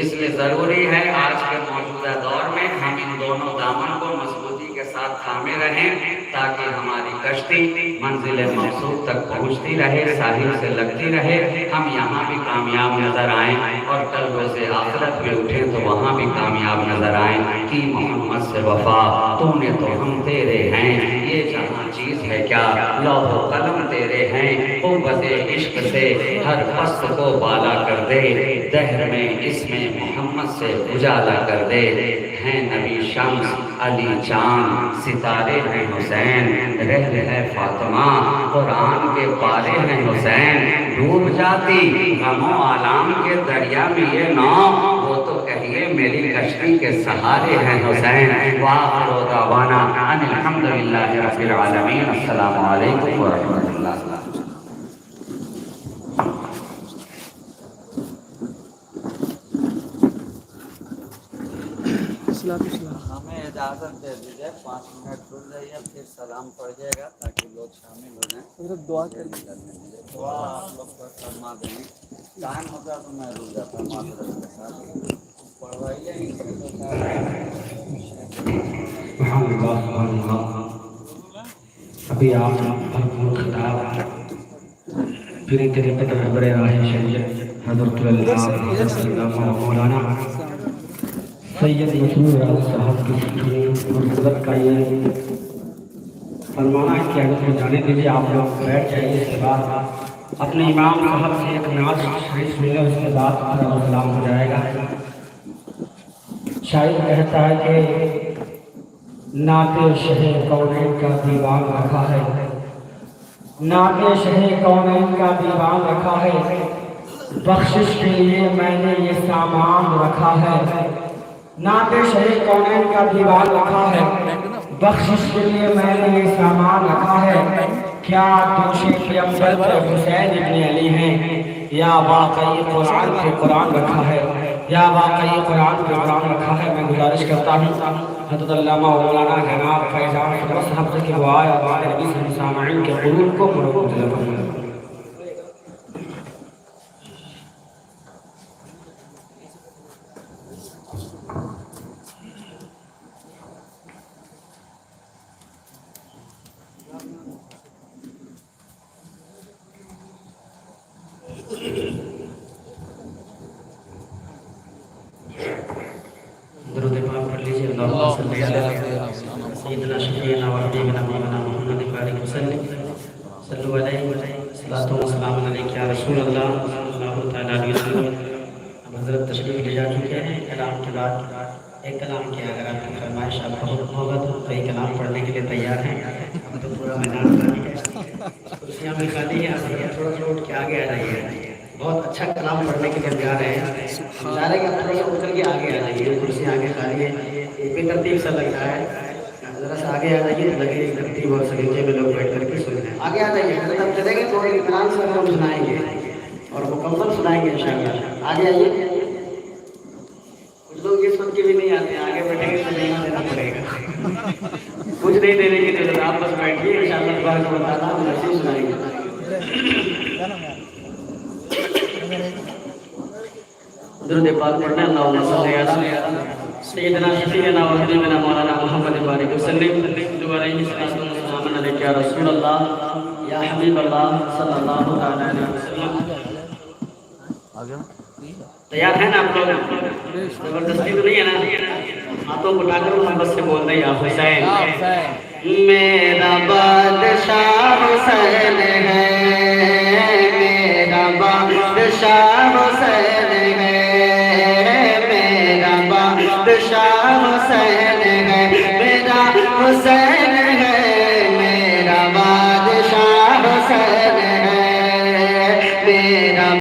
اس لیے ضروری ہے آج کے موجودہ دور میں ہم ان دونوں دامن کو مضبوطی کے ساتھ تھامے رہیں تاکہ ہماری کشتی منزل مقصود تک پہنچتی رہے, ساحل سے لگتی رہے, ہم یہاں بھی کامیاب نظر آئیں اور کل روز آخرت پہ اٹھیں تو وہاں بھی کامیاب نظر آئیں. کی محمد سے وفا تو نے تو ہم تیرے ہیں, یہ جہاں چیز ہے کیا لوح و قلم تیرے ہیں. قوت عشق سے ہر پست کو بالا کر دے, دہر میں اس میں محمد سے اجالا کر دے. ہیں نبی شمس علی چاند ستارے ہیں حسین, رہ ہے فاطمہ قرآن کے پارے ہیں حسین. ڈوب جاتی غم و آلام کے دریا میں یہ ناؤ وہ تو کہیے میری کشتی کے سہارے ہیں حسین. وآخر دعوانا ان الحمدللہ رب العالمین. السلام علیکم ورحمۃ اللہ. ہمیں اجازت دے دیجیے 5 منٹ رک جائیے پھر سلام پڑ جائے گا تاکہ لوگ شامل ہو جائیں. دعا کر دعا آپ لوگ پر فرما دیں. ٹائم ہوتا تو میں رک جاتا معذرت کے ساتھ. پڑھوائیے ابھی آپ بھرپور خطاب پھر تیرے قدر بڑے راہ شریعت حضرت اللہ مولانا سید مسعود راضی صاحب کی حضرت کا یہ فرمانا ہے کہ اگر کو جانے دیجیے، آپ لوگ بیٹھ جائیے، اس کے بعد اپنے امام صاحب سے ایک نعت شریف سن لیں، اس کے بعد سلام ہو جائے گا۔ شاعر کہتا ہے کہ نعت شہ کونین کا دیوان رکھا ہے، نعت شہ کونین کا دیوان رکھا ہے، بخشش کے لیے میں نے یہ سامان رکھا ہے، نعت شہ کونین کا دیوان رکھا ہے، بخشش کے لیے میں نے یہ سامان رکھا ہے۔ کیا تجھے پیغمبر حسین ابن علی ہیں، یا واقعی قرآن پہ قرآن رکھا ہے، یا واقعی قرآن پہ قرآن رکھا ہے۔ میں گزارش کرتا ہوں حضرت علامہ مولانا جناب فیضان خضر صاحب سے کہ وہ آئے اور آگے نبی سے سامعین کے قلوب کو مربوط فرمائیں۔ درود پاک پڑھ لیجیے۔ اللہم صلی علی سیدنا شفیعنا و حبیبنا مولانا محمد بارک وسلم، صلو علیہ صلاۃ و سلام علیک یا رسول اللہ صلی اللہ تعالیٰ علیہ وسلم۔ اب حضرت تشریف لے جا چکے ہیں، کلام کے بعد ایک کلام کیا، اگر آپ کی فرمائش آپ کا حکم ہوگا تو کئی کلام پڑھنے کے لیے تیار ہیں۔ اب تو پورا میدان خالی ہے، کرسیاں بھی خالی ہیں، تھوڑا سا اٹھ کے آگے آ جائیے، بہت اچھا کلام پڑھنے کے لیے جا رہے ہیں۔ چاہ رہے کہ آپ تھوڑا سا اتر کے آگے آ جائیے، کرسی آگے خالی ہے، بے ترتیب سا لگ رہا ہے، ذرا سا آگے آ جائیے، لگے ترتیب اور سلیقے میں لوگ بیٹھ کر کے سن رہے ہیں۔ آگے آ جائیے، حضرت اب چلے گئے تو اطمینان سے ہم سنائیں گے اور مکمل سنائیں گے انشاءاللہ۔ آگے آئیے، کچھ لوگ یہ سن کے بھی نہیں آتے، آگے بیٹھیں گے تو نہیں دینا پڑے گا، کچھ نہیں دینے کی ضرورت، آپ بس بیٹھیے، انشاءاللہ تبارک و تعالیٰ ہم نصیب سنائیں گے۔ درود پاک پڑھنا، اللہم صلی علی سیدنا شفیعنا و حبیبنا مولانا محمد بارک وسلم، صلو علیہ وسلم علیک یا رسول اللہ یا حبیب اللہ صلی اللہ تعالیٰ علیہ وسلم۔ تیار ہیں نا آپ لوگ؟ زبردستی تو نہیں ہے نا؟ ہاتھوں کو اٹھا کر محبت سے بول رہے یا حسین، میرا بادشاہ حسین ہے، میرا بادشاہ حسین ہے، میرا بادشاہ حسین ہے، میرا حسین